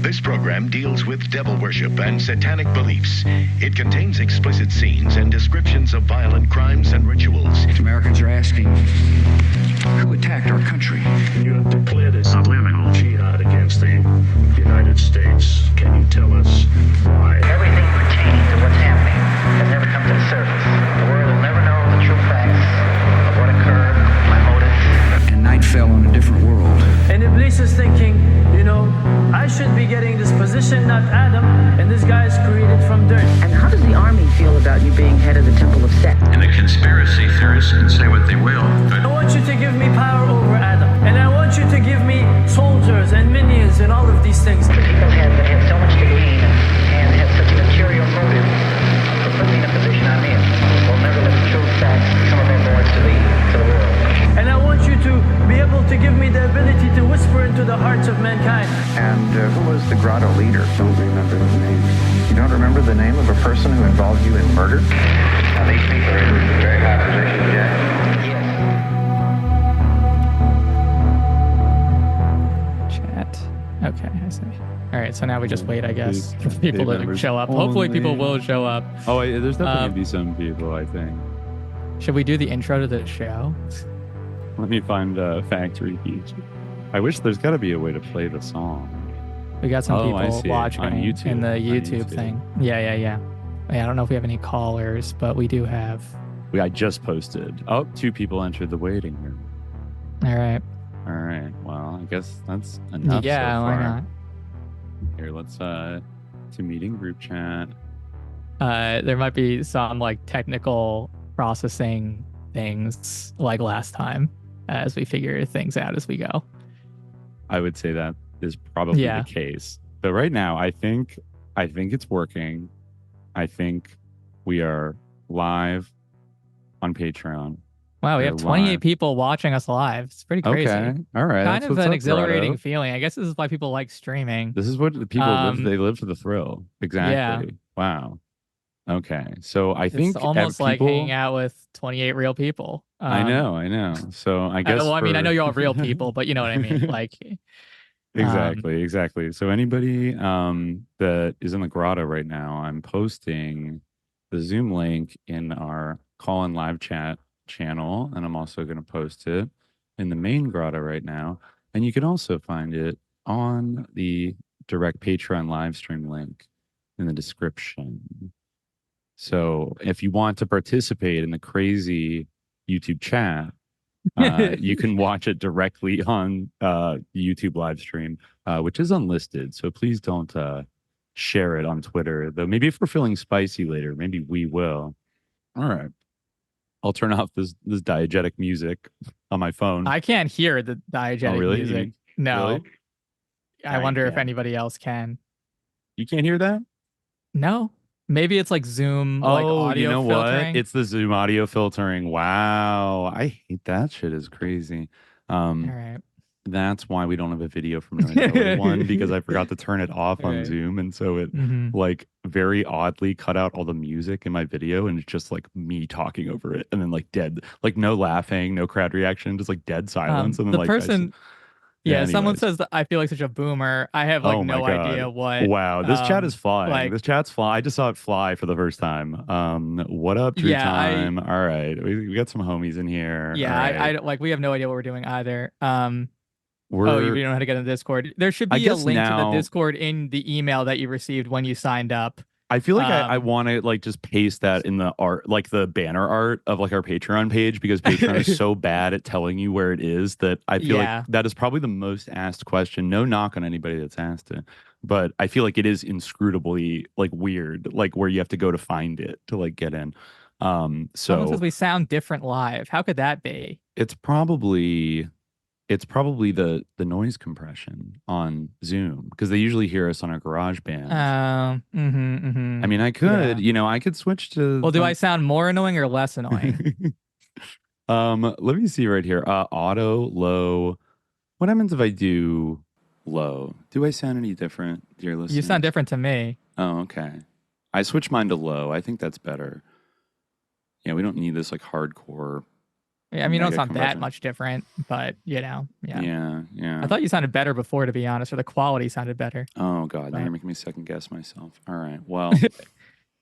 This program deals with devil worship and satanic beliefs. It contains explicit scenes and descriptions of violent crimes and rituals. Americans are asking, who attacked our country? You have declared a subliminal jihad against the United States. Can you tell us why? Everything pertaining to what's happening has never come to the surface. The world will never know the true facts of what occurred, my motives. And night fell on a different world. And Iblis is thinking, I should be getting this position, not Adam, and this guy is created from dirt. And how does the army feel about you being head of the temple of Set? And the conspiracy theorists can say what they will, but I want you to give me power over Adam, and I want you to give me soldiers and minions and all of these things. The people have so much to gain and have such a material motive for putting me in a position I'm in. They'll never let the true facts come of their boards to the world. And I want you to be able to give me the ability to whisper into the hearts of mankind. And who was the grotto leader? Don't remember the name. You don't remember the name of a person who involved you in murder? now these people are in very high positions, yeah. Chat. Okay, I see. All right, so now we just wait, I guess, for people to show up. Hopefully people will show up. Oh, there's definitely going to be some people, I think. Should we do the intro to the show? Let me find Factory Beach. I wish there's got to be a way to play the song. We got some people watching on YouTube. In the YouTube thing. Yeah. I don't know if we have any callers, but we do have. I just posted. Oh, 2 people entered the waiting room. All right. Well, I guess that's enough. Yeah, so why far. not? Here, let's to meeting group chat. There might be some technical processing things like last time as we figure things out as we go. I would say that is probably the case. But right now, I think it's working. I think we are live on Patreon. Wow, we have 28 people watching us live. It's pretty crazy. Okay, all right. Kind of an exhilarating feeling. I guess this is why people like streaming. This is what the people live. They live for the thrill. Exactly. Yeah. Wow. Okay, so I think it's almost like hanging out with 28 real people. I know. So I guess. I mean, I know you're all real people, but you know what I mean. Exactly. So anybody that is in the grotto right now, I'm posting the Zoom link in our call-in live chat channel, and I'm also going to post it in the main grotto right now. And you can also find it on the direct Patreon live stream link in the description. So if you want to participate in the crazy YouTube chat, you can watch it directly on YouTube live stream, which is unlisted. So please don't share it on Twitter. Though maybe if we're feeling spicy later, maybe we will. All right. I'll turn off this diegetic music on my phone. I can't hear the diegetic music. No. Really? I wonder if anybody else can. You can't hear that? No. Maybe it's Zoom audio filtering. What? It's the Zoom audio filtering. Wow. I hate that shit is crazy. All right. That's why we don't have a video from one because I forgot to turn it off on Zoom. And so it very oddly cut out all the music in my video and it's just me talking over it. And then dead, no laughing, no crowd reaction, just dead silence. And then the person... someone says that I feel like such a boomer. I have no idea what. Wow, this chat is flying. This chat's flying. I just saw it fly for the first time. What up, Drew Time? All right, we got some homies in here. Yeah, right. We have no idea what we're doing either. You don't know how to get in the Discord. There should be a link to the Discord in the email that you received when you signed up. I feel like I want to just paste that in the art, the banner art of our Patreon page, because Patreon is so bad at telling you where it is that I feel like that is probably the most asked question. No knock on anybody that's asked it, but I feel like it is inscrutably weird, where you have to go to find it to get in. Someone says we sound different live. How could that be? It's probably the noise compression on Zoom, because they usually hear us on our GarageBand. I mean, I could, I could switch to. Well, do I sound more annoying or less annoying? Let me see right here. Auto low. What happens if I do low? Do I sound any different, dear listeners? You sound different to me. Oh, okay. I switch mine to low. I think that's better. Yeah, we don't need this hardcore I mean, it's mega not that convergent. much different, but yeah. Yeah. I thought you sounded better before, to be honest, or the quality sounded better. Oh God, now But- you're making me second guess myself. All right, well,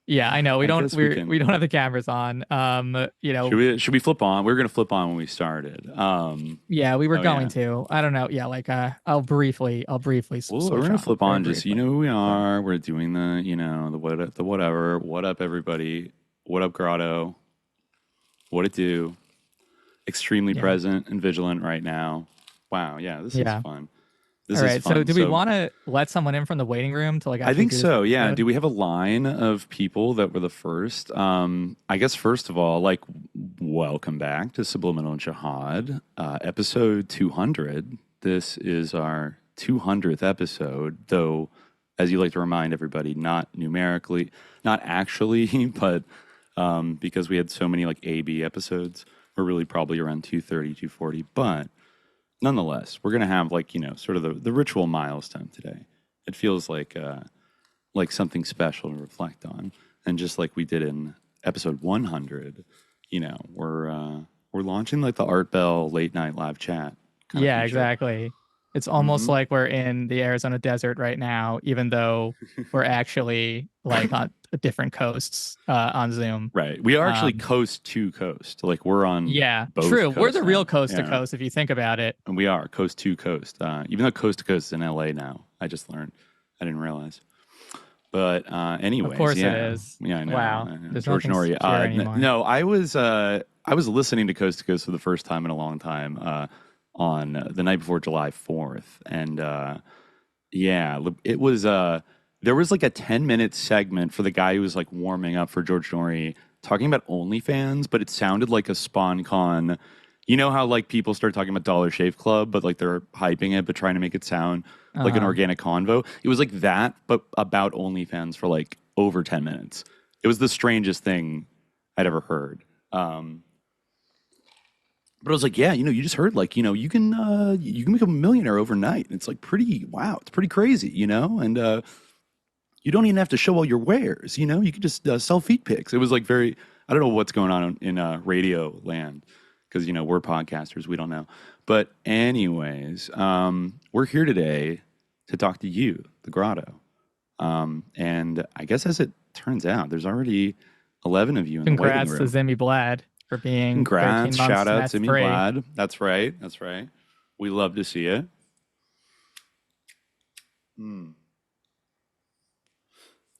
Yeah, I know we I don't guess we we don't have the cameras on. should we flip on? We were gonna flip on when we started. Yeah, we were Oh, going yeah. to. I don't know. Yeah, like I'll briefly. Well, switch we're gonna flip very on just so you briefly. know who we are. We're doing the whatever. What up, everybody? What up, Grotto? What it do? Extremely Yeah. present and vigilant right now. Wow, yeah, this Yeah. is fun. All right. So, do we want to let someone in from the waiting room to like? I actually think do this so. Yeah. episode? Do we have a line of people that were the first? I guess first of all, like, welcome back to Subliminal Jihad, episode 200. This is our 200th episode, though, as you like to remind everybody, not numerically, not actually, but because we had so many like AB episodes, we're really probably around 230, 240. But nonetheless, we're going to have like, sort of the ritual milestone today. It feels like something special to reflect on. And just like we did in episode 100, we're launching like the Art Bell late night live chat. kind of Yeah, feature. exactly. It's almost Mhm. like we're in the Arizona desert right now, even though we're actually like on different coasts on Zoom. Right. We are actually coast to coast. Like we're on Yeah, both true. We're coasts the real now. coast to Yeah. coast if you think about it. And we are coast to coast. Even though coast to coast is in LA now. I just learned. I didn't realize. But anyways, Of course it yeah. is. Yeah, I know. Wow. I know. There's George nothing Norrie. secure anymore. No, I was listening to Coast to Coast for the first time in a long time on the night before July 4th. And it was there was like a 10-minute segment for the guy who was like warming up for George Norrie talking about OnlyFans, but it sounded like a SpawnCon. You know how like people start talking about Dollar Shave Club, but like they're hyping it, but trying to make it sound like an organic convo. It was like that, but about OnlyFans for like over 10 minutes. It was the strangest thing I'd ever heard. But I was like, yeah, you just heard like, you can become a millionaire overnight. It's like it's pretty crazy, and you don't even have to show all your wares, you could just sell feet pics. It was like I don't know what's going on in radio land because, we're podcasters, we don't know. But anyways, we're here today to talk to you, the Grotto. And I guess as it turns out, there's already 11 of you in the waiting Congrats to room. Zimmy Blad for being Congrats. 13 months Shout out meth Zimmy free. Blad. That's right. We love to see it.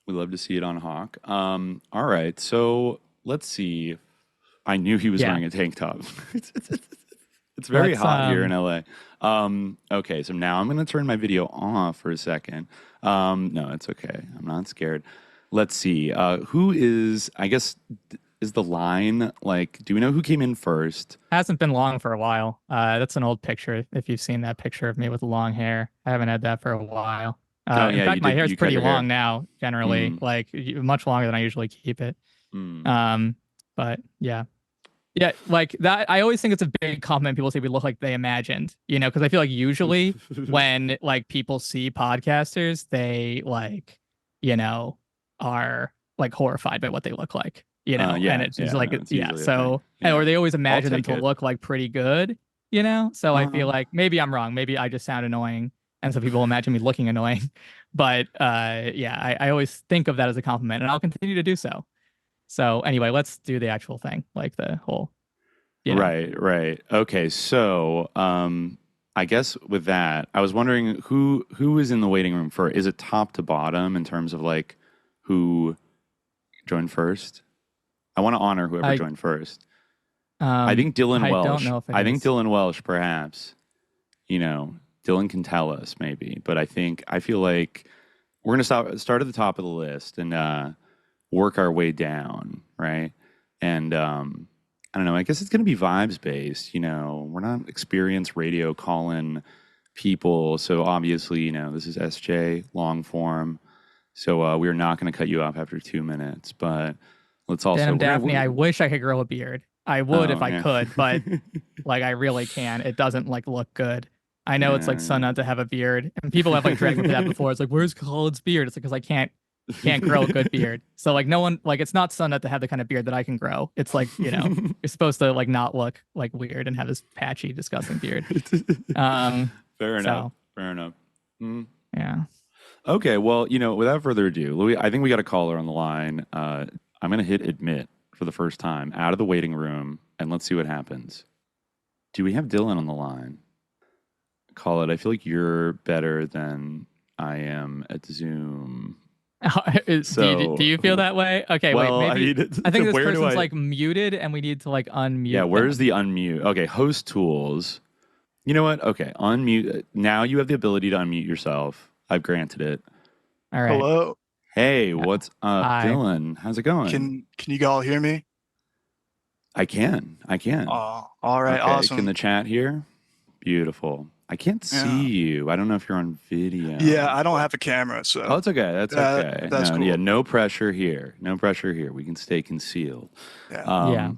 We love to see it on Hawk. All right. So let's see. I knew he was Yeah. wearing a tank top. It's very Let's, hot here in LA. Okay. So now I'm going to turn my video off for a second. No, it's okay. I'm not scared. Let's see. Who is, I guess, is the line like, do we know who came in first? Hasn't been long for a while. That's an old picture. If you've seen that picture of me with long hair, I haven't had that for a while. Oh, In yeah, fact, you my did- hair's you cut pretty your hair. long now. Generally, like much longer than I usually keep it. But yeah, like that. I always think it's a big compliment. People say we look like they imagined, because I feel like usually when like people see podcasters, they like, are like horrified by what they look like. Yeah, and it's just like, it's yeah. usually a So, thing. Yeah. or they always imagine them take to it. look like pretty good, So I feel like maybe I'm wrong. Maybe I just sound annoying, and so people imagine me looking annoying. But I always think of that as a compliment, and I'll continue to do so. So anyway, let's do the actual thing, like the whole. Right. Okay. So, I guess with that, I was wondering who is in the waiting room for. Is it top to bottom in terms of like who joined first? I want to honor whoever joined first. I think Dylan I Welsh. don't know if it I think is. Dylan Welsh, perhaps. Dylan can tell us maybe, but I feel like we're gonna start at the top of the list and work our way down, right? And I don't know. I guess it's gonna be vibes based. We're not experienced radio call-in people, so obviously, this is SJ long form. So we're not going to cut you off after 2 minutes, but let's also. Denim Daphne, I wish I could grow a beard. I would if I yeah. could, but like I really can't. It doesn't like look good. I know it's like so not to have a beard, and people have like dragged me to that before. It's like, where's Colin's beard? It's like because I can't can't grow a good beard. So like no one, like it's not Sunnut to have the kind of beard that I can grow. It's like, you know, you're supposed to like not look like weird and have this patchy, disgusting beard. Fair enough. Fair enough. Yeah. Okay, well, you know, without further ado, Louis, I think we got a caller on the line. I'm going to hit admit for the first time out of the waiting room, and let's see what happens. Do we have Dylan on the line? Call it. I feel like you're better than I am at Zoom. Do you feel that way? Okay, well, wait, maybe. I think this where person's like muted, and we need to like unmute. Yeah, where's the unmute? Okay, host tools. You know what? Okay, unmute. Now you have the ability to unmute yourself. I've granted it. All right. Hello. Hey, what's up, Hi. Dylan? How's it going? Can you all hear me? I can. Oh, all right, Okay, awesome. Can the chat hear? Beautiful. I can't see you. I don't know if you're on video. Yeah, I don't have a camera, so. Oh, it's okay. That's okay. That's cool. Yeah, no pressure here. No pressure here. We can stay concealed. Yeah. Yeah.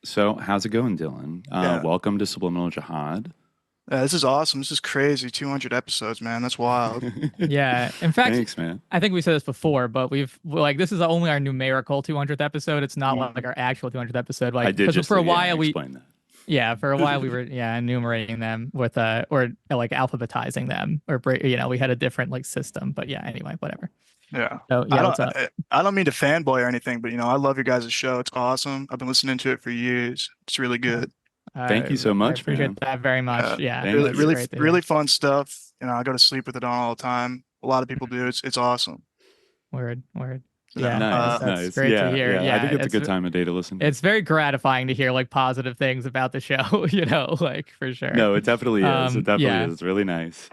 So, how's it going, Dylan? Welcome to Subliminal Jihad. This is awesome. This is crazy. 200 episodes, man. That's wild. Yeah. In fact, Thanks, man. I think we said this before, but this is only our numerical 200th episode. It's not like our actual 200th episode. Like, I did just for a yeah, while explain that. Yeah, for a while we were enumerating them with or like alphabetizing them or we had a different like system. But yeah, anyway, whatever. Yeah. So yeah, what's up? I don't mean to fanboy or anything, but I love your guys' show. It's awesome. I've been listening to it for years. It's really good. Thank you so much. I appreciate man. that very much. Yeah. Really fun stuff. I go to sleep with it on all the time. A lot of people do. It's awesome. Word. Yeah, nice. That's great to hear. Yeah, I think it's a good time of day to listen. It's very gratifying to hear like positive things about the show, like for sure. No, it definitely is. It definitely is. It's really nice.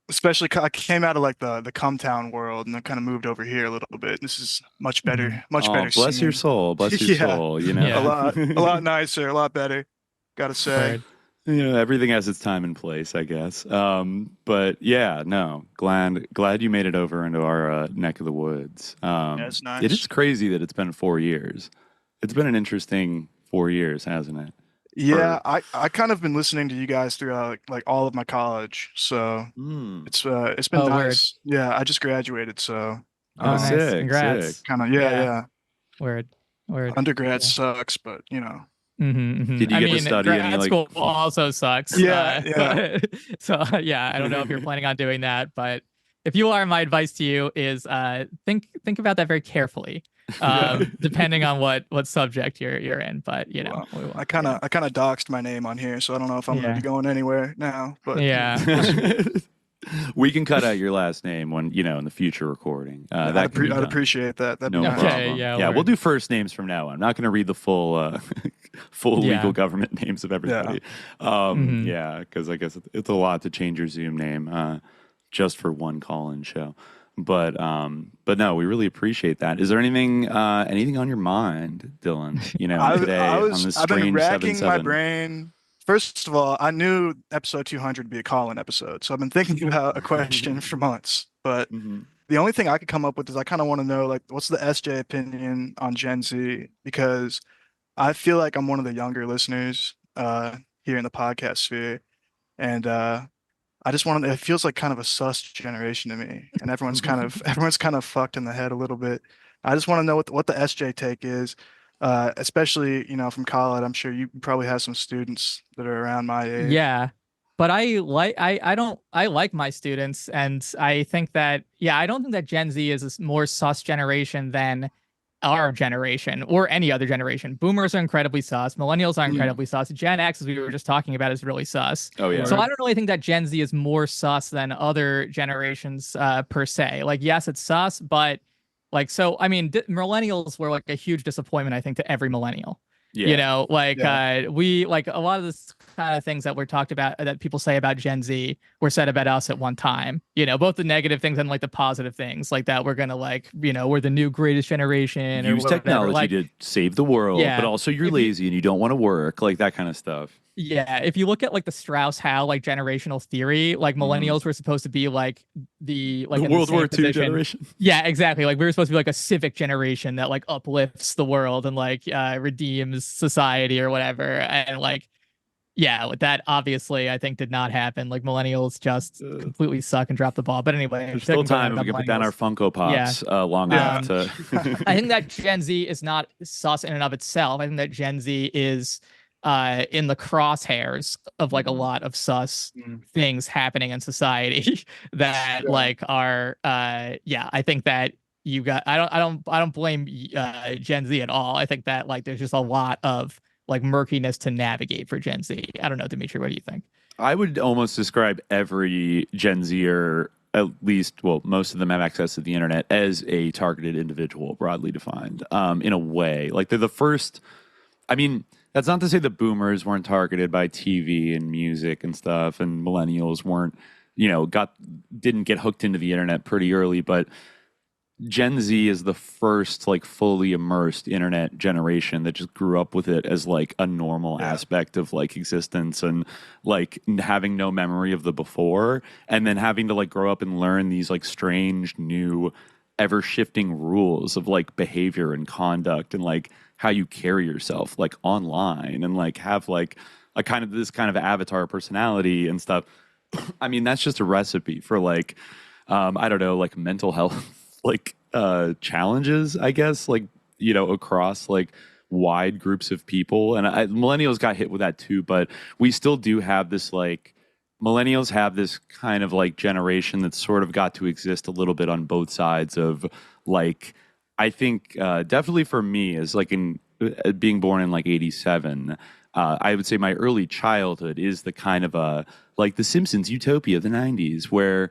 Especially I came out of like the Cumtown world and I kind of moved over here a little bit. This is much better, better. Bless your soul. Bless your soul. A lot nicer, a lot better. Gotta say. Word. Everything has its time and place, I guess. But yeah, no, glad you made it over into our neck of the woods. It's nice. It is crazy that it's been 4 years. It's been an interesting 4 years, hasn't it? Yeah, I kind of been listening to you guys throughout like all of my college, so it's been nice. Word. Yeah, I just graduated, so. Nice. Sick. Congrats. Sick. Kind of yeah. Word. Undergrad sucks, but Did you get to study any grad school also sucks. Yeah. So yeah, I don't know if you're planning on doing that, but if you are, my advice to you is think about that very carefully. Depending on what subject you're in, but well, I kind of doxed my name on here, so I don't know if I'm gonna be going anywhere now. But we can cut out your last name when in the future recording. I'd appreciate that. That'd no be problem. Okay, yeah, we'll do first names from now on. I'm not going to read the full legal government names of everybody. Yeah, because I guess it's a lot to change your Zoom name just for one call-in show. But no, we really appreciate that. Is there anything on your mind, Dylan? Today on this strange I've been racking 7-7? my brain. First of all, I knew episode 200 would be a call-in episode, so I've been thinking about a question for months. But the only thing I could come up with is I kind of want to know, like, what's the SJ opinion on Gen Z? Because I feel like I'm one of the younger listeners here in the podcast sphere, and I just want to. It feels like kind of a sus generation to me, and everyone's kind of fucked in the head a little bit. I just want to know what the SJ take is. Especially from college. I'm sure you probably have some students that are around my age. Yeah, but I like my students, and I think that I don't think that Gen Z is a more sus generation than our generation or any other generation. Boomers are incredibly sus. Millennials are incredibly sus. Gen X, as we were just talking about, is really sus. Oh yeah. So I don't really think that Gen Z is more sus than other generations per se. Like, yes, it's sus, but millennials were like a huge disappointment, I think, to every millennial. Yeah. We like a lot of this kind of things that were talked about that people say about Gen Z were said about us at one time. Both the negative things and like the positive things, like that we're gonna we're the new greatest generation. Use technology to save the world, but also you're lazy and you don't want to work, like that kind of stuff. Yeah, if you look at like the Strauss-Howe like generational theory, like millennials were supposed to be like the World War II generation. Yeah, exactly. Like we were supposed to be like a civic generation that like uplifts the world and like redeems society or whatever. And like, yeah, that obviously I think did not happen. Like millennials just completely suck and drop the ball. But anyway, there's still time if we can put down our Funko Pops long enough to. I think that Gen Z is not sus in and of itself. I think that Gen Z is in the crosshairs of like a lot of sus things happening in society that like are I think that you got I don't blame Gen Z at all. I think that like there's just a lot of like murkiness to navigate for Gen Z. I don't know, Dimitri, what do you think? I would almost describe every Gen Zer, at least, well, most of them have access to the internet, as a targeted individual, broadly defined, in a way. Like they're the first. I mean, that's not to say the boomers weren't targeted by TV and music and stuff, and millennials weren't, didn't get hooked into the internet pretty early, but Gen Z is the first like fully immersed internet generation that just grew up with it as like a normal aspect of like existence, and like having no memory of the before, and then having to like grow up and learn these like strange new ever shifting rules of like behavior and conduct and like how you carry yourself like online, and like have like a kind of this kind of avatar personality and stuff. I mean, that's just a recipe for like I don't know, like mental health like challenges, I guess, like, across like wide groups of people. And millennials got hit with that too, but we still do have this like millennials have this kind of like generation that sort of got to exist a little bit on both sides of like, I think definitely for me as like in being born in like 87, I would say my early childhood is the kind of like the Simpsons utopia of the 90s where,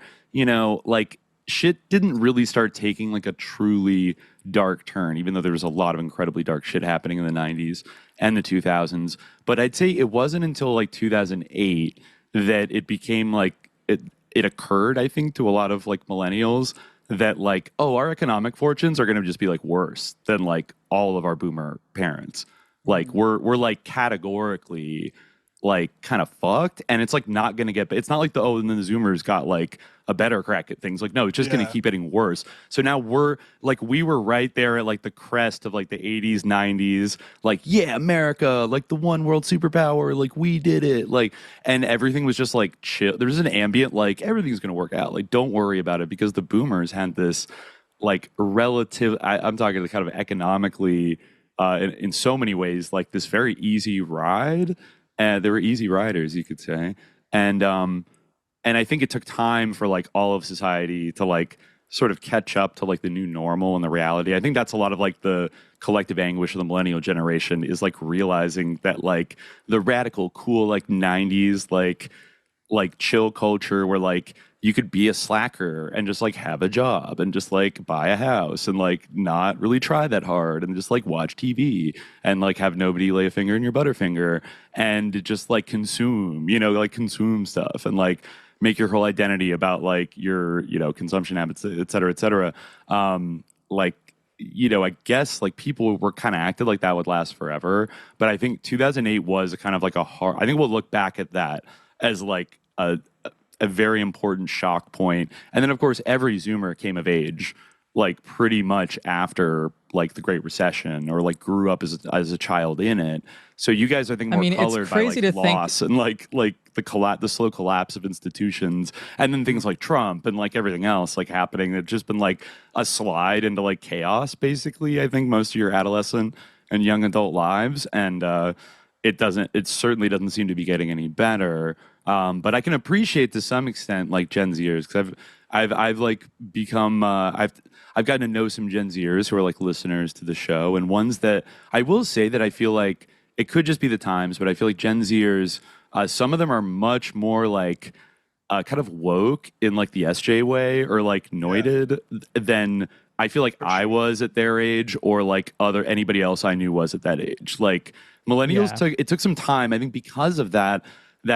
like shit didn't really start taking like a truly dark turn, even though there was a lot of incredibly dark shit happening in the 90s and the 2000s. But I'd say it wasn't until like 2008 that it became like it occurred, I think, to a lot of like millennials that like, oh, our economic fortunes are going to just be like worse than like all of our boomer parents. Like we're like categorically like kind of fucked, and it's like not going to get, it's not like and then the Zoomers got like a better crack at things. Like, no, it's just going to keep getting worse. So now we were right there at like the crest of like the 80s, 90s, like, yeah, America, like the one world superpower, like we did it. Like, and everything was just like chill. There's an ambient, like everything's going to work out. Like, don't worry about it, because the boomers had this like relative, I'm talking kind of economically, in so many ways, like this very easy ride. They were easy riders, you could say. And I think it took time for like all of society to like sort of catch up to like the new normal and the reality. I think that's a lot of like the collective anguish of the millennial generation, is like realizing that like the radical cool like 90s like chill culture where like you could be a slacker and just like have a job and just like buy a house and like not really try that hard and just like watch TV and like have nobody lay a finger in your butterfinger and just like consume, like consume stuff and like make your whole identity about like your, consumption habits, et cetera, et cetera. I guess like people were kind of acted like that would last forever. But I think 2008 was a kind of like I think we'll look back at that as like a very important shock point. And then of course every Zoomer came of age like pretty much after like the Great Recession, or like grew up as a child in it. So you guys, I think, more colored by like loss and like the slow collapse of institutions, and then things like Trump and like everything else like happening. It's just been like a slide into like chaos, basically. I think most of your adolescent and young adult lives, and it certainly doesn't seem to be getting any better. But I can appreciate to some extent like Gen Zers, because I've like become I've gotten to know some Gen Zers who are like listeners to the show, and ones that I will say that I feel like it could just be the times, but I feel like Gen Zers, some of them are much more like kind of woke in like the SJ way, or like noited than I feel like I was at their age, or like anybody else I knew was at that age. Like millennials took some time, I think, because of that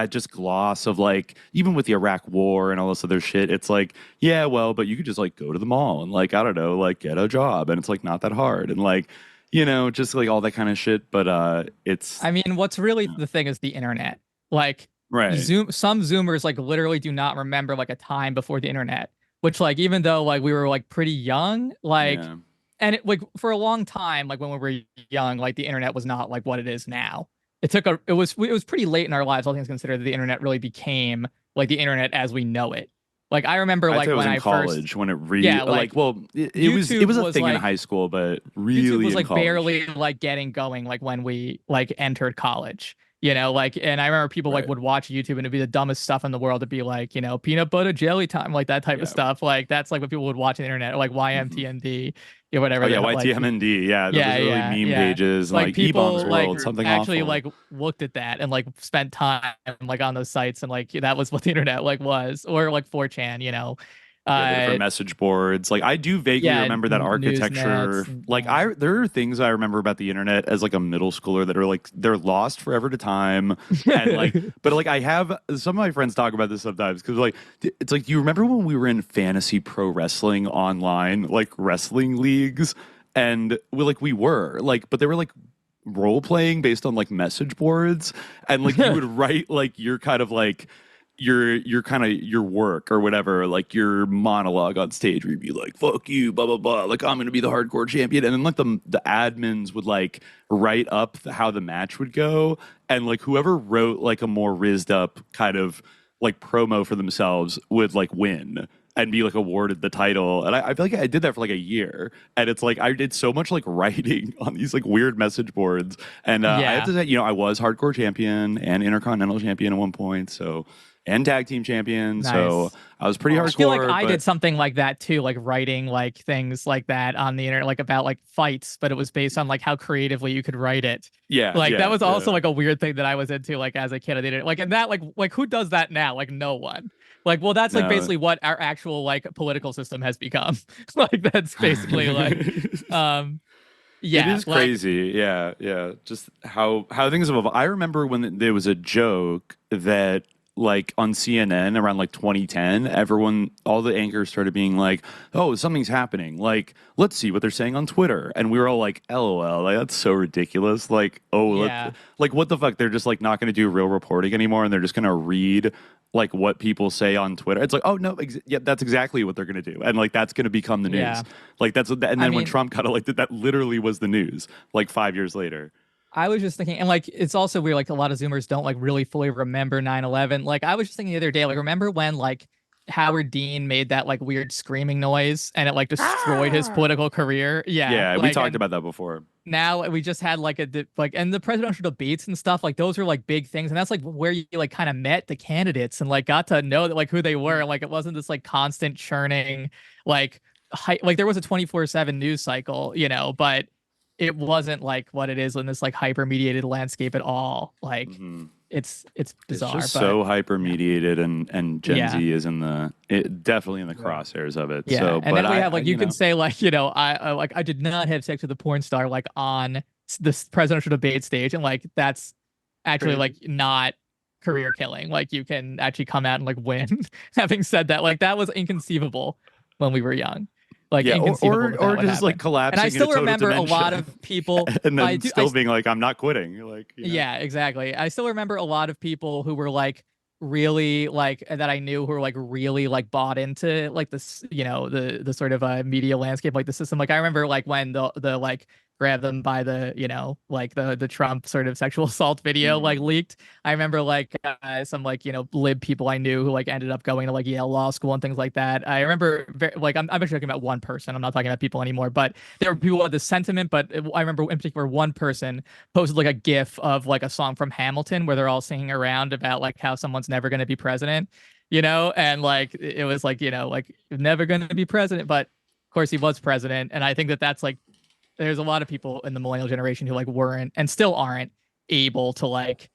just gloss of like, even with the Iraq war and all this other shit, it's like, yeah, well, but you could just like go to the mall and like, I don't know, like get a job, and it's like not that hard, and like, just like all that kind of shit. But I mean, what's really the thing is the internet. Like, right. Some Zoomers like literally do not remember like a time before the internet, which like, even though like we were like pretty young, like, and like for a long time, like when we were young, like the internet was not like what it is now. it was pretty late in our lives, all things considered, that the internet really became like the internet as we know it. Like I remember, like when I college, first, when it really, yeah, like, well, it was a thing in high school, but really YouTube was in like college. barely like getting going, like when we like entered college. You know, like, and I remember people like would watch YouTube and it'd be the dumbest stuff in the world to be like, you know, peanut butter jelly time, like that type of stuff. Like that's like what people would watch on the internet, or like YMTND, or whatever. Oh, yeah, like, YTMND, yeah, those really meme pages, like people E-Bombs like World, something actually awful. like looked at that and like spent time like on those sites, and like that was what the internet like was, or like 4chan, you know. The different message boards. Like I do vaguely remember that architecture. Like there are things I remember about the internet as like a middle schooler that are like they're lost forever to time. And like, but like I have some of my friends talk about this sometimes because like it's like, do you remember when we were in fantasy pro wrestling online, like wrestling leagues, and we were like, but they were like role playing based on like message boards, and like you would write like your kind of like your work or whatever, like your monologue on stage where you'd be like, fuck you, blah blah blah, like I'm gonna be the hardcore champion, and then like the admins would like write up how the match would go, and like whoever wrote like a more rizzed up kind of like promo for themselves would like win and be like awarded the title. And I feel like I did that for like a year, and it's like I did so much like writing on these like weird message boards, and I have to say, you know, I was hardcore champion and intercontinental champion at one point, so, and tag team champion. So I was pretty hardcore. I feel like I did something like that too, like writing like things like that on the internet, like about like fights, but it was based on like how creatively you could write it. Yeah. Like that was also like a weird thing that I was into, like as a kid. I did it like, and that like who does that now? Like no one. Like, well, that's like basically what our actual like political system has become. Like that's basically like yeah, it is crazy. Yeah. Just how things have evolved. I remember when there was a joke that like on CNN around like 2010, all the anchors started being like, oh, something's happening. Like, let's see what they're saying on Twitter. And we were all like, LOL, like that's so ridiculous. Like, like what the fuck? They're just like not going to do real reporting anymore, and they're just going to read like what people say on Twitter. It's like, oh no, that's exactly what they're going to do, and like that's going to become the news. Yeah. Like that's and then when Trump got elected, that literally was the news. Like 5 years later. I was just thinking, and like it's also weird, like a lot of Zoomers don't like really fully remember 9/11. Like I was just thinking the other day, like remember when like Howard Dean made that like weird screaming noise and it like destroyed his political career? Yeah, we talked about that before. Now we just had like and the presidential debates and stuff, like those are like big things, and that's like where you like kind of met the candidates and like got to know that like who they were. Like it wasn't this like constant churning like there was a 24/7 news cycle, you know, but it wasn't like what it is in this like hyper mediated landscape at all. Like it's bizarre. It's just so hyper mediated, and Gen Z is definitely in the crosshairs of it. Yeah, so, and then we have like you can say like, you know, I did not have sex with a porn star like on this presidential debate stage, and like that's actually like not career killing. Like you can actually come out and like win. Having said that, like that was inconceivable when we were young. Like or just like collapsing. And I still remember a lot of people, and then being like, "I'm not quitting." Like, you know. Yeah, exactly. I still remember a lot of people who were like really like that I knew who were like really like bought into like this, you know, the sort of media landscape, like the system. Like I remember like when the like grab them by the, you know, like the Trump sort of sexual assault video like leaked. I remember like some like, you know, lib people I knew who like ended up going to like Yale Law School and things like that. I remember like I'm actually talking about one person. I'm not talking about people anymore, but there were people with the sentiment. But I remember in particular one person posted like a GIF of like a song from Hamilton where they're all singing around about like how someone's never going to be president, you know, and like it was like, you know, like never going to be president, but of course he was president. And I think that that's like, there's a lot of people in the millennial generation who like weren't and still aren't able to like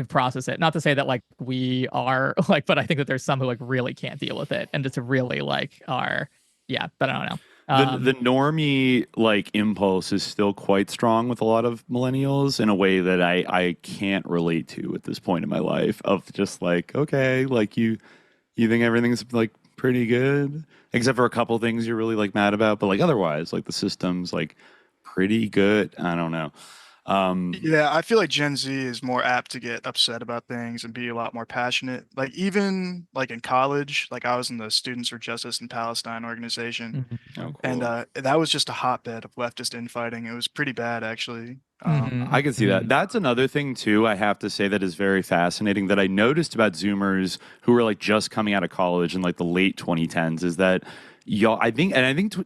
process it. Not to say that like we are like, but I think that there's some who like really can't deal with it and just really like are, but I don't know. The normie like impulse is still quite strong with a lot of millennials in a way that I can't relate to at this point in my life, of just like, okay, like you think everything's like pretty good, except for a couple things you're really like mad about, but like otherwise like the system's like pretty good. I don't know. Yeah, I feel like Gen Z is more apt to get upset about things and be a lot more passionate. Like even like in college, like I was in the Students for Justice in Palestine organization, Oh, and cool. that was just a hotbed of leftist infighting. It was pretty bad, actually. I can see that. That's another thing too, I have to say, that is very fascinating that I noticed about Zoomers who were like just coming out of college in like the late 2010s is that y'all, I think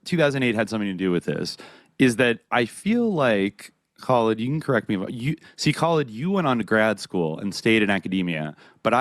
2008 had something to do with this, is that I feel like, Khalid, you can correct me if you see, Khalid, you went on to grad school and stayed in academia, but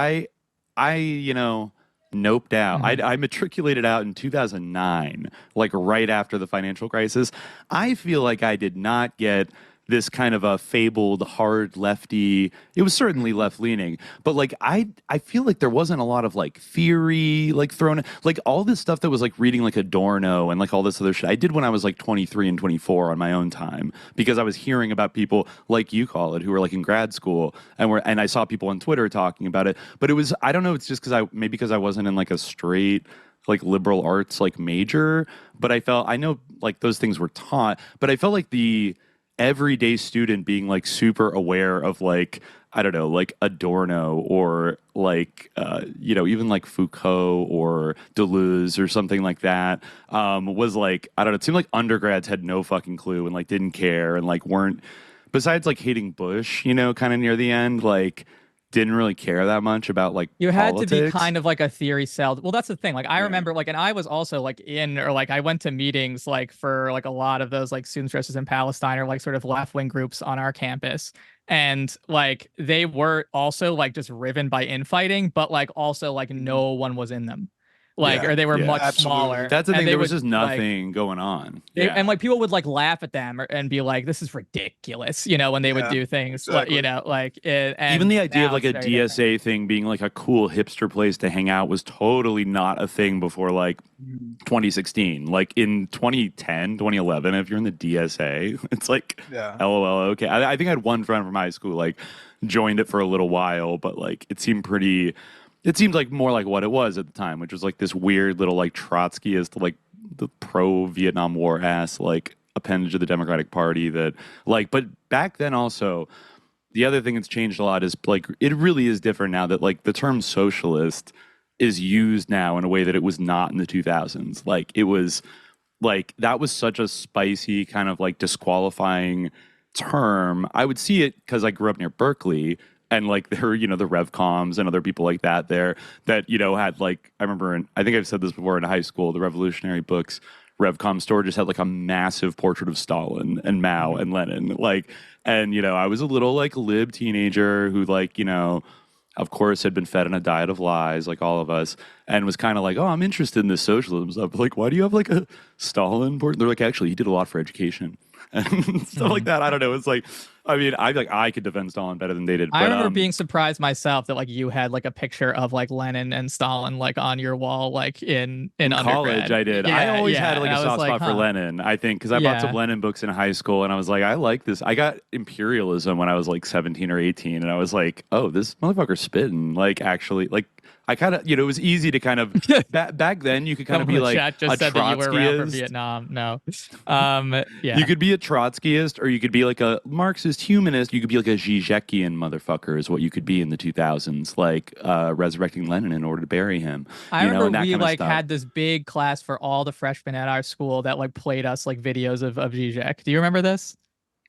noped out. I matriculated out in 2009, like right after the financial crisis. I feel like I did not get this kind of a fabled hard lefty. It was certainly left leaning, but like I feel like there wasn't a lot of like theory like thrown, like all this stuff that was like reading like Adorno and like all this other shit I did when I was like 23 and 24 on my own time, because I was hearing about people like you, call it, who were like in grad school and I saw people on Twitter talking about it. But it was, I don't know, it's just because I wasn't in like a straight like liberal arts like major, but I know like those things were taught, but I felt like the everyday student being like super aware of like, I don't know, like Adorno or like, even like Foucault or Deleuze or something like that, was like, I don't know, it seemed like undergrads had no fucking clue and like didn't care and like weren't, besides like hating Bush, kind of near the end, like didn't really care that much about like you had politics. to be kind of like a theory cell. Well, that's the thing. Like I remember like, and I was also like I went to meetings like for like a lot of those like students versus in Palestine or like sort of left-wing groups on our campus. And like they were also like just riven by infighting, but like also like no one was in them. Like, or they were much smaller. That's the thing. There was just nothing going on. And like people would like laugh at them and be like, "This is ridiculous," when they would do things. Exactly. Even the idea of like a DSA thing being like a cool hipster place to hang out was totally not a thing before like 2016. Like in 2010, 2011, if you're in the DSA, it's like, LOL. Okay, I think I had one friend from high school like joined it for a little while, but like it seemed like more like what it was at the time, which was like this weird little like Trotskyist, like the pro-Vietnam War ass like appendage of the Democratic Party that like, but back then also, the other thing that's changed a lot is like, it really is different now that like the term socialist is used now in a way that it was not in the 2000s. Like it was like, that was such a spicy kind of like disqualifying term. I would see it because I grew up near Berkeley. And like there were, the RevComs and other people like that there that, had like, I remember, I think I've said this before in high school, the revolutionary books, RevCom store just had like a massive portrait of Stalin and Mao and Lenin. Like, and, I was a little like lib teenager who like, of course had been fed on a diet of lies like all of us and was kind of like, oh, I'm interested in this socialism stuff. Like, why do you have like a Stalin portrait? They're like, actually, he did a lot for education and stuff like that. I don't know. It's like, I mean, I could defend Stalin better than they did. I remember being surprised myself that like you had like a picture of like Lenin and Stalin like on your wall like in college. I did. I always had like a soft spot for Lenin. I think because I bought some Lenin books in high school, and I was like, I like this. I got Imperialism when I was like 17 or 18, and I was like, oh, this motherfucker's spitting. Like actually, like. I kind of, it was easy to kind of back then. You could kind of be like chat just said that you were around for Vietnam. No, you could be a Trotskyist, or you could be like a Marxist humanist. You could be like a Zizekian motherfucker, is what you could be in the 2000s, like resurrecting Lenin in order to bury him. I remember we like had this big class for all the freshmen at our school that like played us like videos of Zizek. Do you remember this?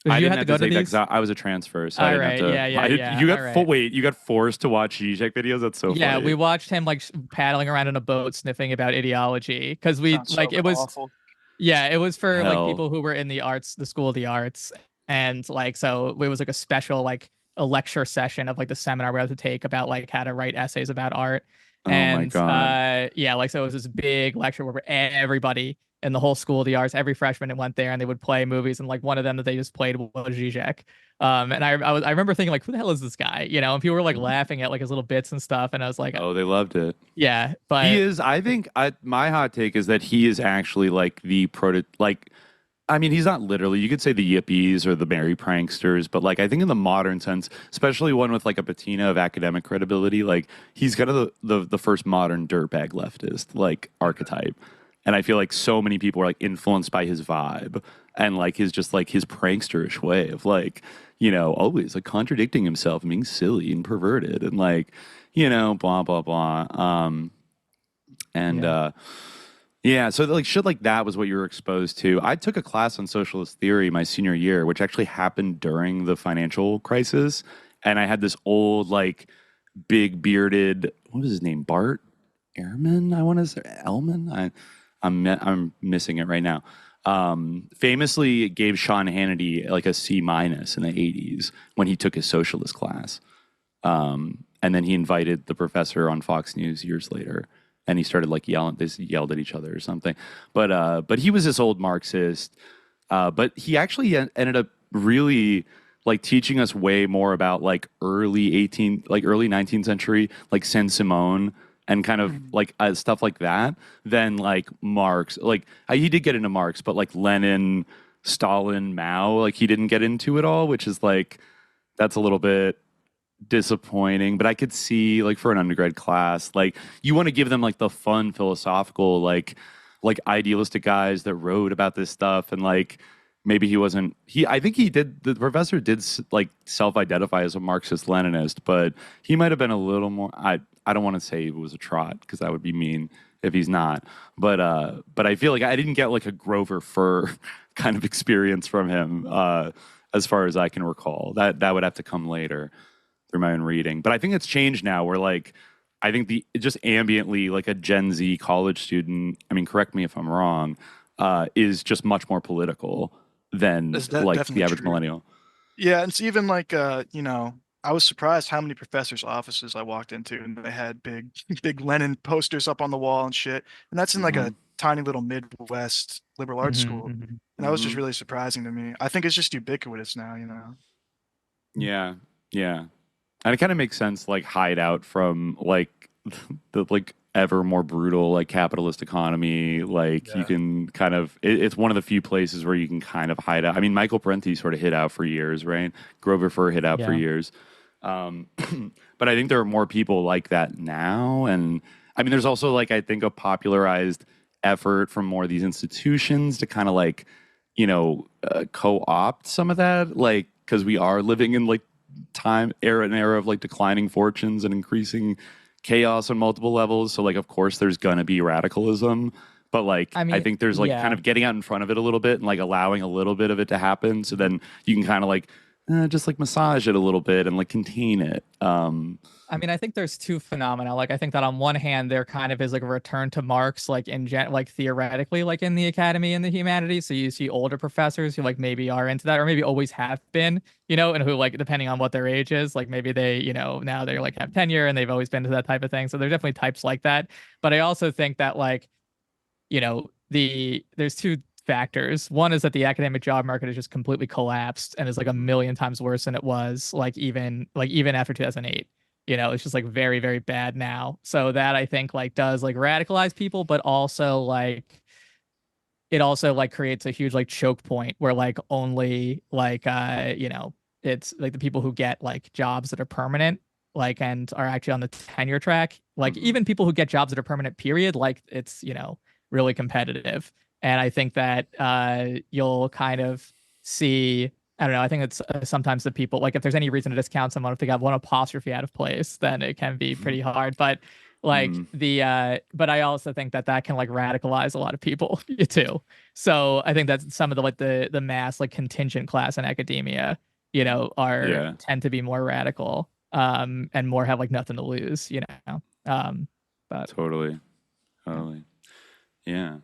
I didn't have to take that because I was a transfer, so I didn't have to. You got forced to watch Zizek videos? That's so funny. Yeah, we watched him like paddling around in a boat sniffing about ideology because we like it was awful. Yeah, it was for like people who were in the arts, the School of the Arts, and like so it was like a special like a lecture session of like the seminar we had to take about like how to write essays about art. And my God. So it was this big lecture where everybody in the whole School of the Arts, every freshman went there and they would play movies, and like one of them that they just played was Zizek. And I remember thinking like, who the hell is this guy? And people were like laughing at like his little bits and stuff, and I was like, oh, they loved it. Yeah, but he is. I think my hot take is that he is actually like the I mean, he's not literally, you could say the Yippies or the Merry Pranksters, but like I think in the modern sense, especially one with like a patina of academic credibility, like he's kind of the first modern dirtbag leftist like archetype. And I feel like so many people are like influenced by his vibe and like his just like his prankster-ish way of like, always like contradicting himself and being silly and perverted and like, blah, blah, blah. So like shit like that was what you were exposed to. I took a class on socialist theory my senior year, which actually happened during the financial crisis. And I had this old, like, big bearded, what was his name? Bart Ehrman, I want to say. Elman? I'm missing it right now. Famously gave Sean Hannity like a C- in the 80s when he took his socialist class. And then he invited the professor on Fox News years later. And he started like yelling, they yelled at each other or something. But he was this old Marxist. But he actually ended up really like teaching us way more about like early 19th century, like Saint-Simon and kind of like stuff like that than like Marx. Like he did get into Marx, but like Lenin, Stalin, Mao, like he didn't get into it all, which is like, that's a little bit disappointing. But I could see like for an undergrad class, like you want to give them like the fun philosophical, like idealistic guys that wrote about this stuff. And like, maybe the professor did like self-identify as a Marxist Leninist, but he might have been a little more, I don't want to say he was a trot because that would be mean if he's not, but I feel like I didn't get like a Grover Furr kind of experience from him as far as I can recall. That would have to come later through my own reading. But I think it's changed now where like, I think just ambiently like a Gen Z college student, I mean, correct me if I'm wrong, is just much more political than like the average millennial. Yeah, it's even like I was surprised how many professors' offices I walked into and they had big Lenin posters up on the wall and shit. And that's in like a tiny little Midwest liberal arts school. And that was just really surprising to me. I think it's just ubiquitous now, Yeah. And it kind of makes sense, like hide out from like the like ever more brutal like capitalist economy. Like you can kind of, it's one of the few places where you can kind of hide out. I mean, Michael Parenti sort of hid out for years, right? Grover Furr hid out for years. But I think there are more people like that now. And I mean, there's also like, I think a popularized effort from more of these institutions to kind of like, co-opt some of that, like, because we are living in like an era of like declining fortunes and increasing chaos on multiple levels. So like, of course there's gonna be radicalism, but like I think there's like kind of getting out in front of it a little bit and like allowing a little bit of it to happen, so then you can kind of like just like massage it a little bit and like contain it. I mean, I think there's two phenomena. Like, I think that on one hand, there kind of is like a return to Marx, like like theoretically, like in the academy and the humanities. So you see older professors who like maybe are into that, or maybe always have been, and who like, depending on what their age is, like maybe they, now they're like have tenure and they've always been to that type of thing. So there's definitely types like that. But I also think that like, there's two factors. One is that the academic job market has just completely collapsed and is like a million times worse than it was like even after 2008. It's just like very, very bad now. So that I think like does like radicalize people, but also like it also like creates a huge like choke point where like only like it's like the people who get like jobs that are permanent like and are actually on the tenure track, like even people who get jobs that are permanent period, like it's really competitive. And I think that you'll kind of see, I don't know, I think it's sometimes the people, like if there's any reason to discount someone, if they got one apostrophe out of place, then it can be pretty hard. But like but I also think that can like radicalize a lot of people too. So I think that some of the like the mass like contingent class in academia, tend to be more radical and more have like nothing to lose, but totally. Yeah.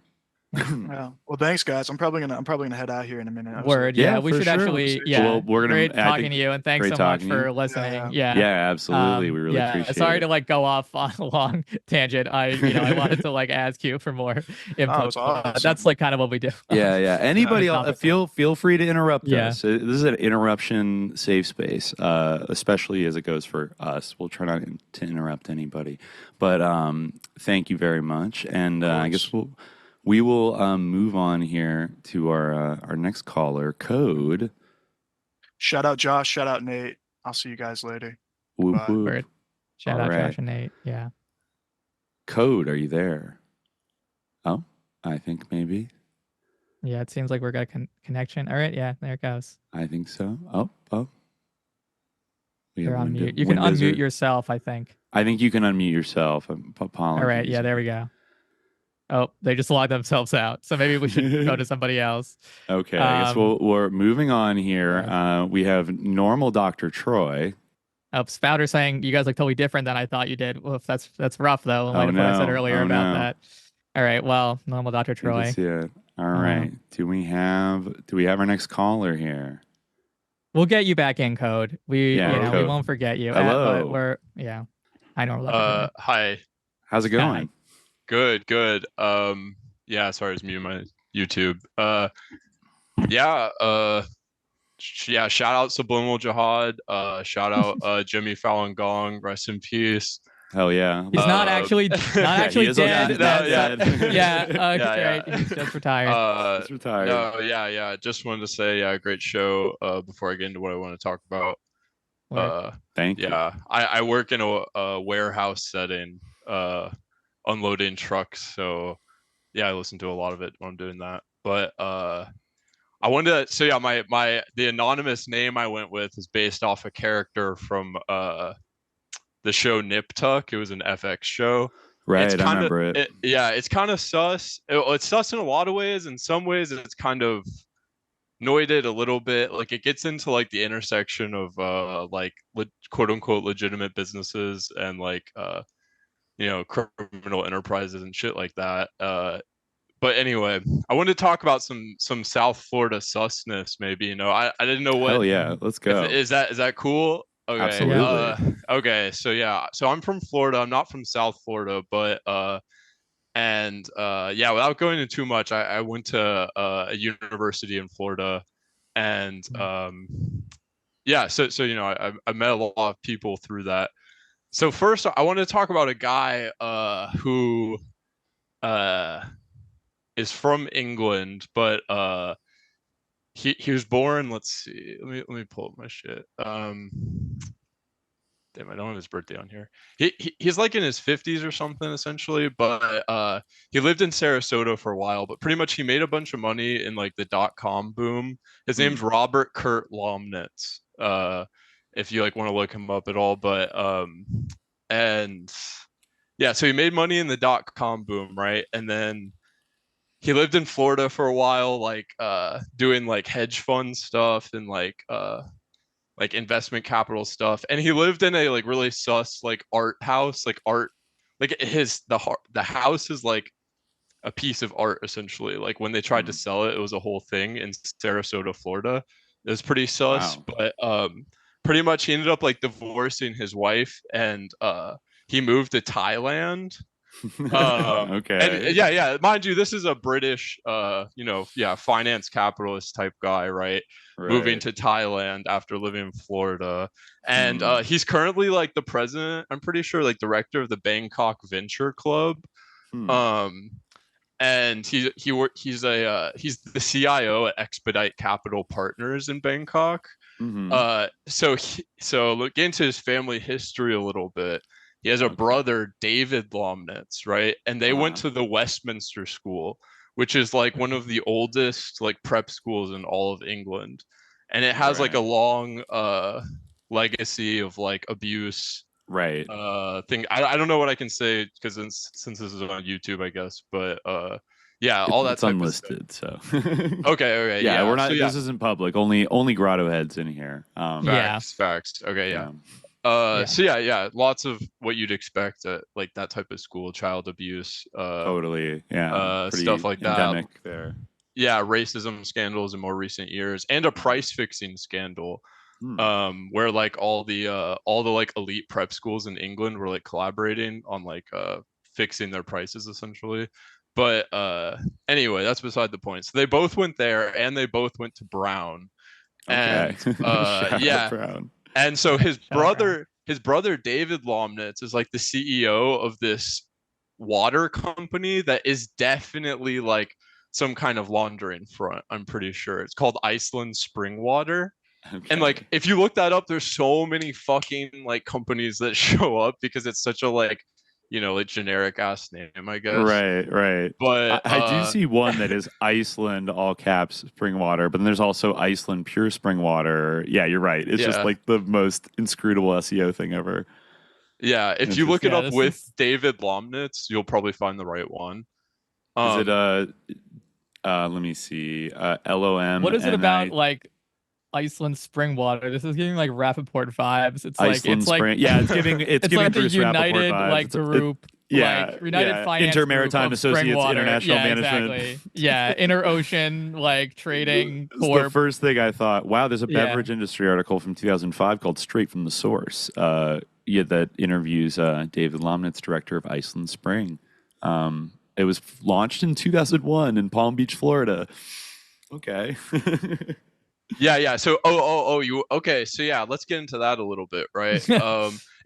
Yeah. Well, thanks, guys. I'm probably gonna head out here in a minute. Word. Yeah, we should sure. actually. Yeah, well, we're gonna. Great talking to you, and thanks so much for listening. Yeah, absolutely. We really appreciate it. Sorry to like go off on a long tangent. I wanted to like ask you for more input. Awesome. That's like kind of what we do. Yeah. Anybody else? Feel free to interrupt us. This is an interruption safe space, especially as it goes for us. We'll try not to interrupt anybody. But thank you very much, and I guess we will move on here to our next caller, Code. Shout out Josh. Shout out Nate. I'll see you guys later. Whoop, whoop. Shout out Josh and Nate. Yeah. Code, are you there? Oh, I think maybe. Yeah, it seems like we're got a connection. All right, yeah, there it goes. I think so. Oh. You're on mute. You can unmute yourself, I think. I think you can unmute yourself. All right, yeah, there we go. Oh, they just logged themselves out. So maybe we should go to somebody else. Okay, I guess we're moving on here. We have normal Dr. Troy. Spouter saying you guys look totally different than I thought you did. Well, that's rough though. In light of what I said earlier about that. All right, well, normal Dr. Troy. All right. Do we have our next caller here? We'll get you back in, Code. We won't forget you. Hello. But I know. Hi. How's it going? Good. Yeah, sorry, I was muting my YouTube. Shout out Subliminal Jihad. Shout out Jimmy Fallon Gong. Rest in peace. Hell yeah. He's not actually dead. He's just retired. He's retired. No, yeah. Just wanted to say, great show. Before I get into what I want to talk about. Thank you. Yeah, I work in a warehouse setting, unloading trucks. So yeah, I listen to a lot of it when I'm doing that. But I wanted to. So yeah, the anonymous name I went with is based off a character from the show Nip Tuck. It was an FX show. Right, I remember it. It's kind of sus. It's sus in a lot of ways. In some ways, it's kind of noited a little bit. Like it gets into like the intersection of quote unquote legitimate businesses and criminal enterprises and shit like that. But anyway, I wanted to talk about some South Florida susness. Maybe I didn't know what. Hell yeah, let's go. Is that cool? Okay. Absolutely. Okay. So yeah. So I'm from Florida. I'm not from South Florida, but without going into too much, I went to a university in Florida, and So I met a lot of people through that. So first, I wanted to talk about a guy who is from England, but he was born. Let's see. Let me pull up my shit. Damn, I don't have his birthday on here. He's like in his 50s or something, essentially. But he lived in Sarasota for a while. But pretty much he made a bunch of money in like the .com boom. His name's Robert Kurt Lomnitz. If you want to look him up at all. But so he made money in the .com boom, right? And then he lived in Florida for a while, doing hedge fund stuff and investment capital stuff. And he lived in a really sus art house, the house is like a piece of art essentially. When they tried to sell it, it was a whole thing in Sarasota, Florida. It was pretty sus. Wow. But pretty much he ended up divorcing his wife, and he moved to Thailand. Okay. And mind you, this is a British finance capitalist type guy, right? Moving to Thailand after living in Florida. And he's currently the president, I'm pretty sure, director of the Bangkok Venture Club. And he's the CIO at Expedite Capital Partners in Bangkok. So look into his family history a little bit. He has a brother, David Lomnitz, right? And they went to the Westminster School, which is one of the oldest prep schools in all of England. And it has a long legacy of abuse. Right. Thing. I don't know what I can say because since this is on YouTube, I guess. But all that's unlisted. So okay. Yeah, we're not. This isn't public. Only Grotto heads in here. Facts. Okay. Yeah. Lots of what you'd expect at that type of school, child abuse, totally, stuff like endemic that. There, racism scandals in more recent years, and a price fixing scandal, where all the elite prep schools in England were collaborating on fixing their prices essentially. But anyway, that's beside the point. So they both went there, and they both went to Brown, and Brown. And so his brother David Lomnitz is the CEO of this water company that is definitely some kind of laundering front. I'm pretty sure it's called Iceland Spring Water. Okay. And if you look that up, there's so many fucking companies that show up because it's such a like generic ass name, I guess. Right. But I do see one that is Iceland, all caps, spring water, but then there's also Iceland pure spring water. Yeah, you're right. It's just like the most inscrutable SEO thing ever. Yeah, if you look it up with David Lomnitz, you'll probably find the right one. Is it let me see, LOM? What is it about like Iceland spring water? This is giving like Rappaport vibes. It's Iceland like spring. Yeah, it's giving it's giving like the Bruce United Rappaport vibes. like group. Like United Finance Inter-Maritime Associates International Management. Exactly. Yeah, Inter-Ocean like trading corp. The first thing I thought, wow, there's a beverage industry article from 2005 called "Straight from the Source." That interviews David Lomnitz, director of Iceland Spring. It was launched in 2001 in Palm Beach, Florida. Okay. Yeah. So, you okay? So yeah, let's get into that a little bit, right?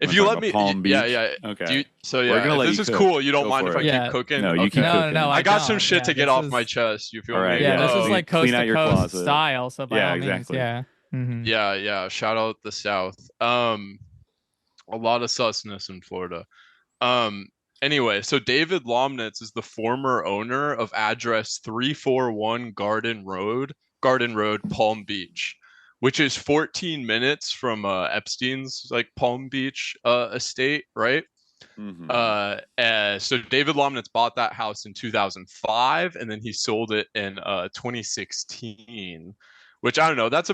If you let me, Palm Beach? yeah. Okay. This is cool. You don't mind if I keep cooking? No, you keep cooking. No. I got some shit to get off my chest. You feel me? Yeah, this is like coast to coast closet. style. So by all exactly. means, Mm-hmm. Yeah. Shout out the South. A lot of susness in Florida. Anyway, so David Lomnitz is the former owner of address 341 Garden Road, Palm Beach, which is 14 minutes from Epstein's like Palm Beach estate, right? Mm-hmm. So David Lomnitz bought that house in 2005, and then he sold it in 2016, which I don't know. That's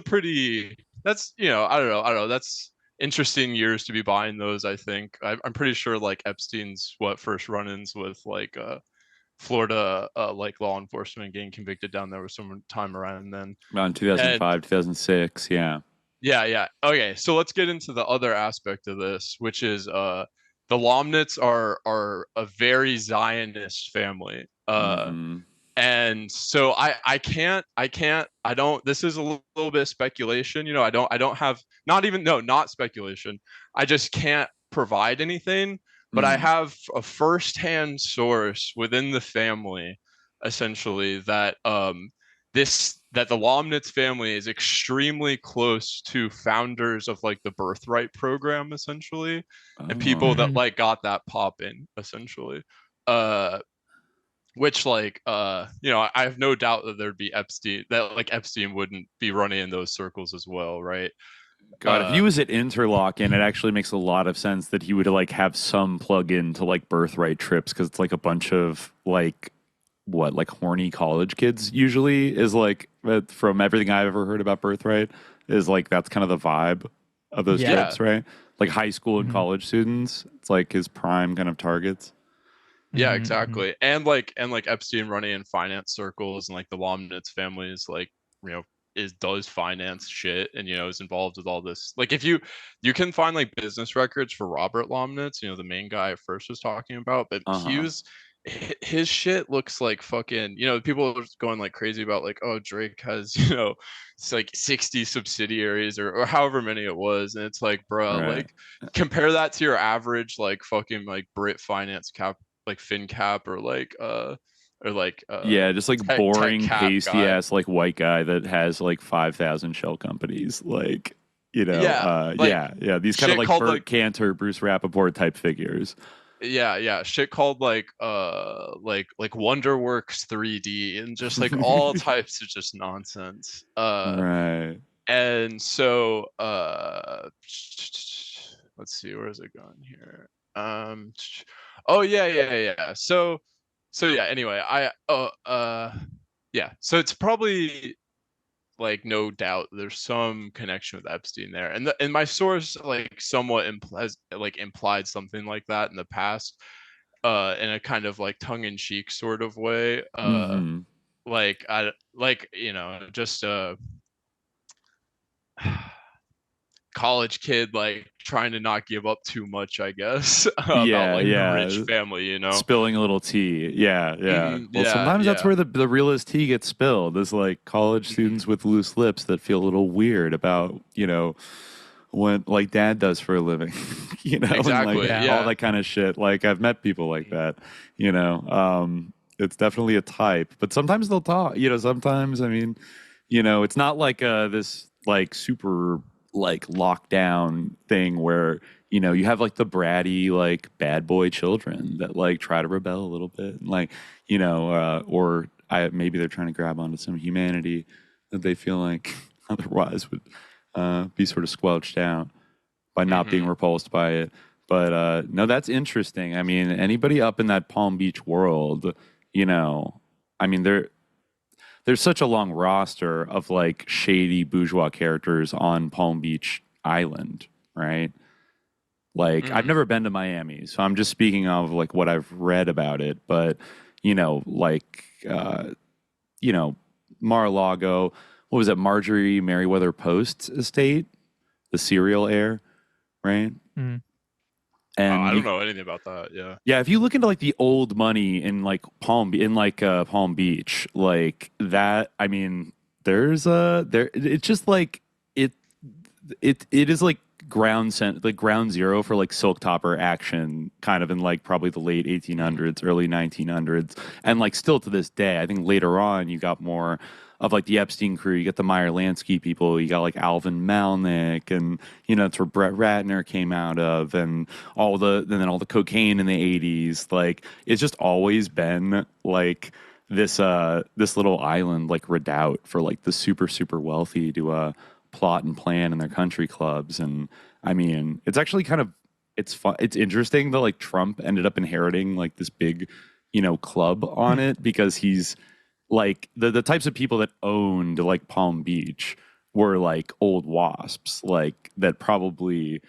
interesting years to be buying those. I think I'm pretty sure like Epstein's first run-ins with like Florida like law enforcement getting convicted down there was some time around then. Around 2005, 2006, yeah. Okay, so let's get into the other aspect of this, which is the Lomnitz are a very Zionist family. And so this is a little bit of speculation, I don't have, not speculation. I just can't provide anything, but I have a firsthand source within the family, essentially, that that the Lomnitz family is extremely close to founders of like the Birthright program, essentially, and people that like got that popping, essentially. Which like I have no doubt that there'd be Epstein wouldn't be running in those circles as well, right? God, if he was at Interlochen, it actually makes a lot of sense that he would like have some plug-in to like Birthright trips, because it's like a bunch of like horny college kids usually is like, from everything I've ever heard about Birthright, is like that's kind of the vibe of those trips, right? Like high school and college students. It's like his prime kind of targets. Yeah, exactly. And like Epstein running in finance circles, and like the Lomnitz family is like, does finance shit, and is involved with all this. Like if you can find like business records for Robert Lomnitz, the main guy I first was talking about, but his shit looks like fucking, people are going like crazy about like, oh, Drake has, it's like 60 subsidiaries or however many it was. And it's like, bro, like compare that to your average, like fucking like Brit finance cap, like FinCap, or just like boring, pasty ass like white guy that has like 5,000 shell companies, like these kind of like Burt Cantor, Bruce Rappaport type figures. Shit called like Wonderworks 3D, and just like all types of just nonsense. Right. And so let's see, where is it going here? So anyway, so it's probably like, no doubt there's some connection with Epstein there, and my source like somewhat implied something like that in the past, in a kind of like tongue-in-cheek sort of way, just college kid like trying to not give up too much, I guess. About the rich family, spilling a little tea. Sometimes that's where the realest tea gets spilled, is like college students with loose lips that feel a little weird about what like dad does for a living. Exactly. And, all that kind of shit. Like I've met people like that. It's definitely a type, but sometimes they'll talk. Sometimes it's not like this like super like lockdown thing where you know, you have like the bratty, like bad boy children that like try to rebel a little bit, and, like, you know, maybe they're trying to grab onto some humanity that they feel like otherwise would be sort of squelched out by not being repulsed by it. But no, that's interesting. I mean, anybody up in that Palm Beach world, you know, I mean, there's such a long roster of like shady bourgeois characters on Palm Beach Island, right? Like, I've never been to Miami, so I'm just speaking of like what I've read about it. But, you know, like, you know, Mar-a-Lago, what was it, Marjorie Merriweather Post estate, the serial heir, right? And I don't know anything about that. Yeah, if you look into like the old money in like Palm Beach, like that, I mean, it's just like it is like ground zero for like silk topper action, kind of in like probably the late 1800s, early 1900s, and like still to this day. I think later on you got more of like the Epstein crew. You get the Meyer Lansky people. You got like Alvin Malnick, and you know, that's where Brett Ratner came out of, and then all the cocaine in the 80s. Like, it's just always been like this little island like redoubt for like the super wealthy to plot and plan in their country clubs. And I mean, it's actually kind of it's fun. It's interesting that like Trump ended up inheriting like this big, you know, club on it, because he's like the types of people that owned like Palm Beach were like old wasps, like that probably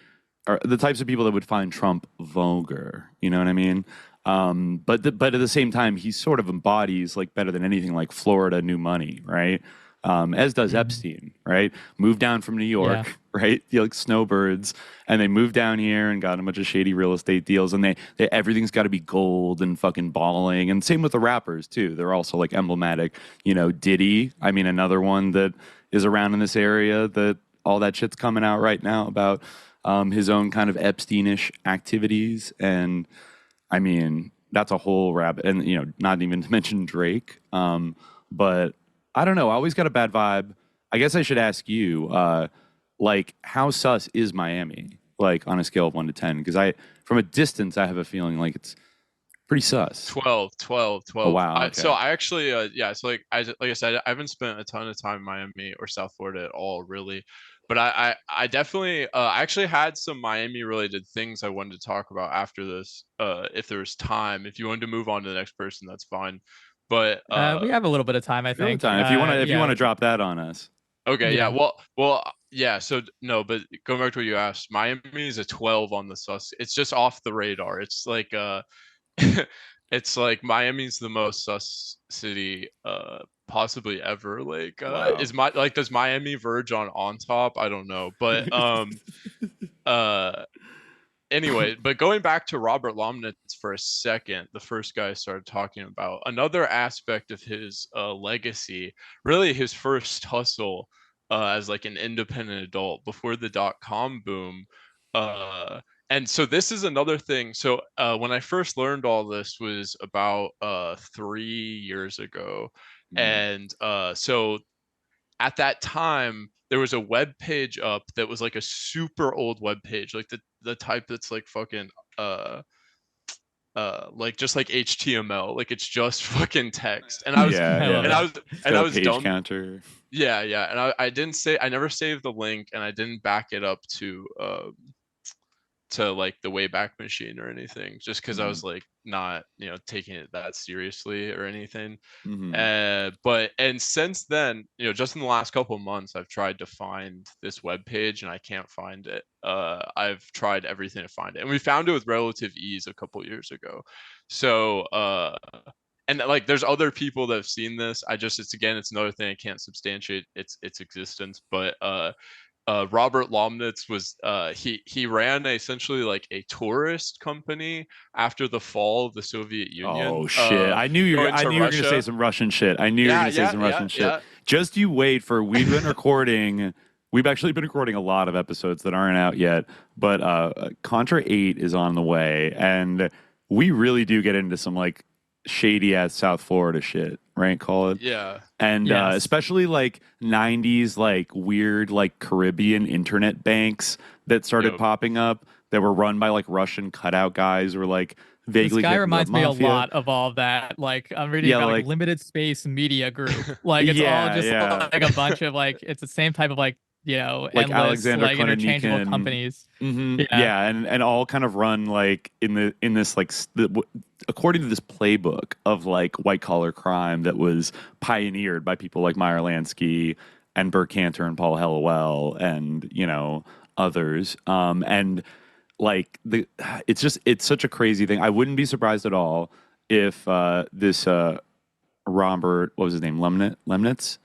are the types of people that would find Trump vulgar. You know what I mean? But at the same time, he sort of embodies like better than anything like Florida new money, right? As does Epstein, right? Moved down from New York, right? Like snowbirds, and they moved down here and got a bunch of shady real estate deals, and they everything's got to be gold and fucking balling. And same with the rappers too; they're also like emblematic. You know, Diddy. I mean, another one that is around in this area that all that shit's coming out right now about his own kind of Epsteinish activities. And I mean, that's a whole rabbit. And you know, not even to mention Drake, but. I don't know. I always got a bad vibe. I guess I should ask you, like, how sus is Miami? Like, on a scale of 1 to 10? Because from a distance, I have a feeling like it's pretty sus. 12. Oh, wow. Okay. So I actually, so like I said, I haven't spent a ton of time in Miami or South Florida at all, really. But I definitely, I actually had some Miami related things I wanted to talk about after this, if there was time. If you wanted to move on to the next person, that's fine. But we have a little bit of time, I think. If you want to drop that on us. Okay, yeah. Well, yeah. So no, but going back to what you asked, Miami is a 12 on the sus. It's just off the radar. It's like it's like Miami's the most sus city possibly ever. Like wow. Does Miami verge on top? I don't know, but anyway, but going back to Robert Lomnitz for a second, the first guy I started talking about, another aspect of his legacy, really his first hustle as like an independent adult before the dot-com boom. And so this is another thing. So when I first learned all this was about 3 years ago. And so at that time, there was a web page up that was like a super old web page, like the type that's like fucking like just like HTML, like it's just fucking text. And I was I was dumb. Counter. Yeah, and I never saved the link, and I didn't back it up to like the Wayback Machine or anything, just because I was like not taking it that seriously or anything. But since then, just in the last couple of months, I've tried to find this web page and I can't find it. I've tried everything to find it, and we found it with relative ease a couple years ago. So and like there's other people that have seen this. It's another thing I can't substantiate its existence, but Robert Lomnitz was he ran essentially like a tourist company after the fall of the Soviet Union. Oh shit! I knew you were going to say some Russian shit. Shit. Just you wait for we've been recording. We've actually been recording a lot of episodes that aren't out yet, but Contra 8 is on the way, and we really do get into some like shady ass South Florida shit, right? Call it. Yeah. And especially like 90s, like weird, like Caribbean internet banks that started popping up that were run by like Russian cutout guys or like vaguely. This guy reminds me a lot of all of that. Like I'm reading about like Limited Space Media Group. Like it's all just like a bunch of like it's the same type of like like endless, Alexander like interchangeable companies. And all kind of run like in this like according to this playbook of like white collar crime that was pioneered by people like Meyer Lansky and Burt Cantor and Paul Hellawell and others. And like it's such a crazy thing. I wouldn't be surprised at all if this Robert, what was his name, Lomnitz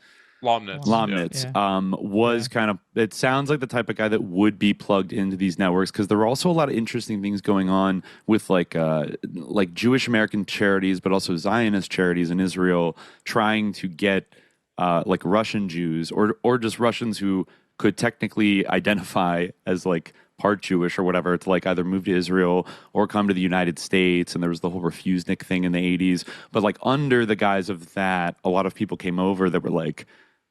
was kind of, it sounds like the type of guy that would be plugged into these networks, because there were also a lot of interesting things going on with like Jewish American charities, but also Zionist charities in Israel trying to get like Russian Jews or just Russians who could technically identify as like part Jewish or whatever to like either move to Israel or come to the United States. And there was the whole Refusnik thing in the 80s. But like under the guise of that, a lot of people came over that were like,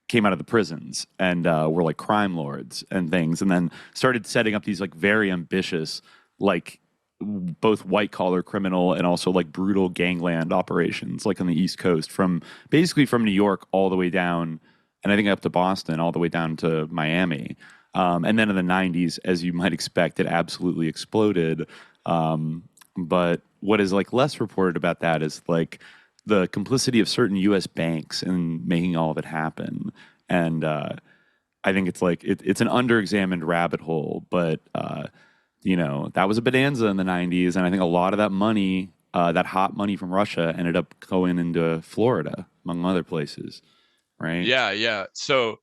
came out of the prisons and were like crime lords and things, and then started setting up these like very ambitious, like both white collar criminal and also like brutal gangland operations, like on the East Coast, from New York all the way down, and I think up to Boston, all the way down to Miami. And then in the 90s, as you might expect, it absolutely exploded. But what is like less reported about that is like the complicity of certain U.S. banks in making all of it happen. And I think it's like it's an underexamined rabbit hole, but that was a bonanza in the 90s, and I think a lot of that money, that hot money from Russia, ended up going into Florida, among other places, right? Yeah. So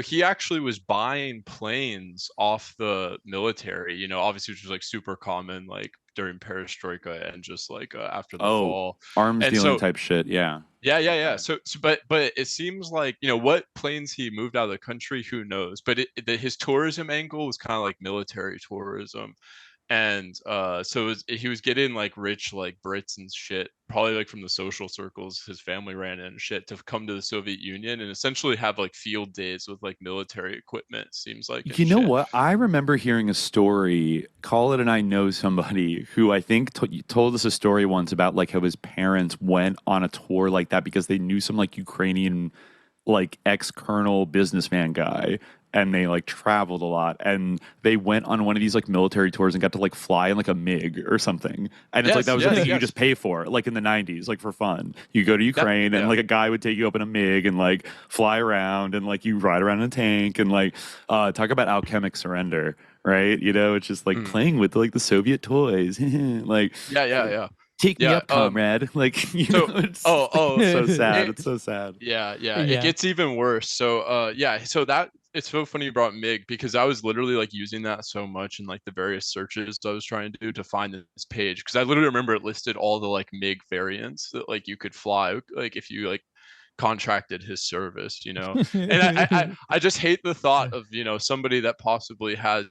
he actually was buying planes off the military, obviously, which was like super common, like during perestroika and just like after the fall, arms dealing type shit. Yeah. So but it seems like what planes he moved out of the country, who knows? But his tourism angle was kind of like military tourism. And so he was getting like rich like Brits and shit, probably like from the social circles his family ran in and shit, to come to the Soviet Union and essentially have like field days with like military equipment, seems like. You know what? I remember hearing a story, Khalid and I know somebody who I think told us a story once about like how his parents went on a tour like that because they knew some like Ukrainian like ex-colonel businessman guy, and they like traveled a lot, and they went on one of these like military tours and got to like fly in like a MiG or something. And it's like that was the thing you just pay for, like in the 90s, like for fun. You go to Ukraine and like a guy would take you up in a MiG and like fly around, and like you ride around in a tank, and like talk about alchemic surrender, right? It's just like playing with like the Soviet toys. Like take me up, comrade. Like it's so sad. It's so sad. Yeah. It gets even worse. So so that it's so funny you brought MiG, because I was literally like using that so much in like the various searches I was trying to do to find this page, because I literally remember it listed all the like MiG variants that like you could fly, like if you like contracted his service, and I just hate the thought of somebody that possibly has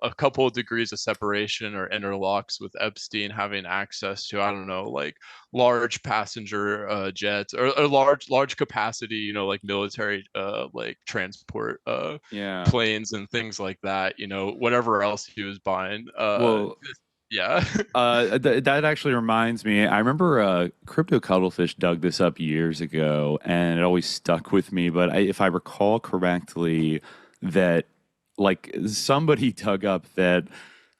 a couple of degrees of separation or interlocks with Epstein having access to, I don't know, like large passenger jets or large capacity like military like transport planes and things like that, whatever else he was buying. That actually reminds me, I remember Crypto Cuttlefish dug this up years ago, and it always stuck with me. But if I recall correctly, that like somebody dug up that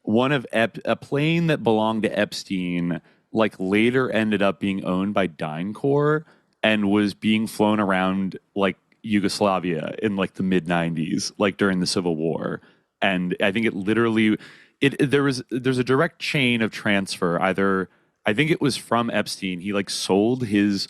one of a plane that belonged to Epstein like later ended up being owned by DynCorp and was being flown around like Yugoslavia in like the mid 90s, like during the Civil War. And I think it literally there's a direct chain of transfer. Either I think it was from Epstein. He like sold his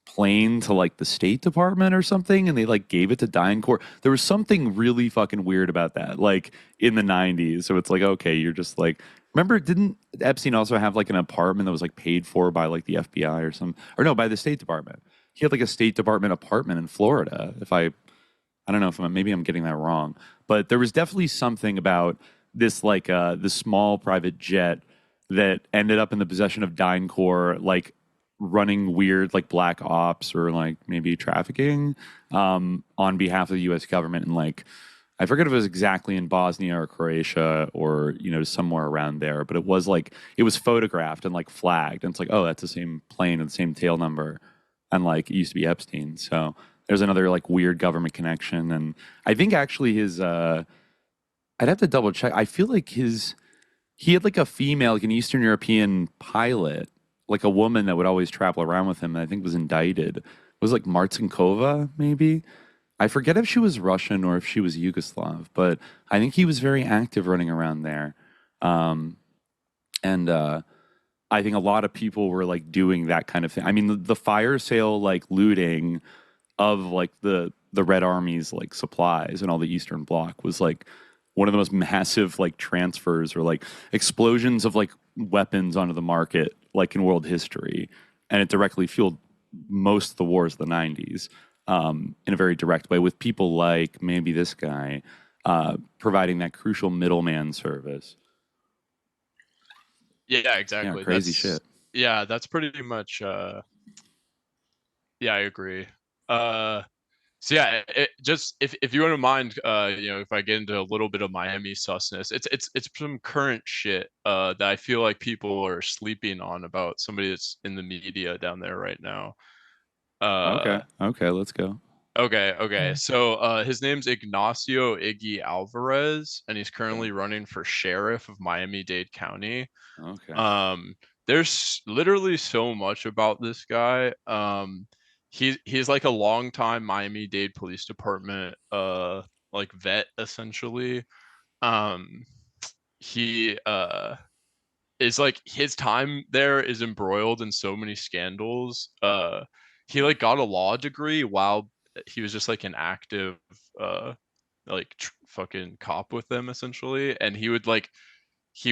plane to like the State Department or something, and they like gave it to DynCorp. There was something really fucking weird about that, like in the 90s. So it's like, okay, you're just like, remember, didn't Epstein also have like an apartment that was like paid for by like the FBI or something? Or no, by the State Department. He had like a State Department apartment in Florida. I don't know if maybe I'm getting that wrong, but there was definitely something about this like this small private jet that ended up in the possession of DynCorp, like running weird like black ops or like maybe trafficking on behalf of the U.S. government in like I forget if it was exactly in Bosnia or Croatia or, somewhere around there, but it was like, it was photographed and like flagged. And it's like, oh, that's the same plane and the same tail number. And like, it used to be Epstein. So there's another like weird government connection. And I think actually his, I'd have to double check. I feel like he had like a female, like an Eastern European pilot, like a woman that would always travel around with him. And I think was indicted. It was like Martinkova, maybe. I forget if she was Russian or if she was Yugoslav, but I think he was very active running around there. And I think a lot of people were like doing that kind of thing. I mean, the fire sale, like looting of like the Red Army's like supplies and all the Eastern Bloc was like one of the most massive like transfers or like explosions of like weapons onto the market like in world history. And it directly fueled most of the wars of the 90s. In a very direct way, with people like maybe this guy providing that crucial middleman service. Yeah, exactly. Yeah, crazy shit. Yeah, that's pretty much. Yeah, I agree. So yeah, just if you wouldn't mind, if I get into a little bit of Miami susness, it's some current shit that I feel like people are sleeping on about somebody that's in the media down there right now. Okay, let's go. Okay. So his name's Ignacio Iggy Alvarez, and he's currently running for sheriff of Miami-Dade County. Okay. There's literally so much about this guy. He's like a longtime Miami-Dade Police Department like vet essentially. He is like his time there is embroiled in so many scandals. He like got a law degree while he was just like an active fucking cop with them essentially, and he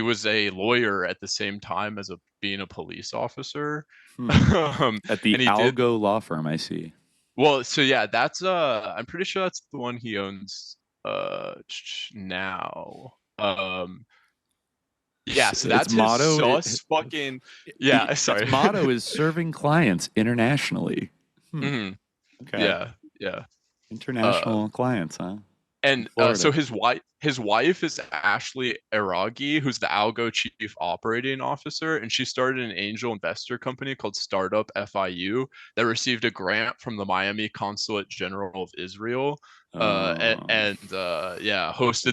was a lawyer at the same time as being a police officer. At the Algo law firm, I see. Well, so yeah, that's I'm pretty sure that's the one he owns now. Yeah, so that's his motto. Fucking yeah. Sorry, its motto is serving clients internationally. Okay. Yeah. International clients, huh? And so his wife is Ashley Aragi, who's the Algo chief operating officer, and she started an angel investor company called Startup FIU that received a grant from the Miami Consulate General of Israel, hosted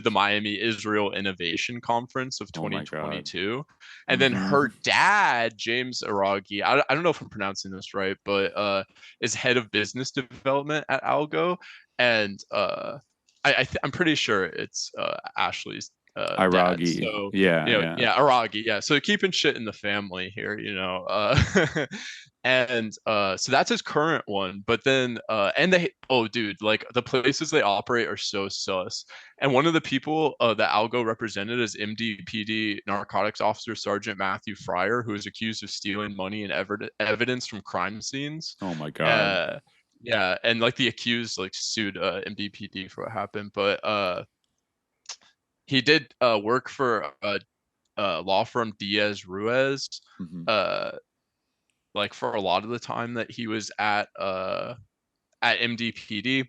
the Miami Israel Innovation Conference of 2022. And then her dad, James Aragi, I don't know if I'm pronouncing this right, but is head of business development at Algo, and I'm pretty sure it's Ashley's Aragi. So, yeah, Aragi. Yeah. So keeping shit in the family here, and so that's his current one. But then like the places they operate are so sus. And one of the people that Algo represented is MDPD narcotics officer Sergeant Matthew Fryer, who is accused of stealing money and evidence from crime scenes. Oh my god. Yeah, and like the accused like sued MDPD for what happened, but he did work for law firm Diaz Ruiz, like for a lot of the time that he was at MDPD,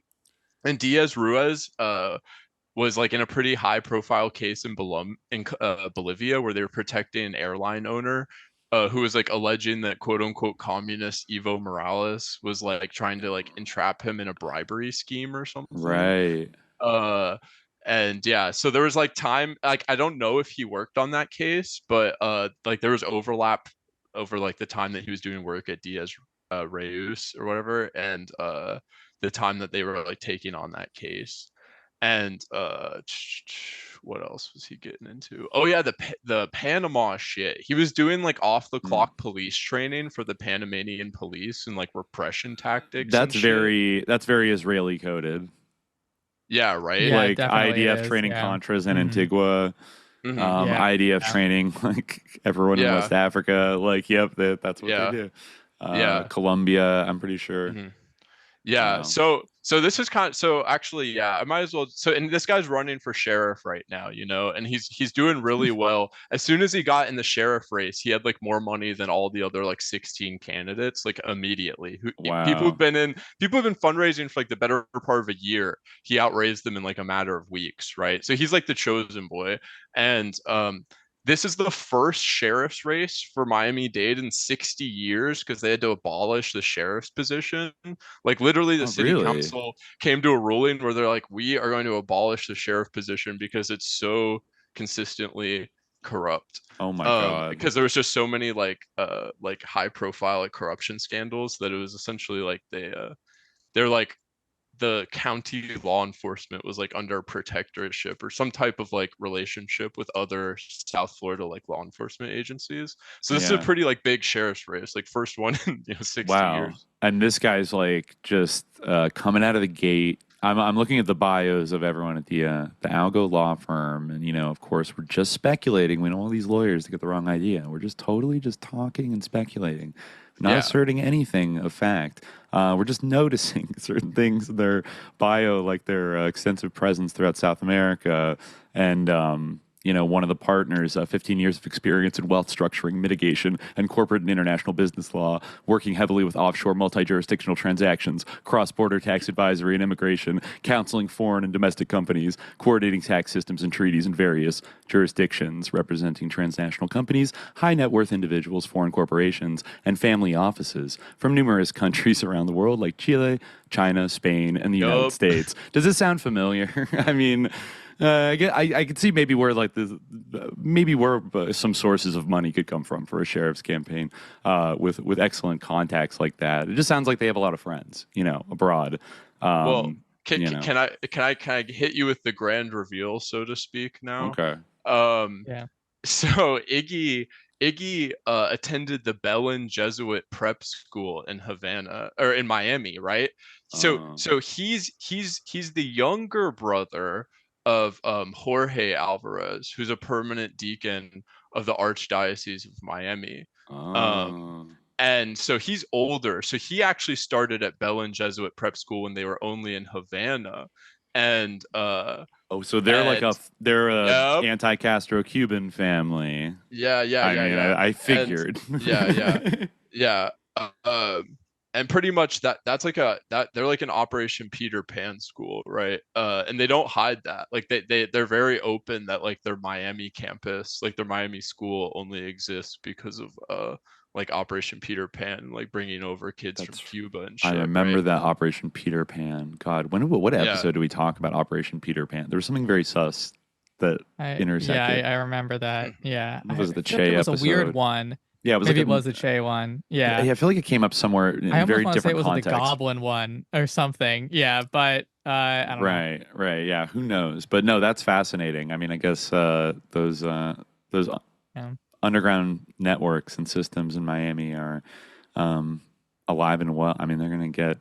and Diaz Ruiz was like in a pretty high profile case in Bolivia where they were protecting an airline owner. Who was like alleging that quote unquote communist Evo Morales was like trying to like entrap him in a bribery scheme or something. Right. And yeah, so there was like time, like I don't know if he worked on that case, but like there was overlap over like the time that he was doing work at Diaz Reus or whatever, and the time that they were like taking on that case. And what else was he getting into? Oh yeah, the Panama shit. He was doing like off the clock police training for the Panamanian police and like repression tactics. That's very Israeli coded. Yeah, right. Yeah, like IDF training Contras in Antigua. IDF training like everyone in West Africa. Like, yep, that's what they do. Colombia, I'm pretty sure. Yeah. So this is so actually, yeah, I might as well. So, and this guy's running for sheriff right now, and he's doing really well. As soon as he got in the sheriff race, he had like more money than all the other like 16 candidates, like immediately. People have been fundraising for like the better part of a year. He outraised them in like a matter of weeks, right? So he's like the chosen boy. And this is the first sheriff's race for Miami-Dade in 60 years because they had to abolish the sheriff's position. Like literally the city council came to a ruling where they're like, we are going to abolish the sheriff position because it's so consistently corrupt. Oh my God. Because there was just so many like high profile like corruption scandals that it was essentially like they're like the county law enforcement was like under protectorship or some type of like relationship with other South Florida like law enforcement agencies. So this is a pretty like big sheriff's race, like first one in 60 years. And this guy's like just coming out of the gate. I'm looking at the bios of everyone at the Algo law firm, and of course we're just speculating. We know all these lawyers to get the wrong idea. We're just totally just talking and speculating, not asserting anything of fact. We're just noticing certain things in their bio, like their extensive presence throughout South America, and one of the partners, 15 years of experience in wealth structuring, mitigation, and corporate and international business law, working heavily with offshore multi-jurisdictional transactions, cross-border tax advisory and immigration, counseling foreign and domestic companies, coordinating tax systems and treaties in various jurisdictions, representing transnational companies, high net worth individuals, foreign corporations, and family offices from numerous countries around the world like Chile, China, Spain, and the United States. Does this sound familiar? I mean... I could see maybe where like some sources of money could come from for a sheriff's campaign with excellent contacts like that. It just sounds like they have a lot of friends, abroad. Can I hit you with the grand reveal, so to speak, now? Okay. So Iggy attended the Belen Jesuit Prep School in Havana or in Miami, right? So he's the younger brother of Jorge Alvarez, who's a permanent deacon of the Archdiocese of Miami. And so he's older. So he actually started at Belen Jesuit Prep School when they were only in Havana. And so they're they're a anti-Castro Cuban family. I figured. And pretty much that's like they're like an Operation Peter Pan school, right? And they don't hide that. Like they're very open that like their Miami campus, like their Miami school only exists because of like Operation Peter Pan, like bringing over kids from Cuba and shit. I remember that Operation Peter Pan. God, what episode do we talk about Operation Peter Pan? There was something very sus that intersected. Yeah, I remember that. Yeah. It was the Che episode. It was a weird one. Yeah, it was the Che one. Yeah. I feel like it came up somewhere in a very different context. I almost want to say it was the Goblin one or something. Yeah, but I don't know. Right. Yeah, who knows? But no, that's fascinating. I mean, I guess those underground networks and systems in Miami are alive and well. I mean, they're going to get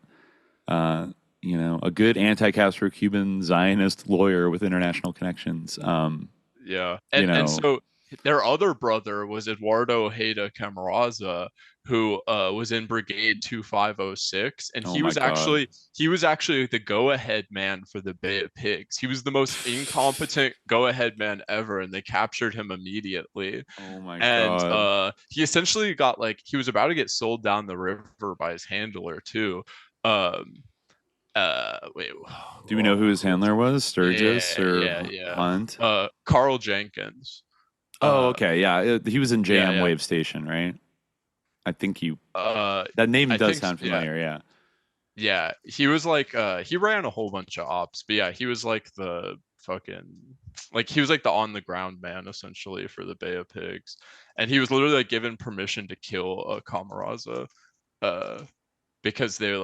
a good anti-Castro Cuban Zionist lawyer with international connections. And so their other brother was Eduardo Ojeda Camarasa, who was in Brigade 2506, and he was actually the go-ahead man for the Bay of Pigs. He was the most incompetent go-ahead man ever, and they captured him immediately. Oh my god! And he essentially got he was about to get sold down the river by his handler too. Do we know who his handler was? Sturgis or Hunt? Carl Jenkins. Okay, yeah, he was in JM Wave Station, right? I think that name does sound familiar. Yeah, he was he ran a whole bunch of ops, but yeah, he was like the fucking he was like the on the ground man essentially for the Bay of Pigs, and he was literally given permission to kill Camarasa, because they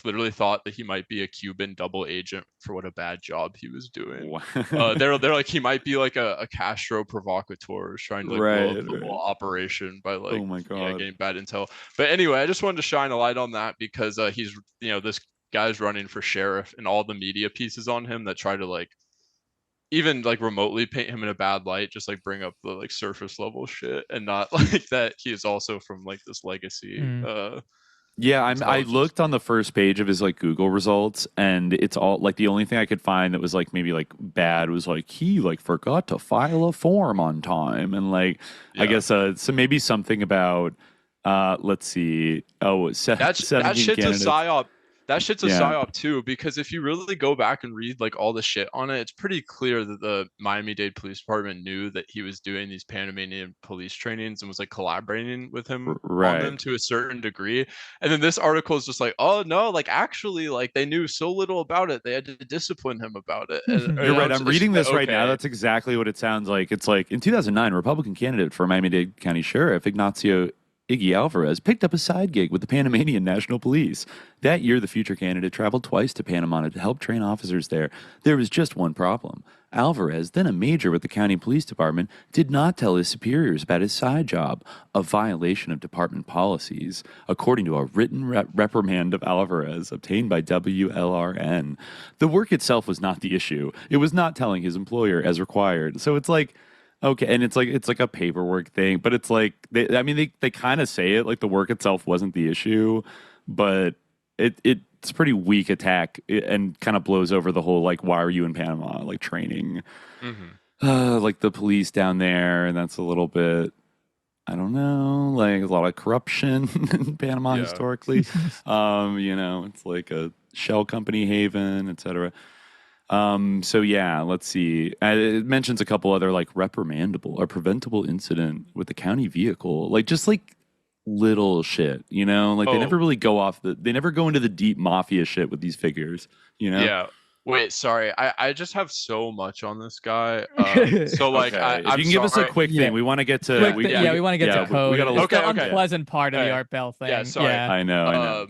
literally thought that he might be a Cuban double agent for what a bad job he was doing. Wow. They're like he might be like a Castro provocateur trying to blow up the whole operation by oh my god, getting bad intel. But anyway, I just wanted to shine a light on that because he's this guy's running for sheriff, and all the media pieces on him that try to even remotely paint him in a bad light, just bring up the surface level shit, and not that he is also from this legacy Yeah, I looked on the first page of his like Google results, and it's all like the only thing I could find that was like maybe like bad was like he like forgot to file a form on time, and like I guess so maybe something about let's see, that shit's candidates. a psyop. That shit's a psyop too, because if you really go back and read like all the shit on it, it's pretty clear that the Miami-Dade Police Department knew that he was doing these Panamanian police trainings and was like collaborating with him on them to a certain degree. And then this article is just like, oh no, like actually, like they knew so little about it, they had to discipline him about it. And, You're right. I'm reading this right now. That's exactly what it sounds like. It's like in 2009, Republican candidate for Miami-Dade County Sheriff Ignacio Iggy Alvarez picked up a side gig with the Panamanian National Police. That year, the future candidate traveled twice to Panama to help train officers there. There was just one problem. Alvarez, then a major with the county police department, did not tell his superiors about his side job, a violation of department policies, according to a written reprimand of Alvarez obtained by WLRN. The work itself was not the issue. It was not telling his employer as required. So it's like, okay, and it's like a paperwork thing, but it's like they kind of say it like the work itself wasn't the issue, but it's a pretty weak attack and kind of blows over the whole like why are you in Panama like training, like the police down there, and that's a little bit I don't know, like a lot of corruption in Panama historically. It's like a shell company haven, etc. So yeah, let's see. It mentions a couple other like reprimandable or preventable incident with the county vehicle, like just like little shit, like they never really go they never go into the deep mafia shit with these figures, Yeah. Wait, sorry. I just have so much on this guy. So like, if you can give us a quick thing, we want to get to. We want to get to code. We got to look at the unpleasant part of the Art Bell thing. Yeah, sorry. I know.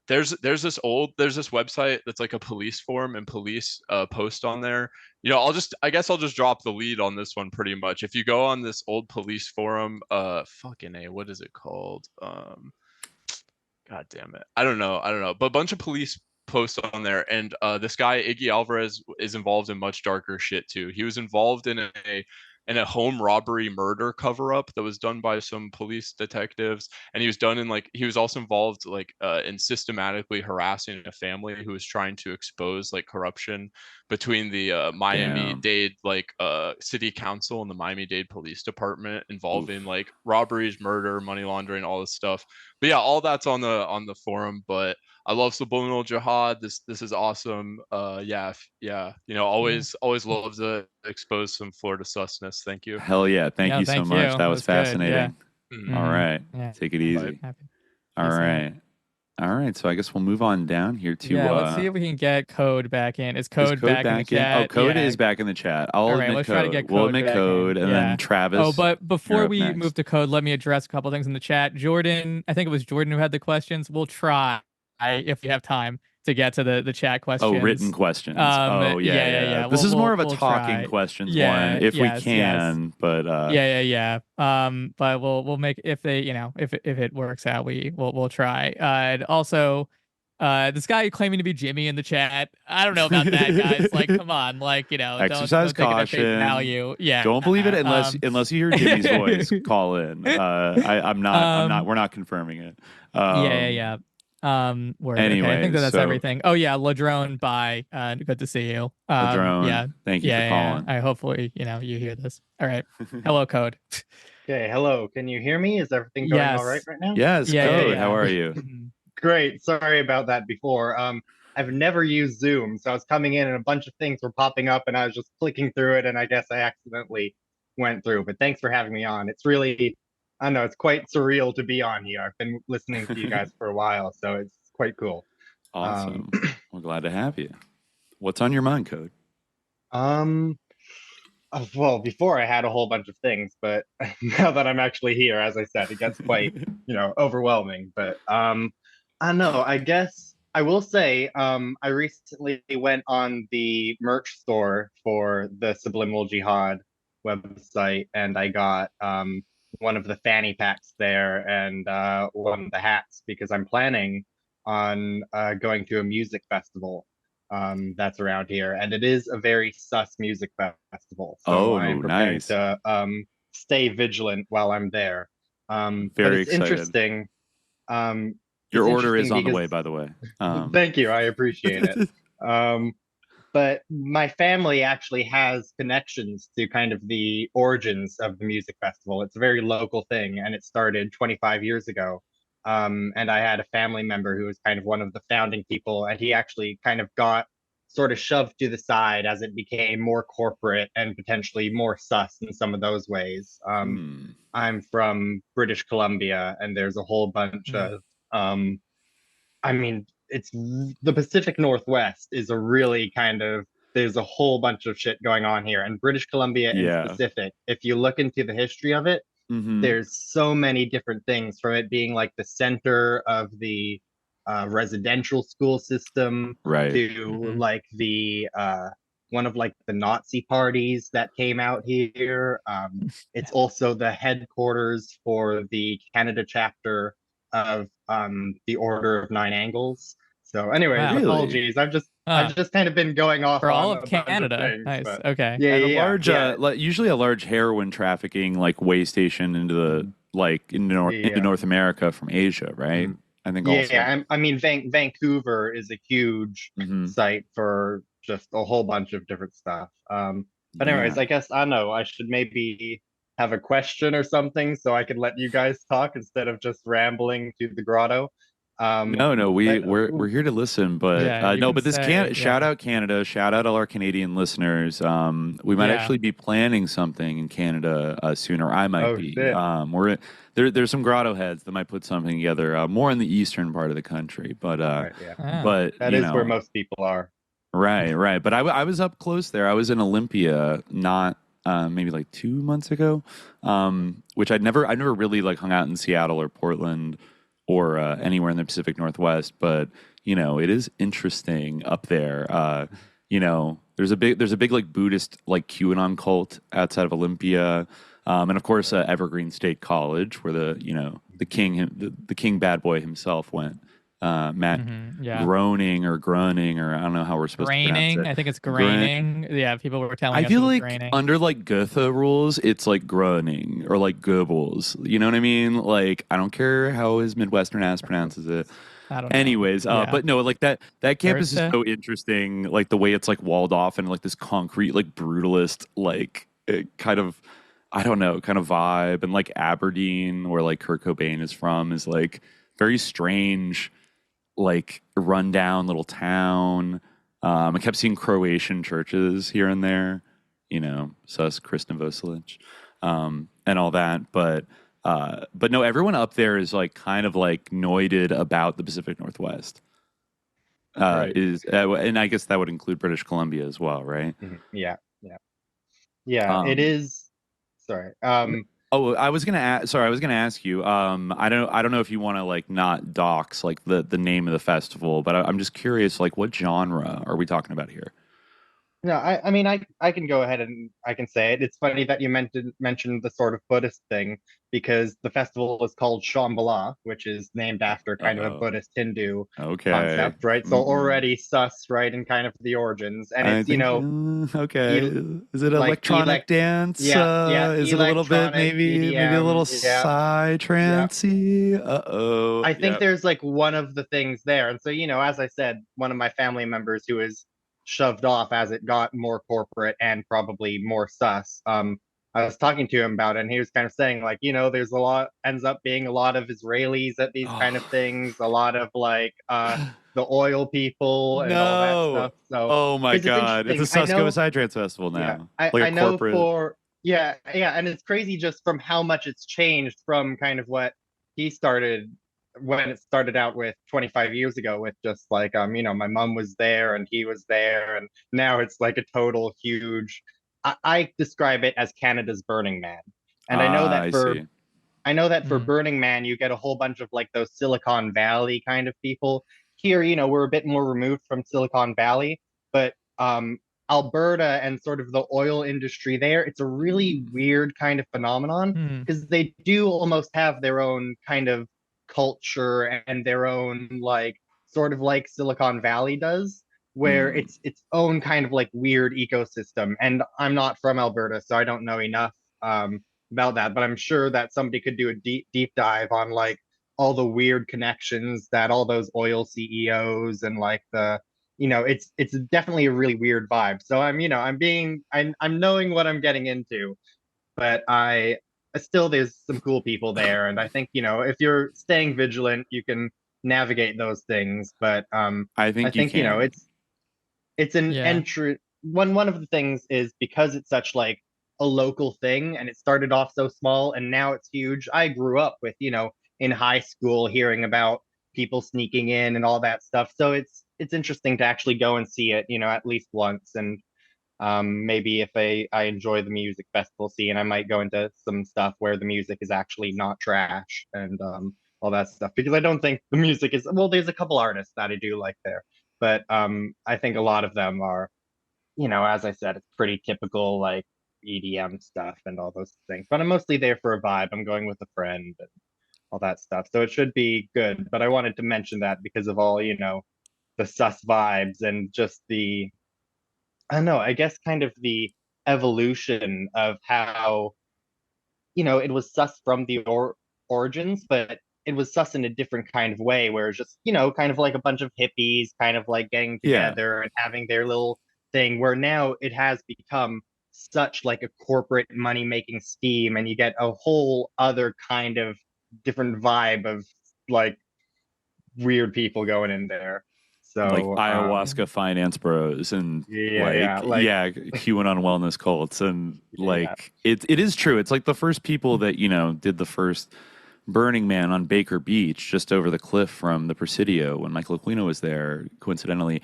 There's this website that's like a police forum and police post on there. I guess I'll just drop the lead on this one pretty much. If you go on this old police forum, what is it called? God damn it. I don't know. But a bunch of police posts on there, and this guy Iggy Alvarez is involved in much darker shit too. He was involved in a home robbery murder cover-up that was done by some police detectives, and he was also involved in systematically harassing a family who was trying to expose like corruption between the Miami-Dade city council and the Miami-Dade Police Department, involving like robberies, murder, money laundering, all this stuff. But yeah, all that's on the forum. But I love Subliminal Jihad. This is awesome. Always love to expose some Florida susness. Thank you. Hell yeah. Thank you so much. That was fascinating. Good, All right. Take it easy. All right. So I guess we'll move on down here to let's see if we can get Code back in. Is Code back in the chat? Oh, Code is back in the chat. I'll admit Code. Try to get Code. We'll admit Code and then Travis. Oh, but before we move to Code, let me address a couple things in the chat. Jordan, I think it was Jordan who had the questions. We'll try, if you have time, to get to the chat questions. Oh, written questions. Yeah. This is more of a talking questions one, if we can. But but we'll make, if they, if it works out, we'll try. And also, this guy claiming to be Jimmy in the chat, I don't know about that, guys. Like, come on, exercise don't caution. Take it at face value. Yeah, don't believe it unless you hear Jimmy's voice. Call in. I'm not. We're not confirming it. Word. Anyway, okay, I think that's everything. Oh yeah, Ladrone, bye. Good to see you. Ladrone, thank you for calling. I hopefully you hear this. All right. Hello, Code. Okay, hello. Can you hear me? Is everything going all right now? Yes, Code. How are you? Great. Sorry about that before. I've never used Zoom, so I was coming in and a bunch of things were popping up and I was just clicking through it and I guess I accidentally went through. But thanks for having me on. It's really, I don't know, it's quite surreal to be on here. I've been listening to you guys for a while, so it's quite cool. Awesome. We're glad to have you. What's on your mind, Code? Well, before I had a whole bunch of things, but now that I'm actually here, as I said, it gets quite, overwhelming. But I don't know, I guess I will say I recently went on the merch store for the Subliminal Jihad website, and I got one of the fanny packs there and one of the hats, because I'm planning on going to a music festival that's around here, and it is a very sus music festival. So I'm preparing to stay vigilant while I'm there. Very but it's excited. Interesting. Your it's order is interesting on the way, because- by the way. Thank you. I appreciate it. But my family actually has connections to kind of the origins of the music festival. It's a very local thing, and it started 25 years ago. And I had a family member who was kind of one of the founding people, and he actually kind of got sort of shoved to the side as it became more corporate and potentially more sus in some of those ways. I'm from British Columbia, and there's a whole bunch of, I mean, it's the Pacific Northwest is a really kind of, there's a whole bunch of shit going on here. And British Columbia in specific, if you look into the history of it, there's so many different things, from it being like the center of the residential school system to like the one of like the Nazi parties that came out here. It's also the headquarters for the Canada chapter of the Order of Nine Angles. So anyways, apologies. I've just kind of been going off for on all a of bunch Canada. things, Nice. but- Okay. Yeah, And a yeah, large, yeah. like usually a large heroin trafficking like way station into the into North America from Asia, right? I think also. Yeah, I mean, Vancouver is a huge site for just a whole bunch of different stuff. But anyways, Yeah. I guess I don't know. I should maybe have a question or something so I could let you guys talk instead of just rambling to the grotto. No, we're here to listen, but Yeah, you no, can but this say, shout out Canada, shout out all our Canadian listeners. We might Yeah. actually be planning something in Canada soon, or I might Oh, be. shit. We're there's some grotto heads that might put something together, more in the eastern part of the country, but Right, yeah. but That you is know, where most people are. right. But I was up close there. I was in Olympia, not maybe like 2 months ago, which I never really like hung out in Seattle or Portland or anywhere in the Pacific Northwest. But you know, it is interesting up there. You know, there's a big like Buddhist like QAnon cult outside of Olympia, and of course Evergreen State College, where the king bad boy himself went. Matt groaning or groaning, or I don't know how we're supposed to pronounce it. I think it's graining. Yeah, people were telling us I feel it was like graining. under like Goethe rules, it's like groaning or like Goebbels. You know what I mean? Like, I don't care how his Midwestern ass pronounces it. I don't know. Anyways, but no, like that campus is Goethe? so interesting. Like the way it's like walled off and like this concrete, like brutalist, like kind of, I don't know, kind of vibe. And like Aberdeen, where like Kurt Cobain is from, is like very strange, like rundown little town. I kept seeing Croatian churches here and there, you know, sus Kristen Vosilic, and all that. But no, everyone up there is like kind of like noided about the Pacific Northwest. Right. And I guess that would include British Columbia as well, right? Yeah. It is. Sorry. Oh, I was gonna ask you. I don't know if you want to like not dox like the name of the festival, but I'm just curious, like what genre are we talking about here? No, I mean, I can go ahead and I can say it. It's funny that you mentioned the sort of Buddhist thing, because the festival is called Shambhala, which is named after kind of a Buddhist Hindu concept, right? So already sus, right, in kind of the origins, and it's okay. Is it electronic dance? Yeah. Is it a little bit maybe a little psy trancey? I think there's like one of the things there, and so as I said, one of my family members who is shoved off as it got more corporate and probably more sus. I was talking to him about it, and he was kind of saying like, there's ends up being a lot of Israelis at these kind of things, a lot of like the oil people and all that stuff. So oh my god, it's a Susco Psytrance festival now. Yeah, I know corporate... and it's crazy just from how much it's changed from kind of what he started when it started out with 25 years ago, with just like my mom was there and he was there, and now it's like a total huge, I describe it as Canada's Burning Man. And I know that for Burning Man you get a whole bunch of like those Silicon Valley kind of people. Here, we're a bit more removed from Silicon Valley, but Alberta and sort of the oil industry there, it's a really weird kind of phenomenon, because they do almost have their own kind of culture and their own like sort of like Silicon Valley does, where it's its own kind of like weird ecosystem. And I'm not from Alberta, so I don't know enough about that, but I'm sure that somebody could do a deep dive on like all the weird connections that all those oil CEOs and like it's definitely a really weird vibe. So I'm knowing what I'm getting into, but I still there's some cool people there, and I think if you're staying vigilant, you can navigate those things. But I think you can. It's an entry. One of the things is because it's such like a local thing, and it started off so small, and now it's huge. I grew up with in high school hearing about people sneaking in and all that stuff. So it's interesting to actually go and see it, at least once. And maybe if I enjoy the music festival scene, I might go into some stuff where the music is actually not trash and all that stuff. Because I don't think the music is, well, there's a couple artists that I do like there, but I think a lot of them are, as I said, it's pretty typical like EDM stuff and all those things. But I'm mostly there for a vibe. I'm going with a friend and all that stuff. So it should be good. But I wanted to mention that because of all, the sus vibes and just I don't know, I guess kind of the evolution of how, it was sus from the origins, but it was sus in a different kind of way, where it's just, kind of like a bunch of hippies kind of like getting together and having their little thing, where now it has become such like a corporate money making scheme, and you get a whole other kind of different vibe of like weird people going in there. So like ayahuasca finance bros and QAnon wellness cults and it is true. It's like the first people that did the first Burning Man on Baker Beach, just over the cliff from the Presidio when Michael Aquino was there. Coincidentally,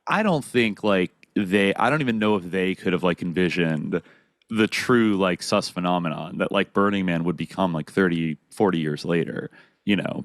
I don't think I don't even know if they could have like envisioned the true like sus phenomenon that like Burning Man would become like 30, 40 years later.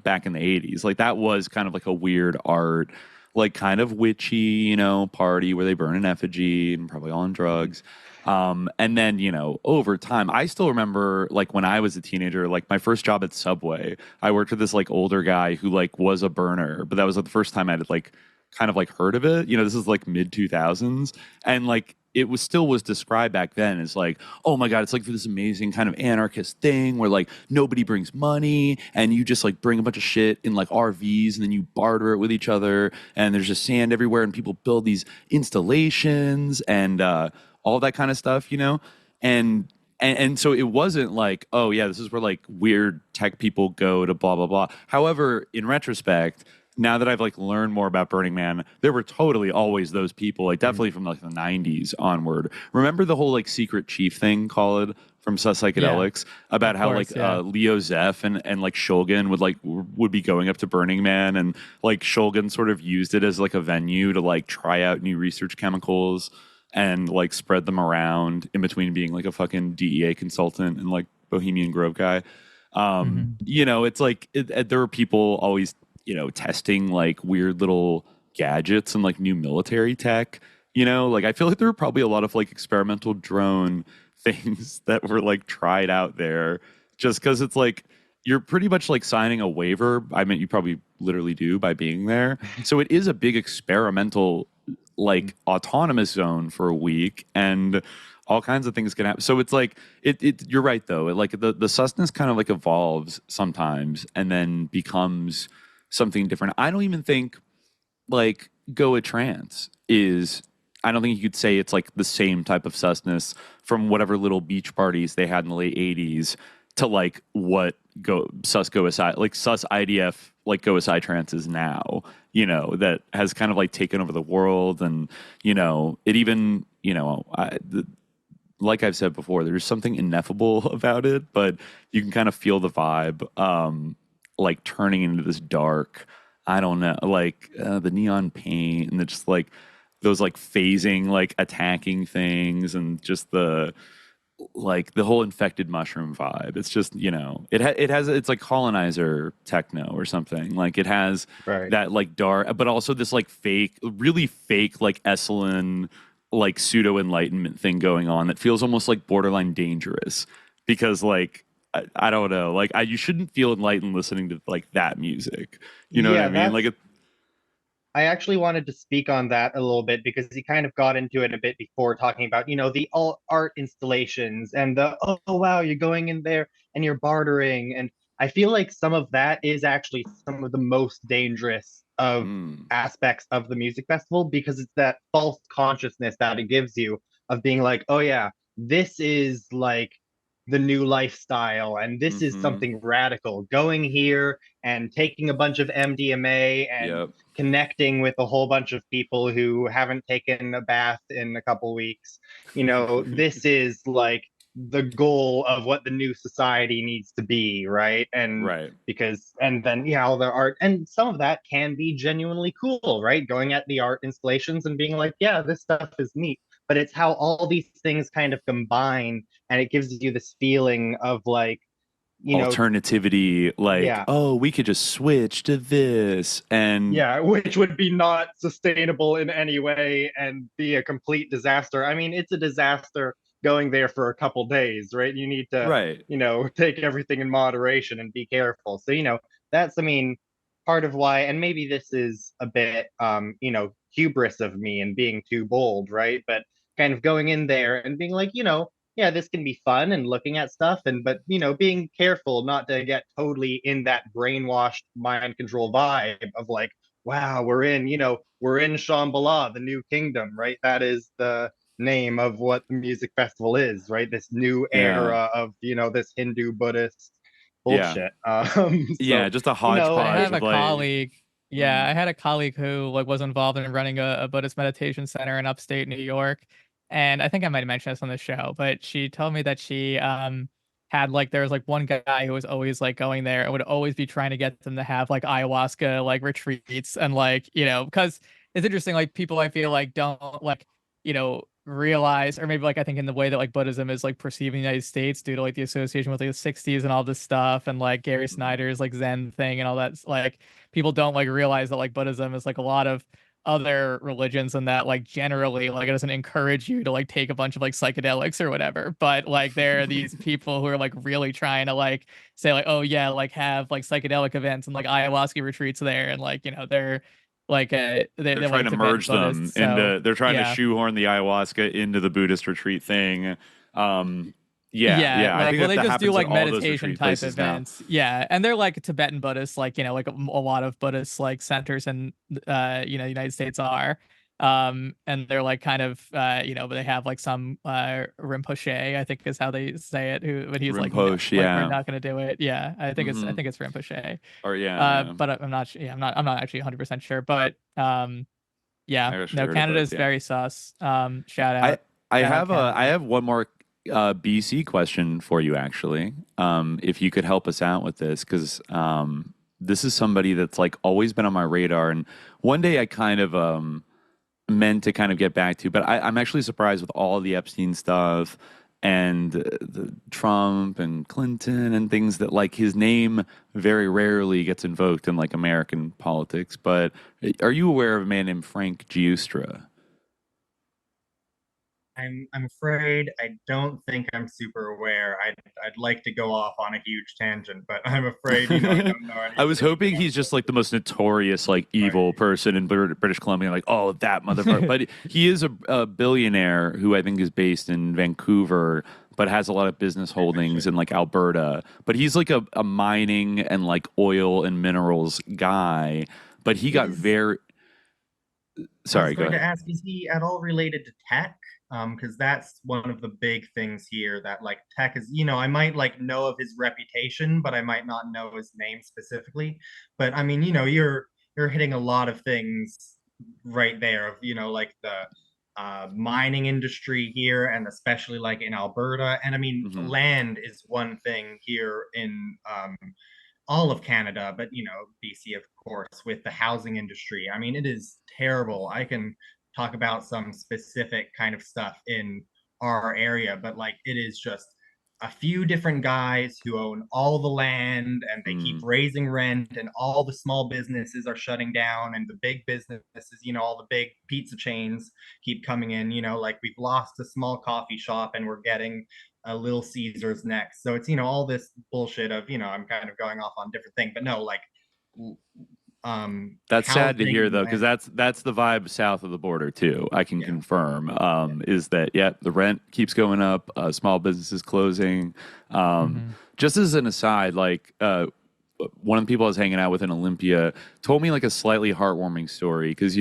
Back in the 80s, like that was kind of like a weird art, like kind of witchy, party where they burn an effigy and probably all on drugs. And then, over time, I still remember like when I was a teenager, like my first job at Subway, I worked with this like older guy who like was a burner, but that was like, the first time I'd like kind of like heard of it. This is like mid 2000s. And like, it was described back then as like, oh my God, it's like this amazing kind of anarchist thing where like nobody brings money and you just like bring a bunch of shit in like RVs and then you barter it with each other and there's just sand everywhere and people build these installations and all that kind of stuff, And so it wasn't like, oh yeah, this is where like weird tech people go to blah, blah, blah. However, in retrospect, now that I've like learned more about Burning Man, there were totally always those people, like definitely from like the 90s onward. Remember the whole like secret chief thing, called from Sus Psychedelics, about how Leo Zeff and like Shulgin would be going up to Burning Man, and like Shulgin sort of used it as like a venue to like try out new research chemicals and like spread them around in between being like a fucking DEA consultant and like Bohemian Grove guy. It's like there were people always testing like weird little gadgets and like new military tech, like I feel like there were probably a lot of like experimental drone things that were like tried out there just because it's like you're pretty much like signing a waiver. I mean, you probably literally do by being there. So it is a big experimental like autonomous zone for a week, and all kinds of things can happen. So it's like you're right though. Like the susness kind of like evolves sometimes and then becomes something different. I don't even think like Goa Trance is, I don't think you could say it's like the same type of susness from whatever little beach parties they had in the late 80s to like what sus IDF like Goa Trance is now, that has kind of like taken over the world. And, it even, like I've said before, there's something ineffable about it, but you can kind of feel the vibe. Like turning into this dark, I don't know, like the neon paint and just like those like phasing, like attacking things, and just the whole infected mushroom vibe. It's just, it's like colonizer techno or something. Like it has that like dark, but also this like really fake like Esalen like pseudo enlightenment thing going on that feels almost like borderline dangerous because like I don't know, like you shouldn't feel enlightened listening to like that music. You know what I mean? Like I actually wanted to speak on that a little bit because he kind of got into it a bit before, talking about, the art installations and the, oh wow, you're going in there and you're bartering and I feel like some of that is actually some of the most dangerous of aspects of the music festival, because it's that false consciousness that it gives you of being like, oh yeah, this is like the new lifestyle and this is something radical. Going here and taking a bunch of MDMA and connecting with a whole bunch of people who haven't taken a bath in a couple weeks. This is like the goal of what the new society needs to be, right? And then all the art, and some of that can be genuinely cool, right? Going at the art installations and being like, yeah, this stuff is neat. But it's how all these things kind of combine, and it gives you this feeling of like, alternativity, like, oh, we could just switch to this, and which would be not sustainable in any way and be a complete disaster. I mean, it's a disaster going there for a couple days, right? You need to take everything in moderation and be careful. So that's, I mean, part of why, and maybe this is a bit hubris of me and being too bold, right? But kind of going in there and being like, this can be fun and looking at stuff, but being careful not to get totally in that brainwashed mind control vibe of like, wow, we're in Shambhala, the new kingdom, right? That is the name of what the music festival is, right? This new era of this Hindu Buddhist bullshit. Just a hodgepodge. I have a colleague. I had a colleague who was involved in running a Buddhist meditation center in upstate New York, and I think I might have mentioned this on the show, but she told me that she had there was one guy who was always going there and would always be trying to get them to have ayahuasca retreats, and because it's interesting, people I feel don't realize, or maybe I think in the way that Buddhism is perceived in the United States due to the association with the 60s and all this stuff, and Gary Snyder's Zen thing and all that, people don't realize that Buddhism is a lot of other religions, and that generally it doesn't encourage you to take a bunch of psychedelics or whatever, but there are these people who are really trying to say oh yeah, have psychedelic events and ayahuasca retreats there, and they're they're trying to merge them into, they're trying to shoehorn the ayahuasca into the Buddhist retreat thing. I think they just do meditation type events now. And they're Tibetan Buddhists, a lot of Buddhist centers in United States are, and they're kind of but they have some Rinpoche, I think is how they say it, but he's Rinpoche, we're not going to do it. I think it's Rinpoche, or but I'm not I'm not actually 100% sure, but Canada's very sus. Shout out. I have one more BC question for you, actually. If you could help us out with this, because this is somebody that's always been on my radar, and one day I kind of meant to kind of get back to, but I'm actually surprised with all the Epstein stuff and the Trump and Clinton and things that his name very rarely gets invoked in American politics. But are you aware of a man named Frank Giustra? I'm afraid I don't think I'm super aware. I'd like to go off on a huge tangent, but I'm afraid I don't know anything. I was hoping he's just the most notorious evil person in British Columbia, oh, that motherfucker. But he is a billionaire who I think is based in Vancouver, but has a lot of business holdings in Alberta. But he's a mining and oil and minerals guy. But he got very. Sorry, go ahead. To ask, is he at all related to tech? Because that's one of the big things here, that tech is, I might know of his reputation, but I might not know his name specifically. But I mean, you're hitting a lot of things right there of, the mining industry here, and especially in Alberta. And I mean, land is one thing here in all of Canada, but BC, of course, with the housing industry. I mean, it is terrible. I can talk about some specific kind of stuff in our area, but it is just a few different guys who own all the land, and they keep raising rent, and all the small businesses are shutting down, and the big businesses, all the big pizza chains keep coming in. We've lost a small coffee shop and we're getting a Little Caesars next. So it's all this bullshit of I'm kind of going off on different thing, but no, That's sad to hear housing though, because that's the vibe south of the border too. I can confirm is that the rent keeps going up, small businesses closing. Just as an aside, like one of the people I was hanging out with in Olympia told me like a slightly heartwarming story because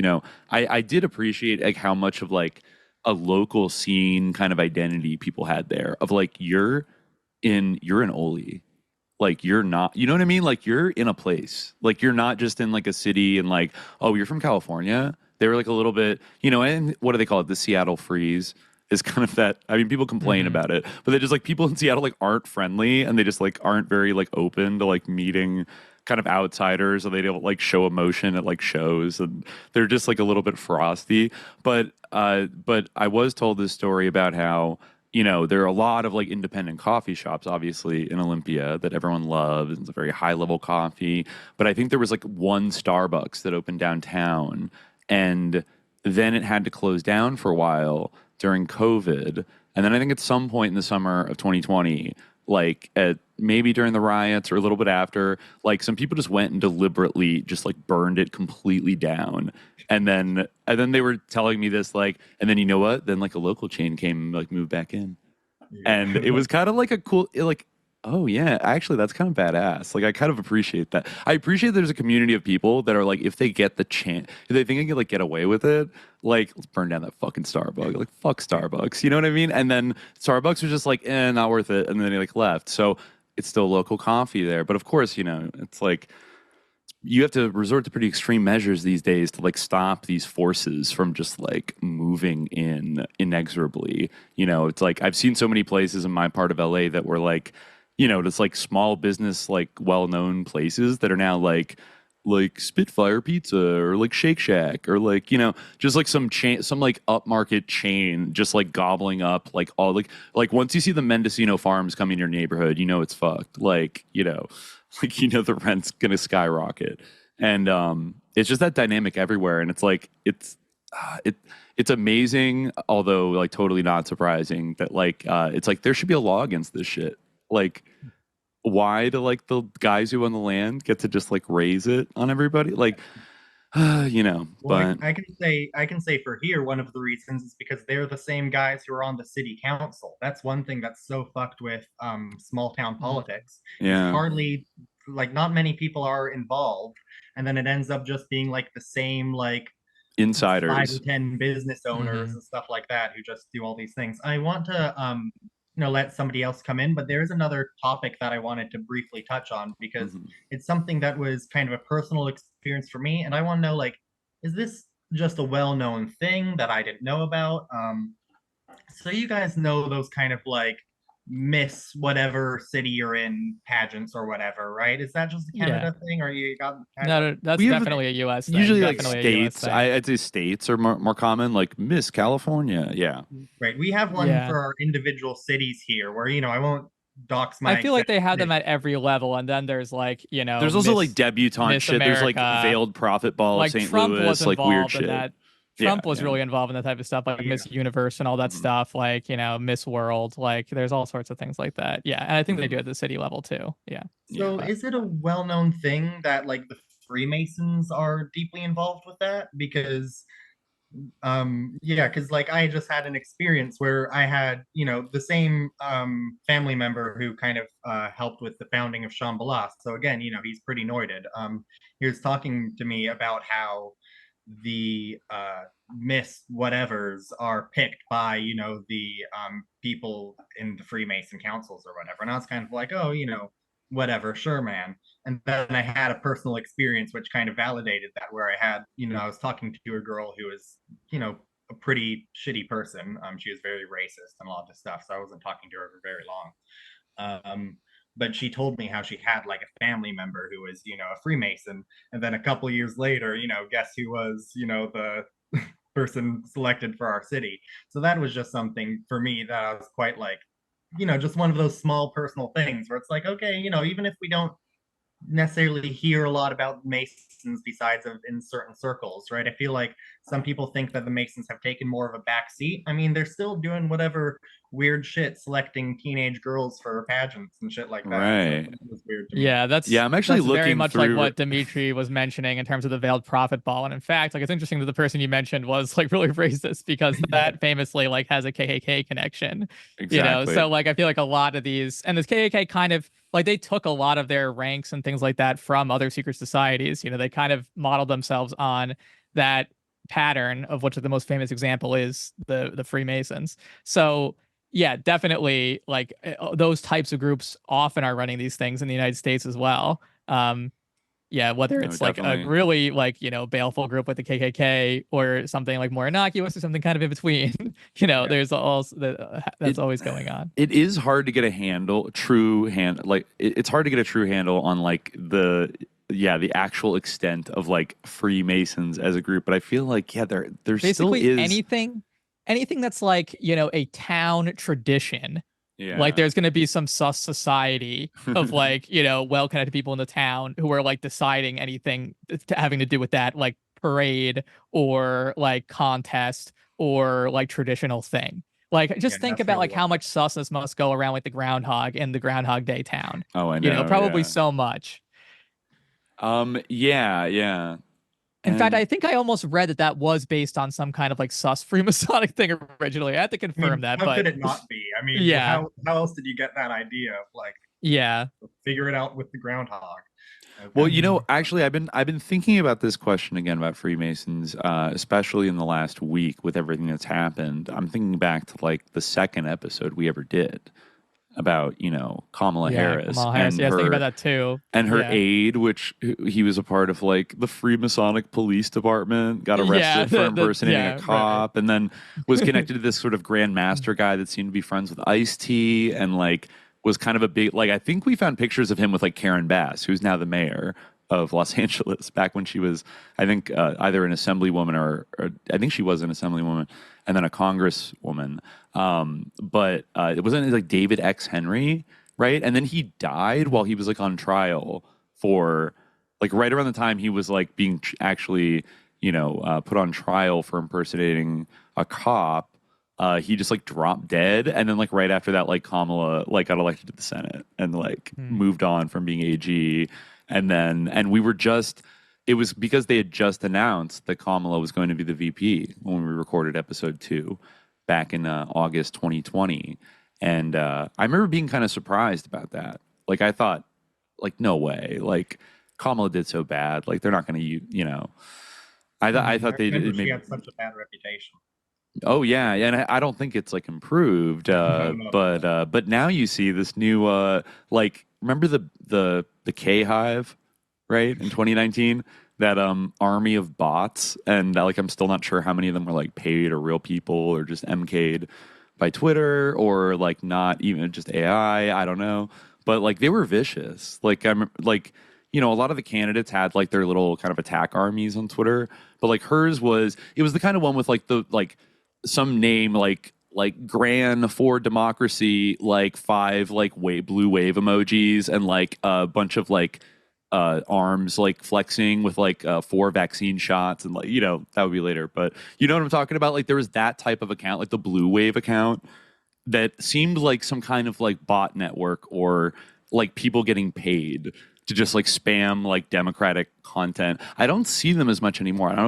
I did appreciate like how much of like a local scene kind of identity people had there of like you're in Ole. Like you're not, you know what I mean? Like you're in a place, like you're not just in like a city and like, oh, you're from California. They were like a little bit, and what do they call it? The Seattle freeze is kind of that. I mean, people complain about it, but they're just like people in Seattle like aren't friendly and they just like aren't very like open to like meeting kind of outsiders, or they don't like show emotion at like shows, and they're just like a little bit frosty. But I was told this story about how there are a lot of like independent coffee shops, obviously, in Olympia that everyone loves. It's a very high level coffee. But I think there was like one Starbucks that opened downtown, and then it had to close down for a while during COVID. And then I think at some point in the summer of 2020, like maybe during the riots or a little bit after, like some people just went and deliberately just like burned it completely down. And then they were telling me this, like, and then you know what? Then like a local chain came and like moved back in. And it was kind of like a cool, like, oh yeah, actually that's kind of badass. Like I kind of appreciate that. I appreciate there's a community of people that are like, if they get the chance, if they think they can like get away with it, like let's burn down that fucking Starbucks. Like fuck Starbucks, you know what I mean? And then Starbucks was just like, not worth it. And then they like left. So it's still local coffee there. But of course, it's like, you have to resort to pretty extreme measures these days to like stop these forces from just like moving in inexorably. It's like I've seen so many places in my part of LA that were like, just like small business, like well-known places that are now like Spitfire Pizza or like Shake Shack or like, just like some chain, some like upmarket chain, just like gobbling up like all like once you see the Mendocino Farms come in your neighborhood, it's fucked. Like, the rent's gonna skyrocket. And it's just that dynamic everywhere. And it's like it's amazing, although like totally not surprising that like it's like there should be a law against this shit. Like why do like the guys who own the land get to just like raise it on everybody? Like Well, but I can say for here, one of the reasons is because they're the same guys who are on the city council. That's one thing that's so fucked with small town politics. Yeah. It's hardly like not many people are involved, and then it ends up just being like the same like insiders, 5 to 10 business owners and stuff like that who just do all these things. I want to let somebody else come in, but there is another topic that I wanted to briefly touch on because it's something that was kind of a personal experience for me, and I want to know, like, is this just a well-known thing that I didn't know about? So you guys know those kind of like Miss whatever city you're in pageants or whatever, right? Is that just a Canada thing, or you got no, that's definitely a US thing. Usually Definitely like states. I'd say states are more common, like Miss California. Yeah, right. We have one for our individual cities here where I won't dox my I feel like they have them at every level, and then there's like there's also like debutante shit. America. There's like Veiled Prophet Ball, like St. Trump Louis, was like weird in shit. that. Trump was really involved in that type of stuff, like Miss Universe and all that stuff, like Miss World. Like there's all sorts of things like that. Yeah, and I think they do at the city level too. Yeah. So is it a well-known thing that like the Freemasons are deeply involved with that? Because because like I just had an experience where I had the same family member who kind of helped with the founding of Shambhala. So again, he's pretty anointed. He was talking to me about how the Miss whatevers are picked by the people in the Freemason councils or whatever, and I was kind of like, oh, whatever, sure, man. And then I had a personal experience which kind of validated that, where I had I was talking to a girl who was a pretty shitty person. She was very racist and a lot of stuff, so I wasn't talking to her for very long. But she told me how she had like a family member who was, a Freemason. And then a couple years later, guess who was, the person selected for our city. So that was just something for me that I was quite like, just one of those small personal things where it's like, okay, even if we don't necessarily hear a lot about Masons besides in certain circles, right? I feel like some people think that the Masons have taken more of a back seat. I mean, they're still doing whatever weird shit, selecting teenage girls for pageants and shit like that. Right. So that was weird to me. Yeah, I'm actually that's very looking much through... like what Dimitri was mentioning in terms of the veiled prophet ball. And in fact, like, it's interesting that the person you mentioned was like really racist, because that famously like has a KKK connection. Exactly. You know, so like I feel like a lot of these, and this KKK kind of like, they took a lot of their ranks and things like that from other secret societies. You know, they kind of modeled themselves on that pattern, of which the most famous example is the Freemasons. So yeah, definitely, like those types of groups often are running these things in the United States as well. Yeah, whether it's like a really like, you know, baleful group like the KKK, or something like more innocuous, or something kind of in between. You know, there's also that's always going on. It is hard to get a it's hard to get a true handle on like the actual extent of like Freemasons as a group. But I feel like there basically still is anything that's like, you know, a town tradition. Yeah. Like there's going to be some sus society of like, you know, well-connected people in the town who are like deciding anything having to do with that, like parade or like contest or like traditional thing. Like, just think about like how much susness must go around like the groundhog in the Groundhog Day town. Oh, I know. You know, probably so much. Yeah. In fact, I think I almost read that was based on some kind of like sus Freemasonic thing originally. I had to confirm that. How but could it not be? I mean, yeah. How else did you get that idea of like? Yeah. Figure it out with the groundhog. Well, you know, actually, I've been thinking about this question again about Freemasons, especially in the last week with everything that's happened. I'm thinking back to like the second episode we ever did about, you know, Kamala Harris. Kamala Harris. Yeah, I was thinking about that too. And her aide, which he was a part of like the Freemasonic police department, got arrested for impersonating a cop, and then was connected to this sort of Grand Master guy that seemed to be friends with Ice-T, and like was kind of a big, like, I think we found pictures of him with like Karen Bass, who's now the mayor of Los Angeles, back when she was, I think, either an assemblywoman or I think she was an assemblywoman and then a congresswoman. But it wasn't like David X. Henry, right? And then he died while he was like on trial for like right around the time he was like being actually, you know, put on trial for impersonating a cop. He just like dropped dead, and then like right after that, like Kamala like got elected to the Senate and like moved on from being AG, and we were just, it was because they had just announced that Kamala was going to be the VP when we recorded episode 2 back in August 2020, and I remember being kind of surprised about that. Like I thought, like no way, like Kamala did so bad, like they're not going to, you know. I thought they did. She had such a bad reputation. Oh yeah, and I don't think it's like improved, but now you see this new like, remember the K Hive, right, in 2019, that army of bots, and like I'm still not sure how many of them were like paid or real people or just MK'd by Twitter or like not even just AI, I don't know, but like they were vicious. Like I'm like, you know, a lot of the candidates had like their little kind of attack armies on Twitter, but like hers was, it was the kind of one with like the like some name like Gran for Democracy, like 5 like blue wave emojis, and like a bunch of like arms like flexing with like 4 vaccine shots, and like, you know, that would be later, but you know what I'm talking about. Like there was that type of account, like the blue wave account, that seemed like some kind of like bot network or like people getting paid to just like spam like Democratic content. I don't see them as much anymore. I don't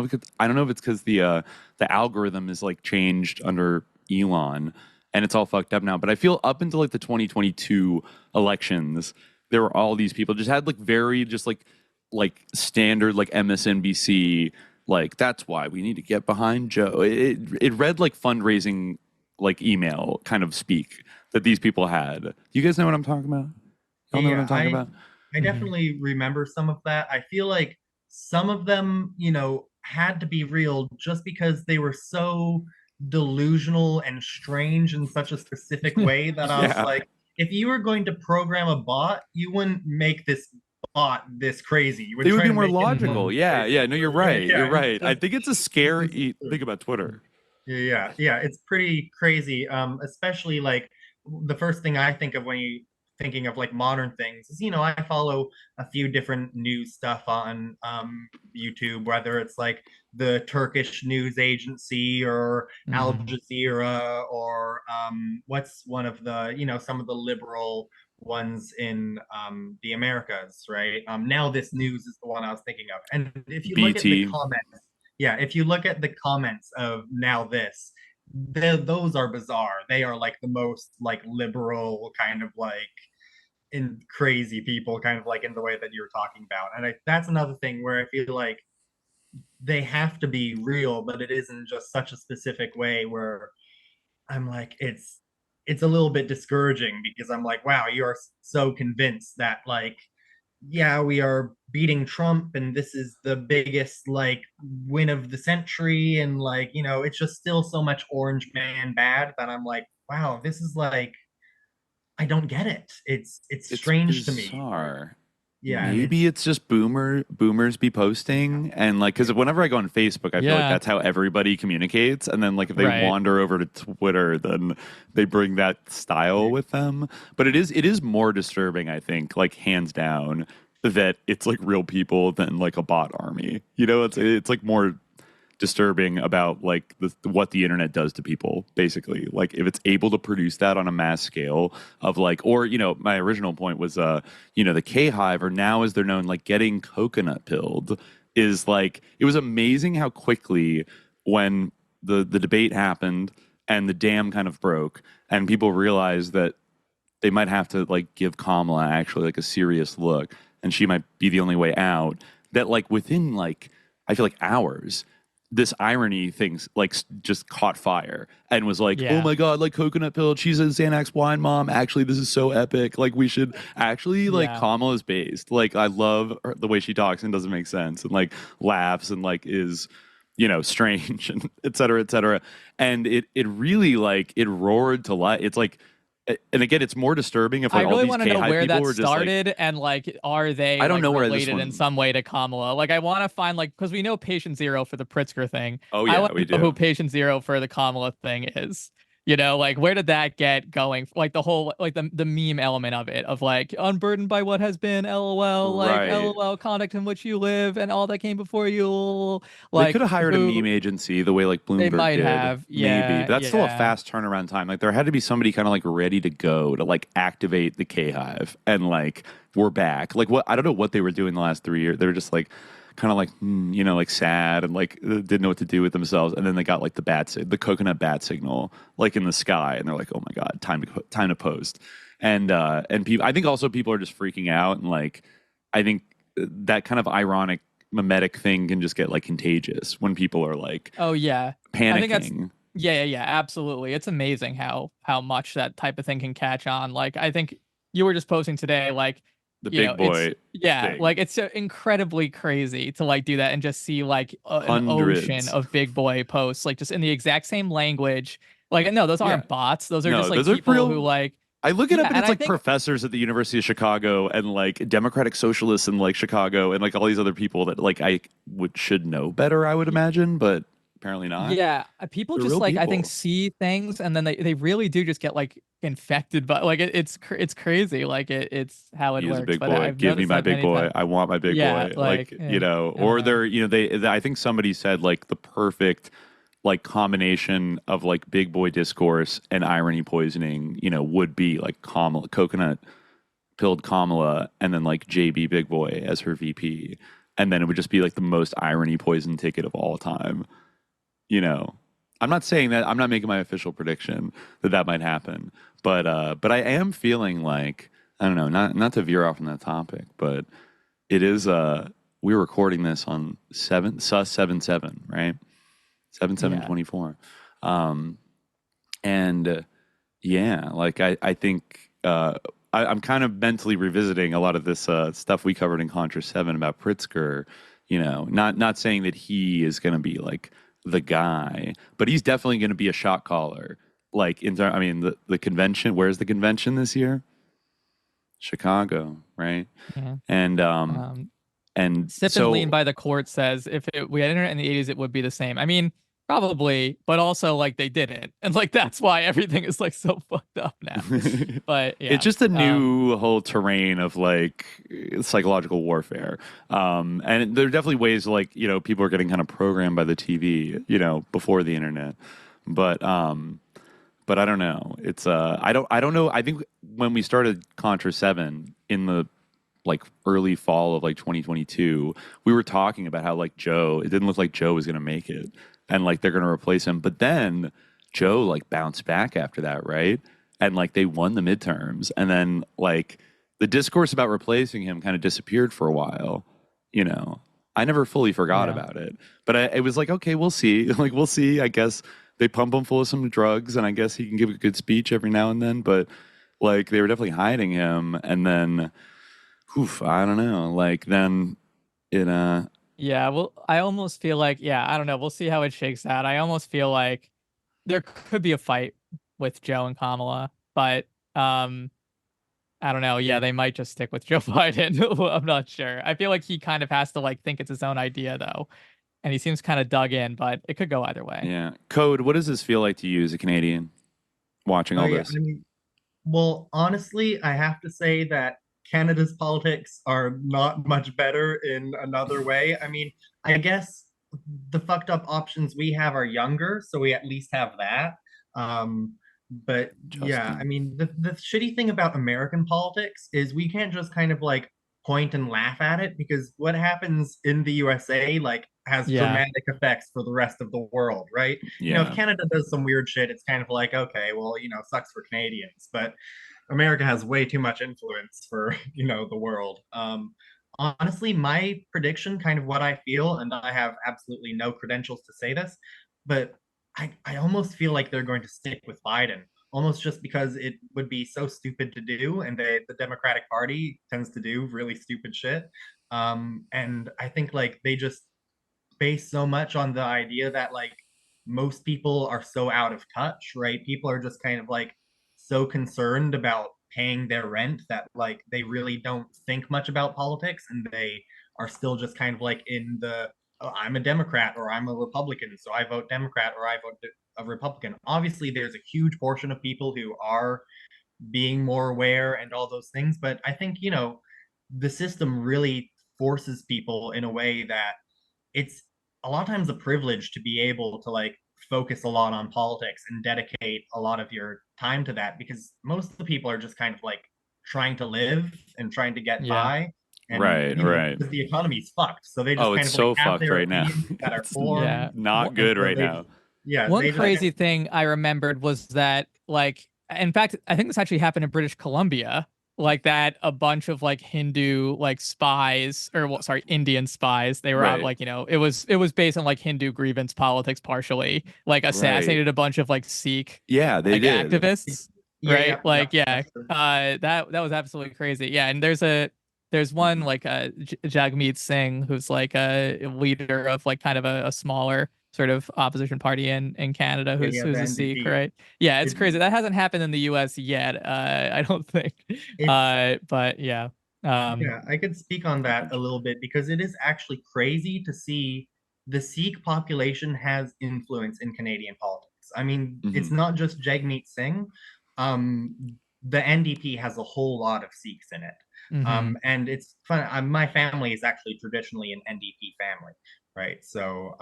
know if it's because the algorithm is like changed under Elon and it's all fucked up now. But I feel up until like the 2022 elections, there were all these people just had like very just like standard like MSNBC, like that's why we need to get behind Joe. It read like fundraising like email kind of speak that these people had. You guys know what I'm talking about? Y'all know what I'm talking about? I definitely remember some of that. I feel like some of them, you know, had to be real just because they were so delusional and strange in such a specific way that I was like, if you were going to program a bot, you wouldn't make this bot this crazy. They would be more logical. Yeah. No, you're right. You're right. I think it's a scary thing about Twitter. Yeah. It's pretty crazy. Especially like the first thing I think of when you thinking of like modern things is, you know, I follow a few different news stuff on YouTube, whether it's like the Turkish news agency or Al Mhm. Jazeera or what's one of the, some of the liberal ones in the Americas, right? Now This News is the one I was thinking of. And if you look at the BT. comments, yeah, if you look at the comments of Now This, those are bizarre. They are like the most like liberal kind of like in crazy people, kind of like in the way that you're talking about. And that's another thing where I feel like they have to be real, but it isn't just such a specific way where I'm like, it's a little bit discouraging because I'm like, wow, you are so convinced that like, yeah, we are beating Trump and this is the biggest like win of the century, and like, it's just still so much orange man bad that I'm like, wow, this is like, I don't get it. It's strange to me. Bizarre. Yeah, Maybe it's just boomers be posting, and like, because whenever I go on Facebook, I feel like Yeah. that's how everybody communicates, and then like if they Right. wander over to Twitter, then they bring that style with them. But it is more disturbing, I think, like hands down, that it's like real people than like a bot army. It's like more disturbing about like what the internet does to people, basically. Like if it's able to produce that on a mass scale of like, or my original point was the K-Hive, or now as they're known, like getting coconut pilled, is like, it was amazing how quickly when the debate happened and the dam kind of broke and people realized that they might have to like give Kamala actually like a serious look and she might be the only way out, that like within like I feel like hours, this irony things like just caught fire and was like, Yeah. oh my god, like coconut pill, she's a Xanax wine mom, actually this is so epic, like we should actually like Yeah. Kamala's based, like I love the way she talks and doesn't make sense and like laughs and like is strange and et cetera, and it really like it roared to life. It's like, and again, it's more disturbing if I like all really these want to know K-Hive where people that were just like, started, and like, are they I don't like, know where this related in one- some way to Kamala? Like, I want to find like, because we know Patient Zero for the Pritzker thing. Oh, I yeah, want we to know do. who Patient Zero for the Kamala thing is. Like where did that get going? Like the whole like the meme element of it, of like unburdened by what has been, LOL, like Right. LOL, conduct in which you live, and all that came before you. They Like could have hired a who- meme agency the way like Bloomberg might did. have, Maybe. yeah, But that's still a yeah. fast turnaround time. Like there had to be somebody kind of like ready to go to like activate the K-Hive and like we're back. Like what, I don't know what they were doing the last 3 years. They were just like kind of like like sad and like didn't know what to do with themselves. And then they got like the coconut bat signal like in the sky, and they're like, oh my god, time to post. And people, I think also people are just freaking out, and like I think that kind of ironic mimetic thing can just get like contagious when people are like, Oh yeah, panicking. I think that's yeah, absolutely. It's amazing how much that type of thing can catch on. Like I think you were just posting today, like the you big know, boy. it's- yeah, thing. like it's so incredibly crazy to like do that and just see like an ocean Hundreds. of big boy posts, like just in the exact same language. Like no, those aren't Yeah. bots. Those are No, just like those are people real- who like. I look it Yeah, up and and it's I like think- professors at the University of Chicago and like Democratic Socialists in like Chicago and like all these other people that like I should know better, I would imagine, but apparently not. Yeah, people They're just real like I think people. see things and then they really do just get like infected by like it's crazy, like it's how it He is works. a big but boy. I've Give me noticed my that big many boy. times. I want my big Yeah, boy. like, or they're they. I think somebody said like the perfect like combination of like big boy discourse and irony poisoning, would be like Kamala, coconut pilled Kamala, and then like JB Big Boy as her VP, and then it would just be like the most irony poison ticket of all time. I'm not saying that, I'm not making my official prediction that might happen, but I am feeling like, I don't know, not to veer off on that topic, but it is we're recording this on 7/7, right? 7/7/24. And yeah, like I think I'm kind of mentally revisiting a lot of this stuff we covered in Contra 7 about Pritzker, not saying that he is going to be like the guy, but he's definitely going to be a shot caller. Like the convention, where's the convention this year? Chicago, right? Yeah. And Sip so and Lean by the Court says if we had internet in the 80s, it would be the same. I mean, Probably, but also like they didn't, and like that's why everything is like so fucked up now. But yeah, it's just a new whole terrain of like psychological warfare, and there are definitely ways like people are getting kind of programmed by the TV, before the internet, but I don't know. It's I don't know. I think when we started Contra 7 in the like early fall of like 2022, we were talking about how like it didn't look like Joe was going to make it, and like they're going to replace him. But then Joe like bounced back after that, right? And like they won the midterms, and then like the discourse about replacing him kind of disappeared for a while. I never fully forgot about it, but it was like, okay, we'll see. Like we'll see. I guess they pump him full of some drugs, and I guess he can give a good speech every now and then. But like they were definitely hiding him, and then. I don't know. Like then it Yeah, well, I almost feel like I don't know. We'll see how it shakes out. I almost feel like there could be a fight with Joe and Kamala, but I don't know. Yeah, they might just stick with Joe Biden. I'm not sure. I feel like he kind of has to like think it's his own idea though. And he seems kind of dug in, but it could go either way. Yeah. Code, what does this feel like to you as a Canadian watching all this? I mean, well, honestly, I have to say that Canada's politics are not much better in another way. I mean, I guess the fucked up options we have are younger, so we at least have that. But yeah, I mean, the shitty thing about American politics is we can't just kind of like point and laugh at it, because what happens in the USA like has dramatic effects for the rest of the world, right? If Canada does some weird shit, it's kind of like, okay, well, sucks for Canadians, but America has way too much influence for, the world. Honestly, my prediction, kind of what I feel, and I have absolutely no credentials to say this, but I almost feel like they're going to stick with Biden, almost just because it would be so stupid to do, and the Democratic Party tends to do really stupid shit. And I think like they just base so much on the idea that like most people are so out of touch, right? People are just kind of like so concerned about paying their rent that like they really don't think much about politics, and they are still just kind of like in the I'm a Democrat or I'm a Republican, so I vote Democrat or I vote a Republican. Obviously, there's a huge portion of people who are being more aware and all those things, but I think the system really forces people in a way that it's a lot of times a privilege to be able to like focus a lot on politics and dedicate a lot of your time to that, because most of the people are just kind of like trying to live and trying to get by. And, right. Because the economy's fucked, so they just kind it's of so like have fucked right now. that are formed. Not good right now. Yeah. One crazy thing I remembered was that like, in fact, I think this actually happened in British Columbia. Like that, a bunch of like Hindu like spies, or Indian spies. They were out like it was based on like Hindu grievance politics, partially like assassinated a bunch of like Sikh they did activists, right? That was absolutely crazy. Yeah, and there's one like Jagmeet Singh, who's like a leader of like kind of a smaller sort of opposition party in Canada, who's a Sikh, right? Yeah, it's crazy. That hasn't happened in the US yet, I don't think. But yeah. I could speak on that a little bit, because it is actually crazy to see the Sikh population has influence in Canadian politics. I mean, it's not just Jagmeet Singh. The NDP has a whole lot of Sikhs in it. And it's fun. My family is actually traditionally an NDP family. Right. So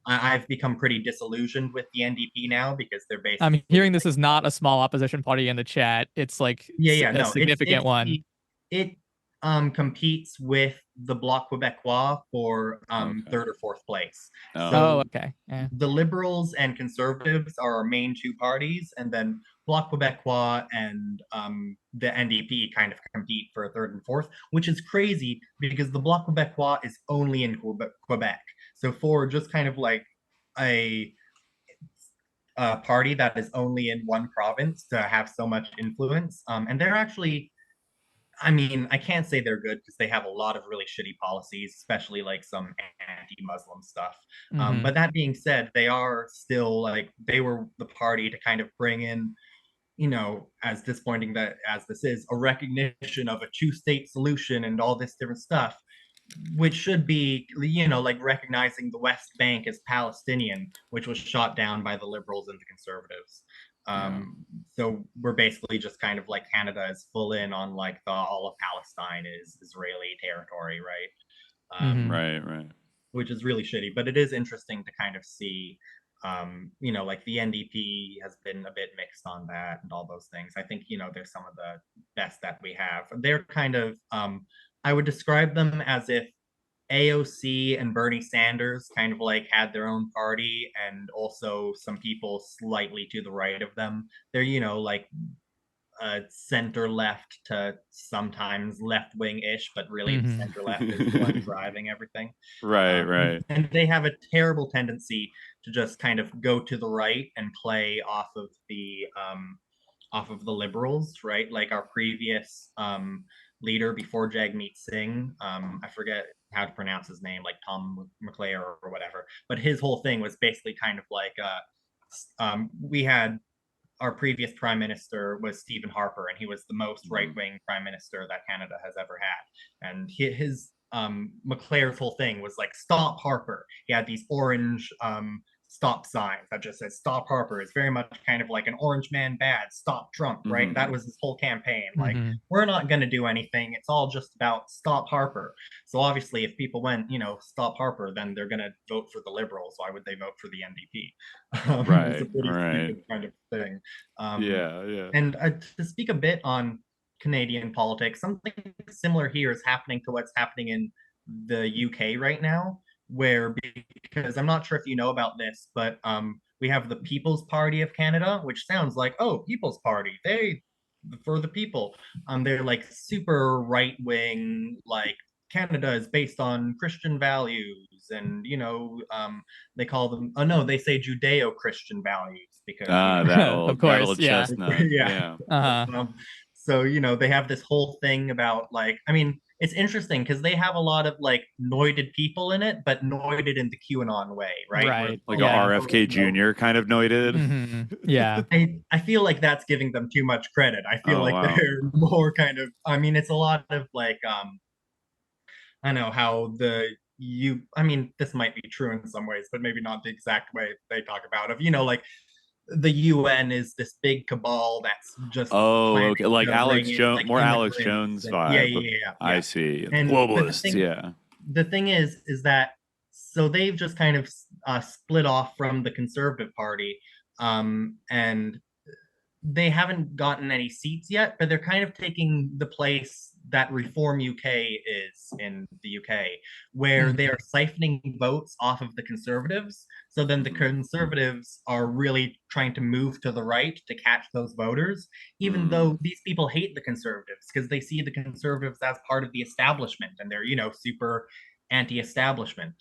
I've become pretty disillusioned with the NDP now, because they're basically. I'm hearing this is not a small opposition party in the chat. It's like a significant one. It competes with the Bloc Québécois for third or fourth place. Okay. Yeah. The Liberals and Conservatives are our main two parties, and then Bloc Québécois and the NDP kind of compete for third and fourth, which is crazy because the Bloc Québécois is only in Quebec. So for just kind of like a party that is only in one province to have so much influence, and they're actually, I mean, I can't say they're good because they have a lot of really shitty policies, especially like some anti-Muslim stuff. But that being said, they are still like, they were the party to kind of bring in, as disappointing that as this is, a recognition of a two-state solution and all this different stuff. which should be, you know, like recognizing the West Bank as Palestinian, which was shot down by the liberals and the conservatives. So we're basically just kind of like Canada is full in on like the all of Palestine is Israeli territory, right? Right. Which is really shitty, but it is interesting to kind of see, you know, like the NDP has been a bit mixed on that and all those things. I think, you know, they're some of the best that we have. They're kind of, I would describe them as if AOC and Bernie Sanders kind of like had their own party, and also some people slightly to the right of them. They're, you know, like center left to sometimes left wing ish, but really the center left is the one driving everything. Right. And they have a terrible tendency to just kind of go to the right and play off of the liberals, right? Like our previous leader before Jagmeet Singh, I forget how to pronounce his name, like Tom McClare or whatever. But his whole thing was basically kind of like we had our previous prime minister was Stephen Harper, and he was the most right-wing prime minister that Canada has ever had. And his McClare's whole thing was like, stop Harper. He had these orange stop signs that just says stop Harper. It's very much kind of like an orange man bad, stop Trump, right? That was his whole campaign. Like, we're not going to do anything. It's all just about stop Harper. So obviously if people went, you know, stop Harper, then they're going to vote for the Liberals. Why would they vote for the NDP? Right. It's a pretty stupid kind of thing. Yeah. And to speak a bit on Canadian politics, something similar here is happening to what's happening in the UK right now, where, because I'm not sure if you know about this, but we have the People's Party of Canada, which sounds like, oh, People's Party, they for the people. They're like super right wing, like Canada is based on Christian values, and you know, they call them, oh no, they say Judeo-Christian values because of course, chestnut. Yeah. So you know, they have this whole thing about like, I mean, it's interesting because they have a lot of like noited people in it, but noited in the QAnon way, right? Right. Like a RFK Jr. kind of noited. Yeah. I feel like that's giving them too much credit. I feel they're more kind of, I mean, it's a lot of like, I know how I mean, this might be true in some ways, but maybe not the exact way they talk about it. You know, like the UN is this big cabal that's just okay, like Alex Jones, like more Alex Jones vibe. Yeah. I see. And globalists. The thing is that so they've just kind of split off from the Conservative Party, and they haven't gotten any seats yet, but they're kind of taking the place that Reform UK is in the UK, where they are siphoning votes off of the Conservatives. So then the Conservatives are really trying to move to the right to catch those voters, even though these people hate the Conservatives because they see the Conservatives as part of the establishment, and they're, you know, super anti-establishment.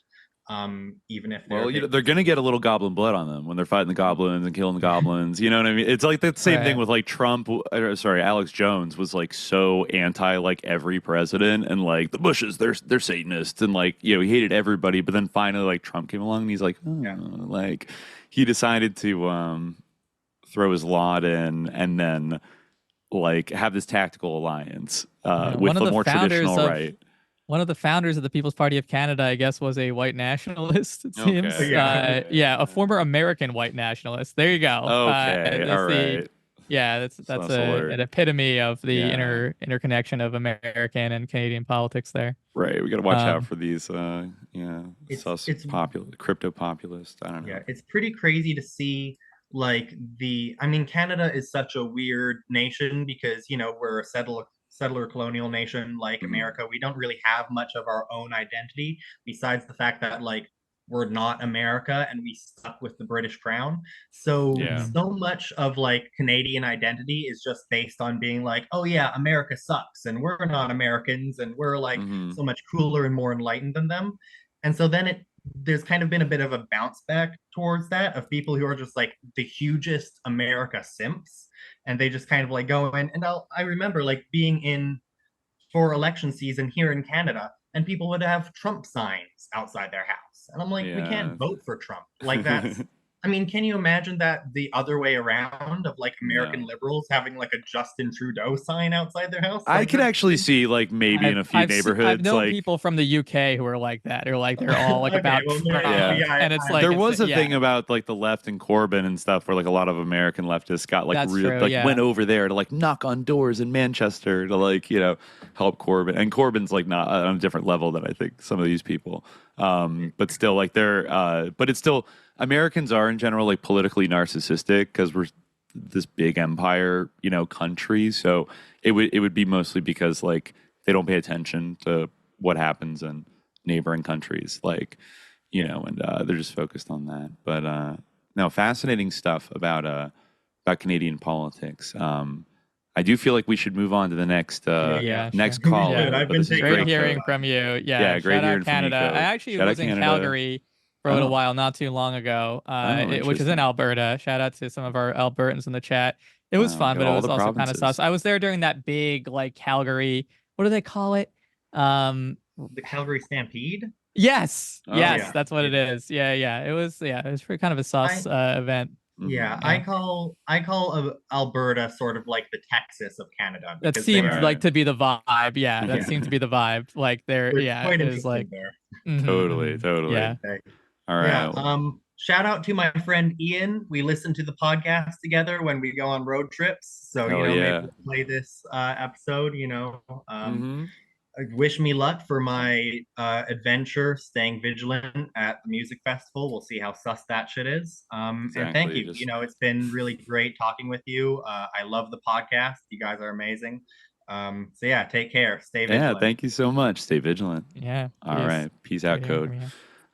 Even if they're gonna get a little goblin blood on them when they're fighting the goblins and killing the goblins. You know what I mean? It's like the same thing with like Trump. Alex Jones was like so anti like every president, and like the Bushes, they're Satanists, and like, you know, he hated everybody. But then finally, like Trump came along, and he's like, like he decided to throw his lot in, and then like have this tactical alliance with the more traditional right. One of the founders of the People's Party of Canada, I guess, was a white nationalist, it seems. A former American white nationalist. There you go. Okay, all right. That's an epitome of the interconnection of American and Canadian politics there. Right. We got to watch out for these, it's crypto populist. I don't know. Yeah, it's pretty crazy to see. Like Canada is such a weird nation because, you know, we're a settler colonial nation like America. We don't really have much of our own identity besides the fact that like we're not America and we stuck with the British crown. So much of like Canadian identity is just based on being like, oh yeah, America sucks and we're not Americans and we're like so much cooler and more enlightened than them. And so then there's kind of been a bit of a bounce back towards that of people who are just like the hugest America simps, and they just kind of like go in. And I remember like being in for election season here in Canada, and people would have Trump signs outside their house, and I'm like, we can't vote for Trump. Like that's I mean, can you imagine that the other way around of like American liberals having like a Justin Trudeau sign outside their house? I Like, could actually see like maybe in a few neighborhoods. I've known like people from the UK who are like that. Or like they're all like Okay, about well, Trump, yeah. and it's like there was a yeah. thing about like the left and Corbyn and stuff where like a lot of American leftists got like That's real true, like yeah. went over there to like knock on doors in Manchester to like, you know, help Corbyn. And Corbyn's like not on a different level than I think some of these people. But still like they're but it's still Americans are in general like politically narcissistic because we're this big empire, you know, country. So it would be mostly because like they don't pay attention to what happens in neighboring countries, like, you know, and they're just focused on that. But no, fascinating stuff about Canadian politics. I do feel like we should move on to the next next sure. caller. Yeah, I've but been this is taking Great great hearing code. from you. Yeah, great shout hearing out from you, Canada. Code. I actually Shout out was in Canada. Calgary for a little Oh. while, not too long ago, which is in interesting. Alberta. Shout out to some of our Albertans in the chat. It was Wow, fun, got but it all was the also kind of provinces. sus. I was there during that big like Calgary. What do they call it? the Calgary Stampede. Yes, Oh, yes, yeah. that's what it is. Yeah. It was pretty kind of a sus event. Yeah, Mm-hmm. I call Alberta sort of like the Texas of Canada. That because seemed they're- like to be the vibe. Yeah, that Yeah. seemed to be the vibe. Like there, they're yeah, quite it was interesting like there. Totally. Yeah. Okay. All right. Yeah. Shout out to my friend Ian. We listen to the podcast together when we go on road trips. So Hell you know, yeah. maybe we'll play this episode. You know, Mhm. wish me luck for my adventure, staying vigilant at the music festival. We'll see how sus that shit is. And thank Exactly, you. just- You know, it's been really great talking with you. I love the podcast. You guys are amazing. So yeah, take care. Stay vigilant. Yeah, thank you so much. Stay vigilant. Yeah. All peace. right. Peace out, Good hearing Code. from you.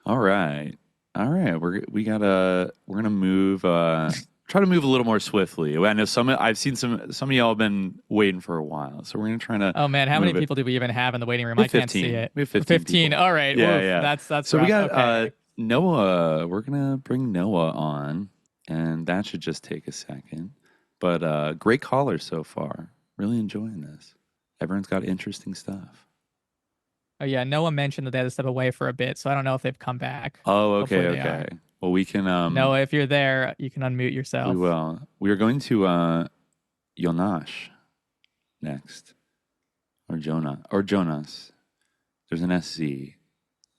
All right. We're gonna move try to move a little more swiftly. I know I've seen some of y'all have been waiting for a while. So we're gonna try to Oh man, how many move it. people do we even have in the waiting room? We I have can't see 15. it. We have 15 people. All right. Yeah, Oof, yeah. That's So we rough. got okay. Noah. We're gonna bring Noah on, and that should just take a second. But great callers so far. Really enjoying this. Everyone's got interesting stuff. Oh yeah, Noah mentioned that they had to step away for a bit, so I don't know if they've come back. Oh, okay, Hopefully they okay. Well, we can. Noah, if you're there, you can unmute yourself. We will. We are going to Jonas next, or Jonas. There's an SC. I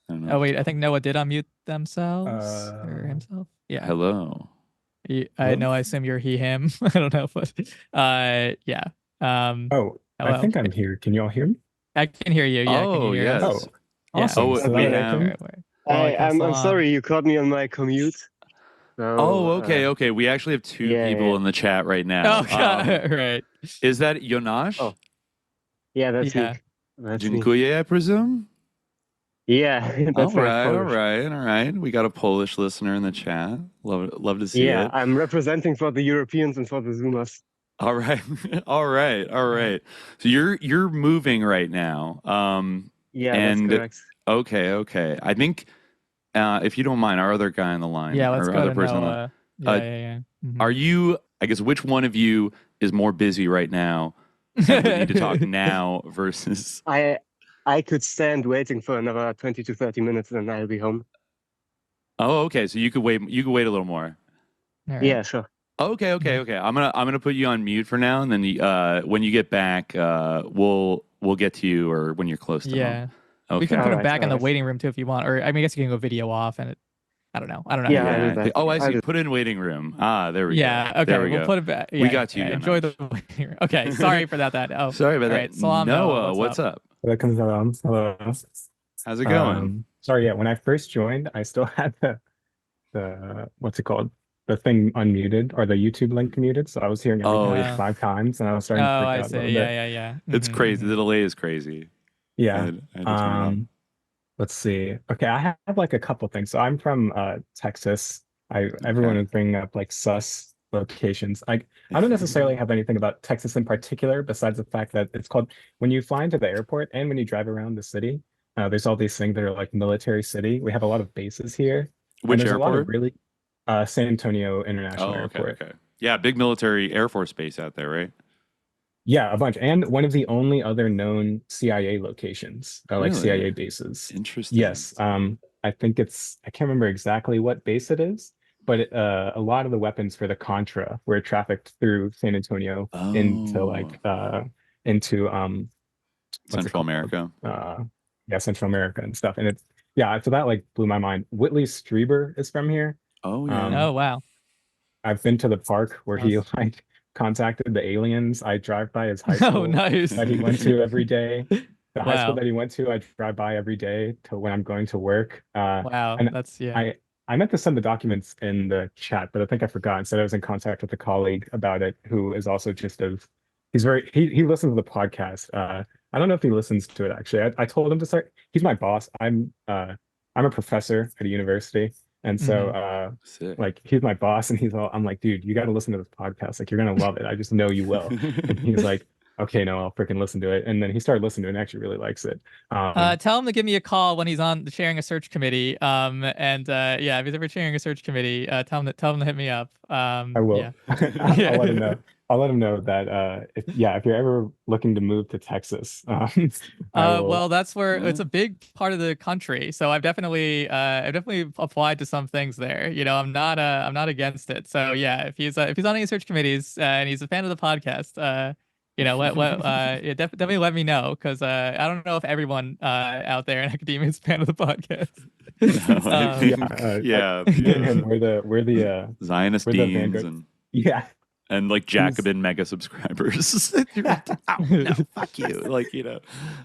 don't know. Oh wait, I think Noah did unmute themselves or himself. Yeah. Hello. I know. I assume you're he him. I don't know, but yeah. Oh, I hello. think I'm here. Can you all hear me? I can hear you. Yeah. Can Oh, you hear yes. us? Oh, Yeah. awesome. Oh, So we that I have- can- I'm Salam. sorry, you caught me on my commute. So, Oh, okay. We actually have two yeah, people yeah. in the chat right now. Oh, God. Right. Is that Jonas? Oh, yeah, that's Yeah. me. That's me. Dziękuję, I presume? Yeah, All that's right, all Polish. right, all right. We got a Polish listener in the chat. Love to see Yeah, it. I'm representing for the Europeans and for the Zoomers. All right, all right. So you're moving right now. Yeah, and that's correct. okay. I think if you don't mind, our other guy on the line, Yeah, let's our go other to person on the Noah. Yeah. Mhm. Are you? I guess which one of you is more busy right now? And we need to talk now versus. I could stand waiting for another 20 to 30 minutes and I'll be home. Oh, okay. So you could wait. You could wait a little more. All right. Yeah, sure. Okay. I'm gonna put you on mute for now, and then when you get back, we'll get to you, or when you're close to Yeah. home. We Okay. can put him Alright, back in the alright. waiting room too if you want, or I mean, I guess you can go video off and I don't know. Yeah, I'll do that. Oh, I I'll see. do- Put in waiting room. Ah, there we go. Yeah. Okay. There we We'll go. put it back. We Yeah, got you, yeah, Jonas. enjoy the waiting room. Okay. Sorry for that. Oh, Sorry about all that. right, Salam, Noah, what's up? Welcome, salam. Hello. How's it going? Sorry, yeah. When I first joined, I still had the what's it called? The thing unmuted or the YouTube link muted. So I was hearing everything Oh, like yeah. 5 times, and I was starting to Oh, freak I out a little see. bit. Yeah. It's Mhm, crazy. mhm. The delay is crazy. Yeah. I had to turn it on. Let's see. Okay, I have like a couple things. So I'm from Texas. Everyone is bringing up like sus locations. I don't necessarily have anything about Texas in particular, besides the fact that it's called when you fly into the airport and when you drive around the city. There's all these things that are like military city. We have a lot of bases here. and Which there's a lot of airport? really San Antonio International Oh, Airport. okay. Yeah, big military Air Force base out there, right? Yeah, a bunch. And one of the only other known CIA locations, like Really? CIA bases. Interesting. Yes. I think I can't remember exactly what base it is, but a lot of the weapons for the Contra were trafficked through San Antonio into like into Central America. Yeah, Central America and stuff. And it's yeah, so that like blew my mind. Whitley Strieber is from here. Oh yeah. Oh wow. I've been to the park where he like contacted the aliens. I drive by his high school Oh nice. that he went to every day. The high school Wow. that he went to, I drive by every day to when I'm going to work. Wow. And That's yeah. I meant to send the documents in the chat, but I think I forgot and said I was in contact with a colleague about it who is also just of he listens to the podcast. I don't know if he listens to it actually. I told him to start. He's my boss. I'm a professor at a university. And so like he's my boss and I'm like, dude, you got to listen to this podcast. Like you're gonna love it. I just know you will. And he's like, okay, no, I'll freaking listen to it. And then he started listening to it and actually really likes it. Tell him to give me a call when he's on the chairing a search committee. Yeah, if he's ever chairing a search committee, tell him to hit me up. I will. Yeah. I'll let him know. I'll let him know that if you're ever looking to move to Texas, well, that's where it's a big part of the country. So I've definitely applied to some things there. You know, I'm not against it. So yeah, if he's on any search committees and he's a fan of the podcast, you know, definitely let me know because I don't know if everyone out there in academia is a fan of the podcast. We're the Zionist we're the deans vanguard. and Yeah. and like Jacobin mega subscribers. Oh, no, fuck you. Like, you know,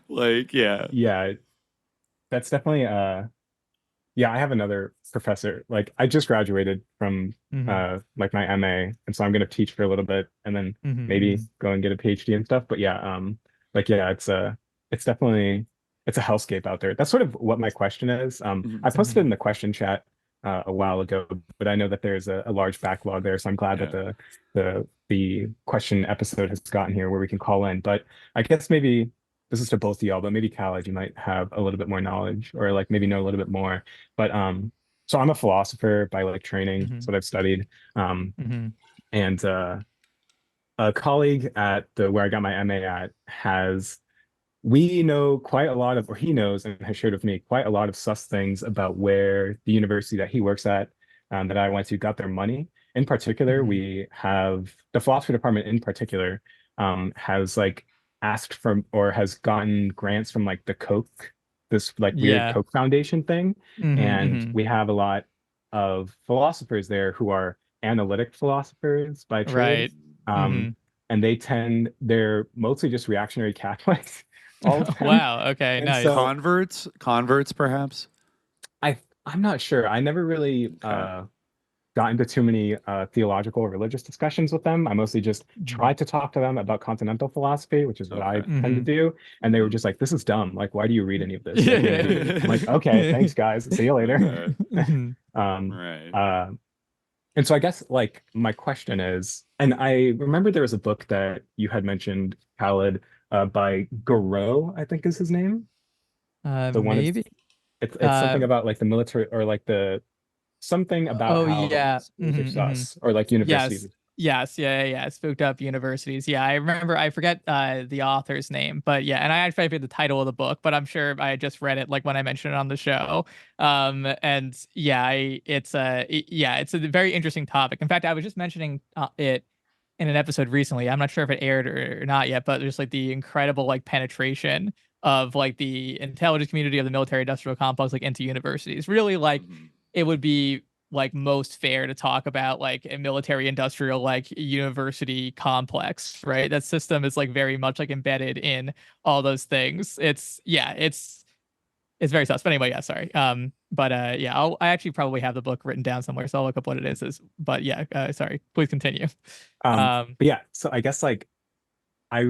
like, yeah. Yeah. That's definitely yeah, I have another professor. Like I just graduated from like my MA, and so I'm gonna teach for a little bit and then maybe go and get a PhD and stuff. But yeah, like yeah, it's definitely it's a hellscape out there. That's sort of what my question is. I posted it in the question chat a while ago, but I know that there's a large backlog there, so I'm glad that the question episode has gotten here where we can call in. But I guess maybe this is to both of y'all, but maybe Khaled, you might have a little bit more knowledge or like maybe know a little bit more. But so I'm a philosopher by like training. That's what I've studied. And a colleague at where I got my MA at we know quite a lot of, or he knows and has shared with me quite a lot of sus things about where the university that he works at, that I went to, got their money. In particular, we have the philosophy department in particular has like asked from or has gotten grants from like the Koch, this like weird Koch Foundation thing. And we have a lot of philosophers there who are analytic philosophers by trade. And they're mostly just reactionary Catholics. Wow. Okay. Nice. So, converts, perhaps. I'm not sure. I never really got into too many theological or religious discussions with them. I mostly just tried to talk to them about continental philosophy, which is what I tend to do. And they were just like, "This is dumb. Like, why do you read any of this?" I'm like, "Okay, thanks, guys. See you later." And so I guess like my question is, and I remember there was a book that you had mentioned, Khaled, by Garreau, I think is his name. The one maybe it's something about like the military or like something about or like universities. Yes, spooked up universities. Yeah, I remember. I forget the author's name, but yeah, and I actually forget the title of the book, but I'm sure I just read it like when I mentioned it on the show. And yeah, it's a very interesting topic. In fact, I was just mentioning it in an episode recently. I'm not sure if it aired or not yet, but there's like the incredible like penetration of like the intelligence community of the military industrial complex like into universities. Really, like it would be like most fair to talk about like a military industrial like university complex, right? That system is like very much like embedded in all those things. It's very sus. But anyway, yeah, sorry. I actually probably have the book written down somewhere, so I'll look up what it is. But yeah, sorry. Please continue. But yeah, so I guess like a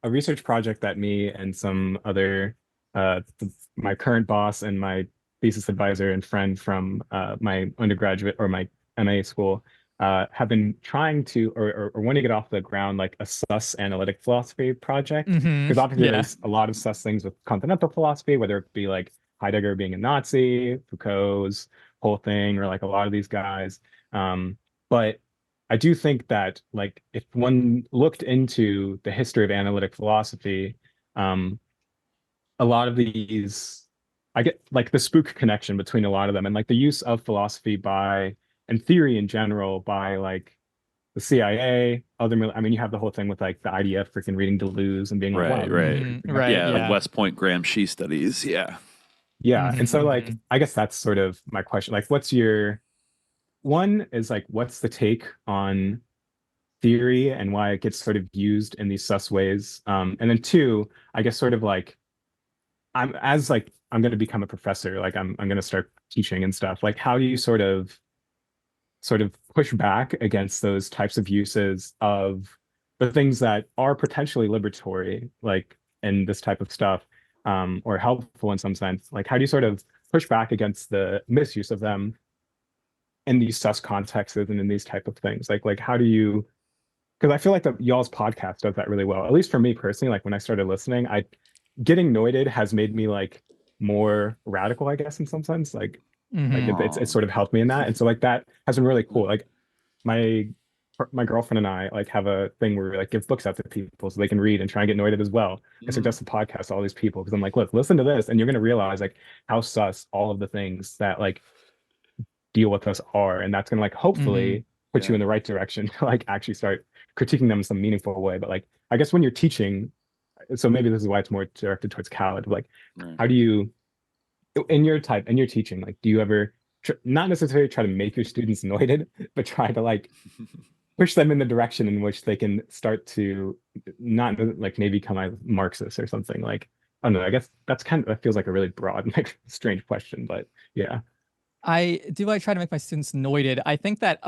research project that me and some other my current boss and my thesis advisor and friend from my undergraduate or my MA school have been trying to or want to get off the ground like a sus analytic philosophy project, because obviously there's a lot of sus things with continental philosophy, whether it be like Heidegger being a Nazi, Foucault's whole thing, or like a lot of these guys. But I do think that like if one looked into the history of analytic philosophy, a lot of these, I get like the spook connection between a lot of them, and like the use of philosophy by and theory in general by like the CIA, I mean, you have the whole thing with like the IDF freaking reading Deleuze and being like, wow, right, yeah, like West Point Gramsci studies. Yeah. And so like I guess that's sort of my question. Like, what's your one is like, what's the take on theory and why it gets sort of used in these sus ways? And then two, I guess sort of like I'm going to become a professor, like I'm going to start teaching and stuff. Like, how do you sort of push back against those types of uses of the things that are potentially liberatory, like in this type of stuff, or helpful in some sense? Like, how do you sort of push back against the misuse of them in these sus contexts and in these type of things? Like how do you, because I feel like y'all's podcast does that really well. At least for me personally, like when I started listening, getting Noided has made me like more radical, I guess, in some sense. Like it's sort of helped me in that. And so like that has been really cool. Like my girlfriend and I like have a thing where we like give books out to people so they can read and try and get Noided as well. I suggest the podcast to all these people because I'm like, look, listen to this and you're going to realize like how sus all of the things that like deal with us are. And that's going to like hopefully put you in the right direction to like actually start critiquing them in some meaningful way. But like, I guess when you're teaching, so maybe this is why it's more directed towards Khaled, like how do you, in your teaching, like do you ever not necessarily try to make your students Noided, but try to like push them in the direction in which they can start to not like maybe become a Marxist or something? Like, I don't know, I guess that feels like a really broad, like strange question, but yeah. I try to make my students Noided. I think that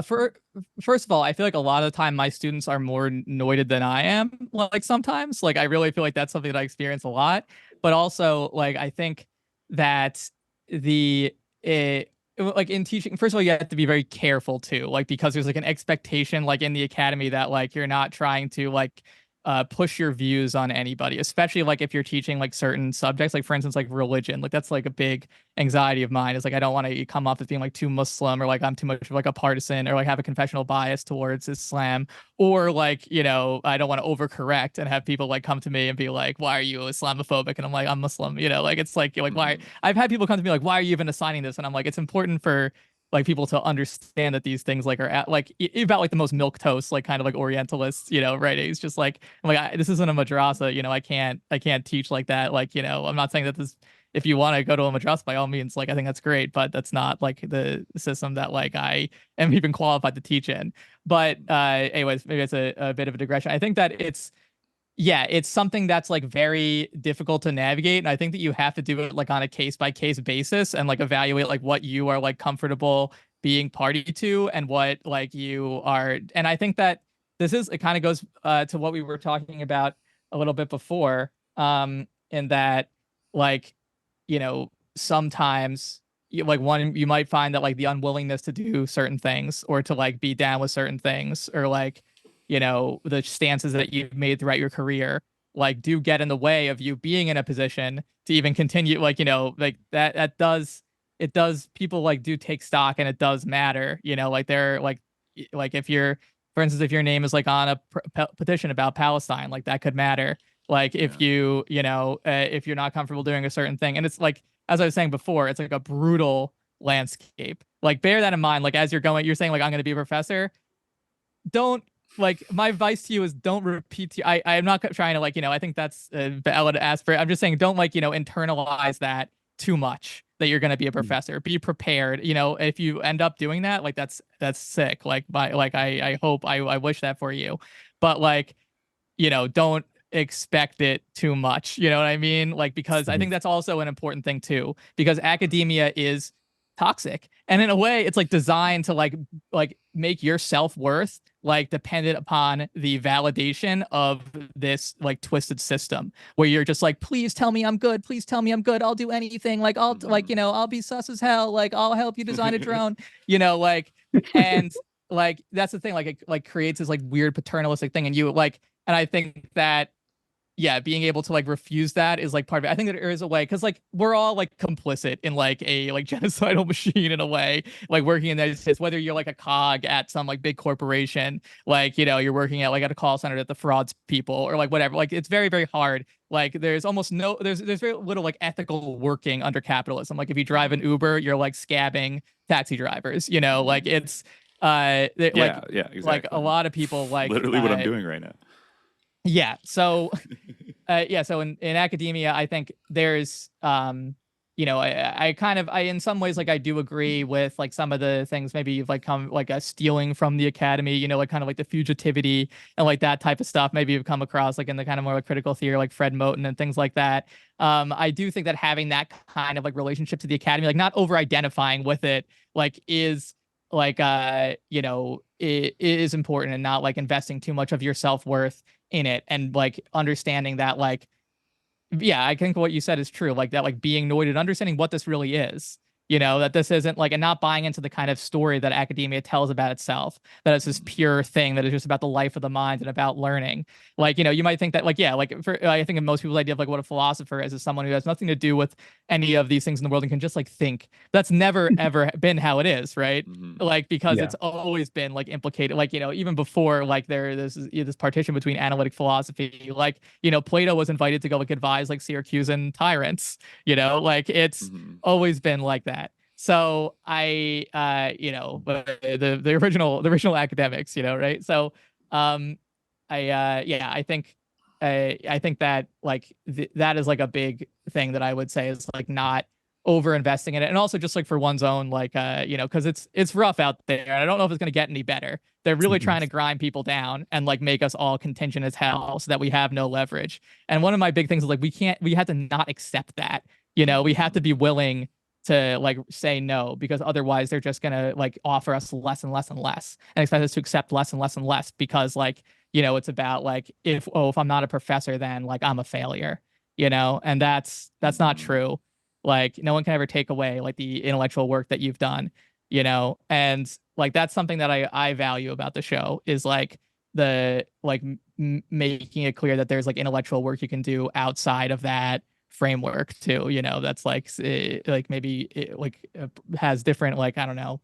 first of all, I feel like a lot of the time my students are more Noided than I am. Like sometimes, like I really feel like that's something that I experience a lot. But also, like I think that like in teaching, first of all, you have to be very careful too, like because there's like an expectation, like in the academy, that like you're not trying to like push your views on anybody, especially like if you're teaching like certain subjects, like for instance, like religion. Like that's like a big anxiety of mine, is like I don't want to come off as being like too Muslim, or like I'm too much of like a partisan, or like have a confessional bias towards Islam, or like, you know, I don't want to overcorrect and have people like come to me and be like, why are you Islamophobic? And I'm like, I'm Muslim, you know, like it's like why I've had people come to me like, why are you even assigning this? And I'm like, it's important for like people to understand that these things like are at like about like the most milquetoast, like kind of like Orientalists, you know, right? It's just like I'm like, this isn't a madrasa, you know, I can't teach like that. Like, you know, I'm not saying that this, if you want to go to a madrasa, by all means, like I think that's great, but that's not like the system that like I am even qualified to teach in. But anyways, maybe it's a bit of a digression. I think that it's something that's like very difficult to navigate. And I think that you have to do it like on a case by case basis and like evaluate like what you are like comfortable being party to and what like you are. And I think that it kind of goes to what we were talking about a little bit before, in that like, you know, sometimes you might find that like the unwillingness to do certain things or to like be down with certain things, or like, you know, the stances that you've made throughout your career, like do get in the way of you being in a position to even continue, like, you know, like that does people like do take stock, and it does matter, you know, like they're like if you're, for instance, if your name is like on a petition about Palestine, like that could matter. Like if you know, if you're not comfortable doing a certain thing, and it's like, as I was saying before, it's like a brutal landscape. Like bear that in mind. Like as you're saying like, I'm going to be a professor. Don't, like, my advice to you is don't repeat. I'm not trying to like, you know, I think that's valid to ask for. I'm just saying, don't like, you know, internalize that too much, that you're going to be a professor. Be prepared. You know, if you end up doing that, like that's sick. Like I hope, I wish that for you, but like, you know, don't expect it too much. You know what I mean? Like, because I think that's also an important thing too, because academia is toxic, and in a way it's like designed to like make your self-worth like dependent upon the validation of this like twisted system where you're just like, please tell me I'm good, please tell me I'm good, I'll do anything, like I'll like, you know, I'll be sus as hell, like I'll help you design a drone, you know, like, and like that's the thing, like it like creates this like weird paternalistic thing, and you like, and I think that yeah, being able to like refuse that is like part of it. I think that there is a way, because like we're all like complicit in like a like genocidal machine in a way, like working in that sense, whether you're like a cog at some like big corporation, like, you know, you're working at like at a call center that the frauds people or like whatever. Like it's very, very hard. Like there's almost no, there's very little like ethical working under capitalism. Like if you drive an Uber, you're like scabbing taxi drivers, you know, like it's exactly. like a lot of people like literally what I'm doing right now. Yeah. So, so in academia, I think there's, you know, I in some ways, like I do agree with like some of the things maybe you've like come like stealing from the academy, you know, like kind of like the fugitivity and like that type of stuff. Maybe you've come across like in the kind of more like critical theory, like Fred Moten and things like that. I do think that having that kind of like relationship to the academy, like not over identifying with it, like is like, you know, it is important, and not like investing too much of your self-worth in it, and like understanding that like, yeah, I think what you said is true, like that, like being noided, understanding what this really is, you know, that this isn't like, and not buying into the kind of story that academia tells about itself, that it's this pure thing that is just about the life of the mind and about learning. Like, you know, you might think that like, yeah, like I think in most people's idea of like what a philosopher is someone who has nothing to do with any of these things in the world and can just like think. That's never ever been how it is, right? Like, because it's always been like implicated, like, you know, even before like there's this partition between analytic philosophy, like, you know, Plato was invited to go like advise like Syracusan tyrants, you know, like it's always been like that. So I, you know, the original academics, you know, right? So, I think that like that is like a big thing that I would say is like not over investing in it, and also just like for one's own like, you know, because it's rough out there, and I don't know if it's gonna get any better. They're really trying to grind people down and like make us all contingent as hell so that we have no leverage. And one of my big things is like we have to not accept that. You know, we have to be willing to like say no, because otherwise they're just gonna like offer us less and less and less and expect us to accept less and less and less, because like, you know, it's about like if I'm not a professor, then like I'm a failure, you know, and that's not true. Like no one can ever take away like the intellectual work that you've done, you know, and like that's something that I value about the show, is like the like making it clear that there's like intellectual work you can do outside of that framework too, you know, that's like maybe it like has different like, I don't know,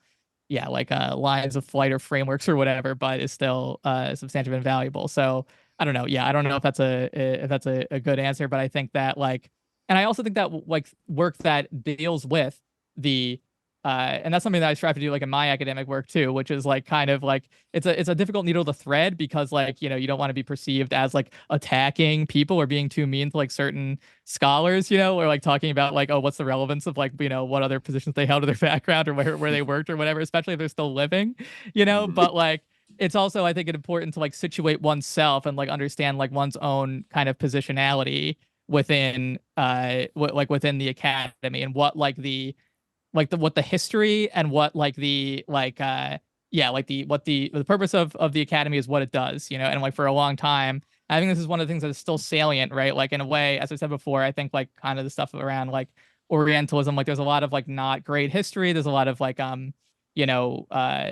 yeah, like lines of flight or frameworks or whatever, but is still substantive and valuable. So I don't know, yeah, I don't know if that's a good answer, but I think that like, and I also think that like work that deals with the and that's something that I strive to do like in my academic work too, which is like kind of like it's a difficult needle to thread, because like, you know, you don't want to be perceived as like attacking people or being too mean to like certain scholars, you know, or like talking about like, oh, what's the relevance of like, you know, what other positions they held or their background or where they worked or whatever, especially if they're still living, you know. But like it's also, I think, important to like situate oneself and like understand like one's own kind of positionality within within the academy, and what like what the history and what like the like what the purpose of the academy is, what it does, you know. And like for a long time, I think this is one of the things that is still salient, right? Like in a way, as I said before, I think like kind of the stuff around like Orientalism, like there's a lot of like not great history. There's a lot of like you know,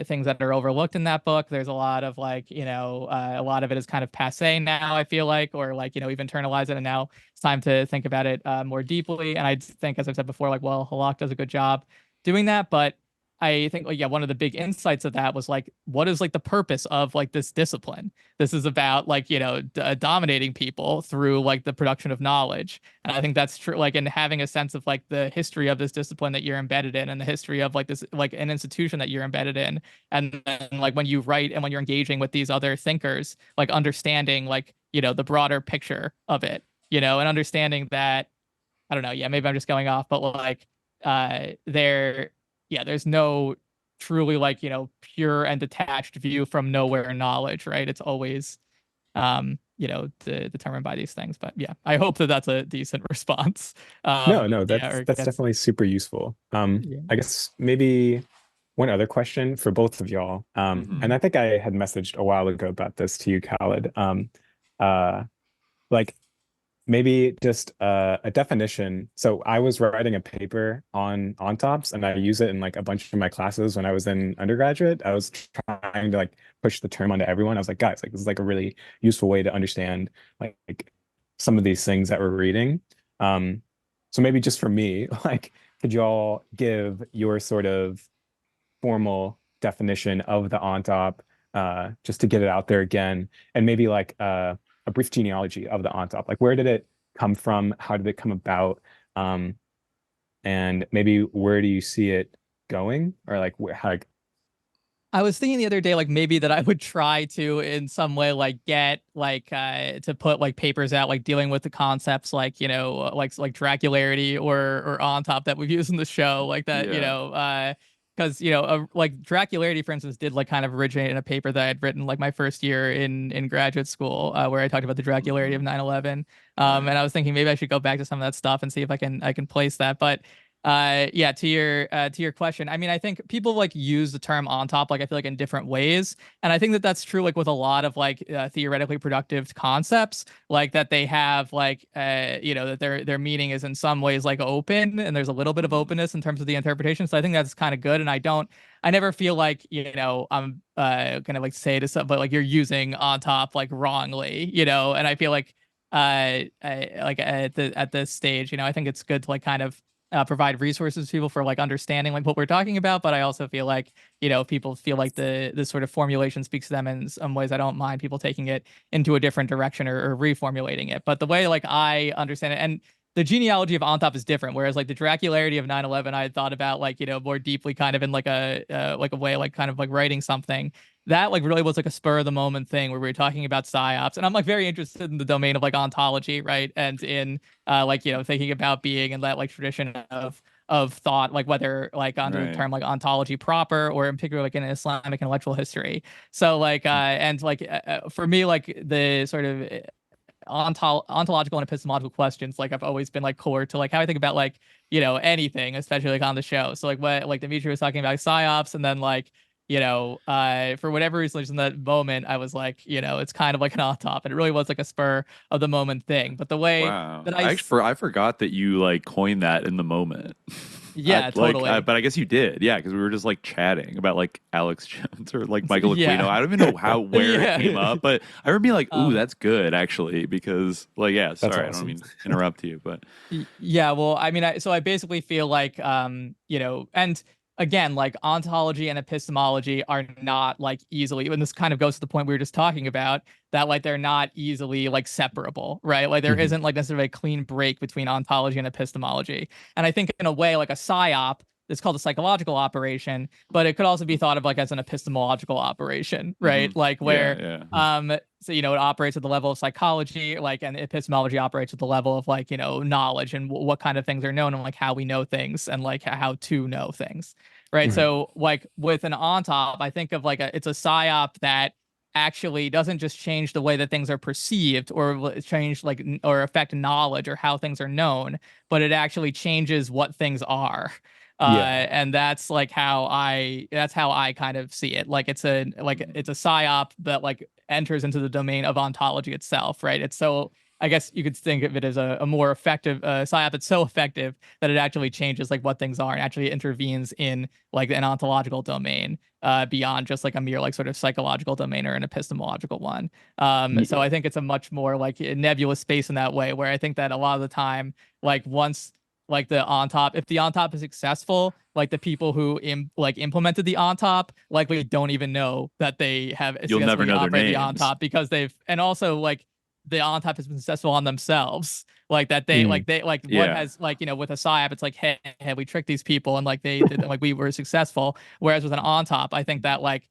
things that are overlooked in that book. There's a lot of like, you know, a lot of it is kind of passé now, I feel like, or like, you know, we've internalized it, and now it's time to think about it more deeply. And I think, as I've said before, like, well, Halak does a good job doing that. But I think, like, yeah, one of the big insights of that was like, what is like the purpose of like this discipline? This is about like, you know, dominating people through like the production of knowledge. And I think that's true. Like, and having a sense of like the history of this discipline that you're embedded in, and the history of like this, like an institution that you're embedded in. And then like when you write and when you're engaging with these other thinkers, like understanding like, you know, the broader picture of it, you know, and understanding that, I don't know, yeah, maybe I'm just going off, but like there's no truly like, you know, pure and detached view from nowhere knowledge, right? It's always, you know, determined by these things. But yeah, I hope that that's a decent response. No, that's definitely super useful. I guess maybe one other question for both of y'all. And I think I had messaged a while ago about this to you, Khaled. Like, maybe just a definition. So I was writing a paper on ontops, and I use it in like a bunch of my classes when I was in undergraduate. I was trying to like push the term onto everyone. I was like, guys, like this is like a really useful way to understand like some of these things that we're reading. So maybe just for me, like, could y'all give your sort of formal definition of the ONTOP, just to get it out there again, and maybe like a brief genealogy of the ONTOP, like where did it come from, how did it come about, and maybe where do you see it going, or like how. I was thinking the other day, like maybe that I would try to, in some way, like get like to put like papers out, like dealing with the concepts, like like dracularity or ONTOP that we've used in the show, like that, because like dracularity, for instance, did like kind of originate in a paper that I'd written like my first year in graduate school, where I talked about the dracularity of 9/11, and I was thinking maybe I should go back to some of that stuff and see if I can place that, but. Yeah, to your question, I mean, I think people like use the term ONTOP, like I feel like in different ways, and I think that that's true like with a lot of like theoretically productive concepts, like that they have like that their meaning is in some ways like open, and there's a little bit of openness in terms of the interpretation. So I think that's kind of good, and I never feel like I'm gonna like say to somebody like you're using ONTOP like wrongly, and I feel like like at this stage, I think it's good to like kind of provide resources to people for like understanding like what we're talking about, but I also feel like if people feel like the sort of formulation speaks to them in some ways, I don't mind people taking it into a different direction or reformulating it. But the way like I understand it, and the genealogy of ONTOP is different, whereas like the dracularity of 9/11 I had thought about like more deeply, kind of in like a way like kind of like writing something that like really was like a spur of the moment thing where we were talking about psyops, and I'm like very interested in the domain of like ontology, right, and in like thinking about being in that like tradition of thought, like whether like under the term like ontology proper, or in particular like in Islamic intellectual history. So like and like for me, like the sort of ontological and epistemological questions like I've always been like core to like how I think about like anything, especially like on the show. So like what like Dimitri was talking about psyops, and then like for whatever reason, just in that moment, I was like, it's kind of like an ONTOP, and it really was like a spur of the moment thing. But the way that I forgot that you like coined that in the moment. Yeah, totally. But I guess you did, yeah, because we were just like chatting about like Alex Jones or like Michael Aquino. I don't even know where it came up, but I remember being like, "Ooh, that's good," actually, because like, yeah, sorry, awesome. I don't mean to interrupt you, but yeah, well, I mean, I basically feel like, and again, like ontology and epistemology are not like easily, and this kind of goes to the point we were just talking about, that like they're not easily like separable, right? Like there isn't like necessarily a clean break between ontology and epistemology. And I think in a way, like a psyop, it's called a psychological operation, but it could also be thought of like as an epistemological operation, right? Like where so it operates at the level of psychology, like, and epistemology operates at the level of like knowledge and what kind of things are known, and like how we know things, and like how to know things, right? So like with an ONTOP, I think of like it's a psyop that actually doesn't just change the way that things are perceived or change like or affect knowledge or how things are known, but it actually changes what things are. And that's like how I kind of see it. Like it's a psyop that like enters into the domain of ontology itself, right? It's so, I guess you could think of it as a more effective psyop. It's so effective that it actually changes like what things are and actually intervenes in like an ontological domain beyond just like a mere like sort of psychological domain or an epistemological one. So I think it's a much more like nebulous space in that way, where I think that a lot of the time, like once like the ONTOP, if the ONTOP is successful, like the people who implemented the ONTOP likely don't even know that they have you'll never know their names. The ONTOP, because and also like the ONTOP has been successful on themselves, like that they what has like with a psyop, it's like, hey, we tricked these people and like they did, like we were successful, whereas with an ONTOP, I think that like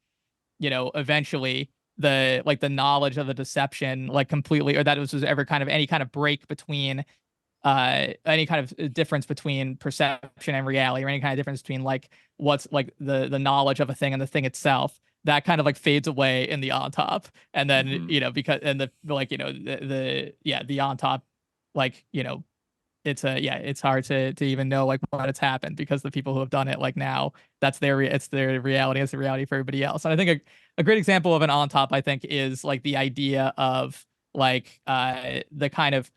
eventually the knowledge of the deception like completely, or that it was ever kind of any kind of break between any kind of difference between perception and reality, or any kind of difference between like what's like the knowledge of a thing and the thing itself, that kind of like fades away in the ONTOP. And then because and the like the ONTOP, like it's it's hard to even know like when it's happened, because the people who have done it, like now that's it's their reality, it's the reality for everybody else. And I think a great example of an ONTOP, I think, is like the idea of like the kind of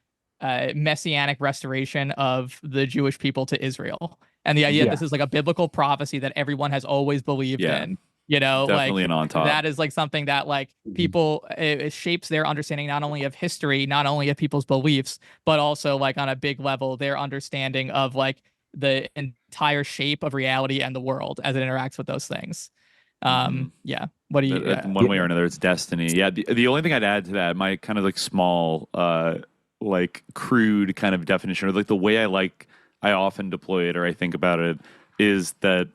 messianic restoration of the Jewish people to Israel, and the idea that this is like a biblical prophecy that everyone has always believed in, You know, Definitely like an on top. that is like something that like people, it shapes their understanding not only of history, not only of people's beliefs, but also like on a big level, their understanding of like the entire shape of reality and the world as it interacts with those things. Yeah. What do you? One way or another, it's destiny. Yeah. The only thing I'd add to that, my kind of like small, like crude kind of definition, or like the way I often deploy it or I think about it, is that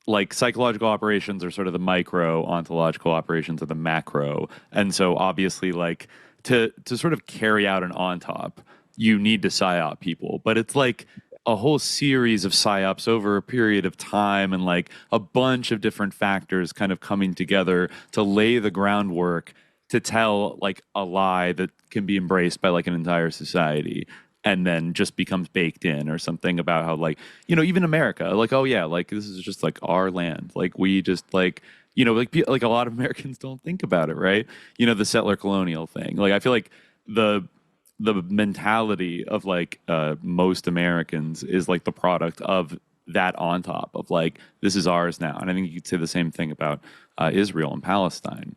like psychological operations are sort of the micro, ontological operations are the macro. And so obviously like to sort of carry out an on top, you need to psyop people, but it's like a whole series of psyops over a period of time and like a bunch of different factors kind of coming together to lay the groundwork to tell like a lie that can be embraced by like an entire society and then just becomes baked in, or something about how like, you know, even America, like, oh yeah, like this is just like our land. Like we just like, you know, like a lot of Americans don't think about it, right? You know, the settler colonial thing. Like I feel like the mentality of like most Americans is like the product of that on top of like, this is ours now. And I think you could say the same thing about Israel and Palestine.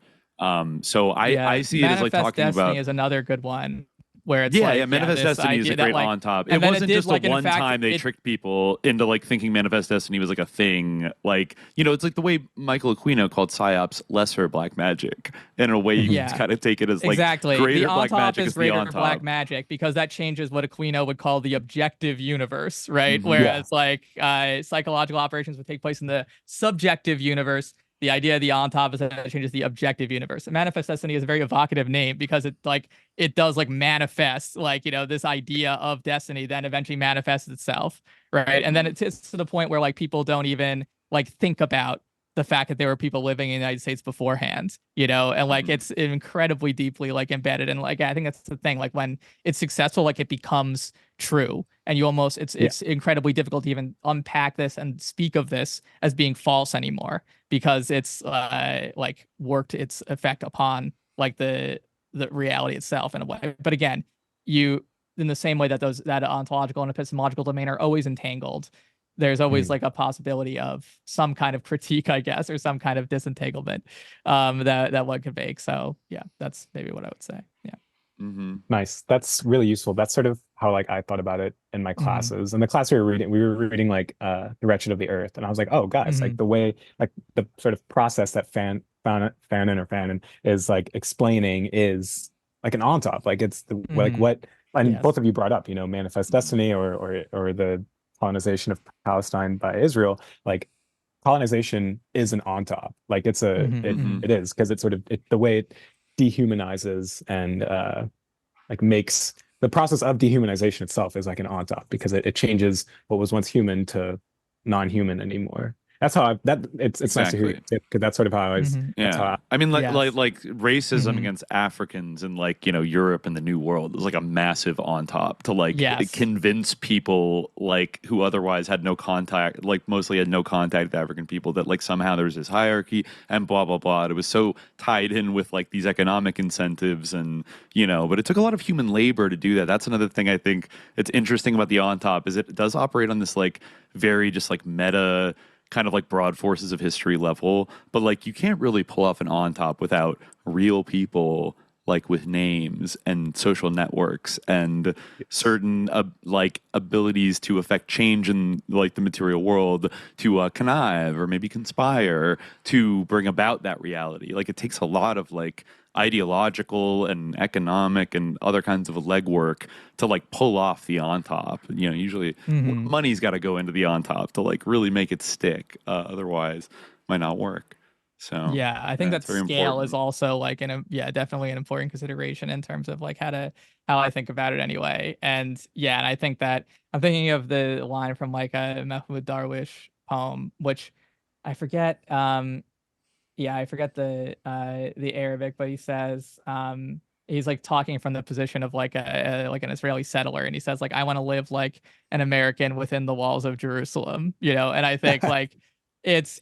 So I see it as like talking Destiny about is another good one. Where it's Manifest Destiny is a great on top. It wasn't just a one time they tricked people into like thinking Manifest Destiny was like a thing. Like, you know, it's like the way Michael Aquino called psyops lesser black magic. And in a way, you can kind of take it as like greater black magic is the on top. Black magic, because that changes what Aquino would call the objective universe, right? Whereas like psychological operations would take place in the subjective universe. The idea of the on top is that it changes the objective universe. And Manifest Destiny is a very evocative name because it does like manifest, like, you know, this idea of destiny then eventually manifests itself, right? And then it's to the point where like people don't even like think about the fact that there were people living in the United States beforehand, you know, and like it's incredibly deeply like embedded. And like I think that's the thing, like when it's successful, like it becomes true, and you almost it's incredibly difficult to even unpack this and speak of this as being false anymore, because it's like worked its effect upon like the reality itself in a way. But again, you, in the same way that that ontological and epistemological domain are always entangled, there's always like a possibility of some kind of critique, I guess, or some kind of disentanglement that one could make. So yeah, that's maybe what I would say. Yeah. Nice. That's really useful. That's sort of how like I thought about it in my classes. In the class we were reading like The Wretched of the Earth, and I was like, oh guys, like the way, like the sort of process that Fanon is like explaining is like an on top. Like it's the like what, and both of you brought up, you know, Manifest Destiny or the colonization of Palestine by Israel. Like colonization is an on top. Like it's it is, because it's sort of the way it dehumanizes and like makes the process of dehumanization itself is like an on top, because it changes what was once human to non-human anymore. That's how it's nice to hear, because that's sort of how I was. I mean, like racism against Africans in like, you know, Europe and the New World is like a massive on top to like convince people like who otherwise had no contact, like mostly had no contact with African people, that like somehow there was this hierarchy and blah blah blah. It was so tied in with like these economic incentives, and you know, but it took a lot of human labor to do that. That's another thing I think it's interesting about the on top, is it does operate on this like very just like meta kind of like broad forces of history level, but like you can't really pull off an on top without real people like with names and social networks and certain like abilities to affect change in like the material world, to connive or maybe conspire to bring about that reality. Like it takes a lot of like ideological and economic and other kinds of legwork to like pull off the on top. You know, usually money's got to go into the on top to like really make it stick. Otherwise, it might not work. So yeah, I think that scale is also like definitely an important consideration in terms of like how I think about it anyway. And yeah, and I think that I'm thinking of the line from like a Mahmoud Darwish poem, which I forget. I forget the Arabic, but he says he's like talking from the position of like an Israeli settler, and he says like, I want to live like an American within the walls of Jerusalem, you know. And I think like it's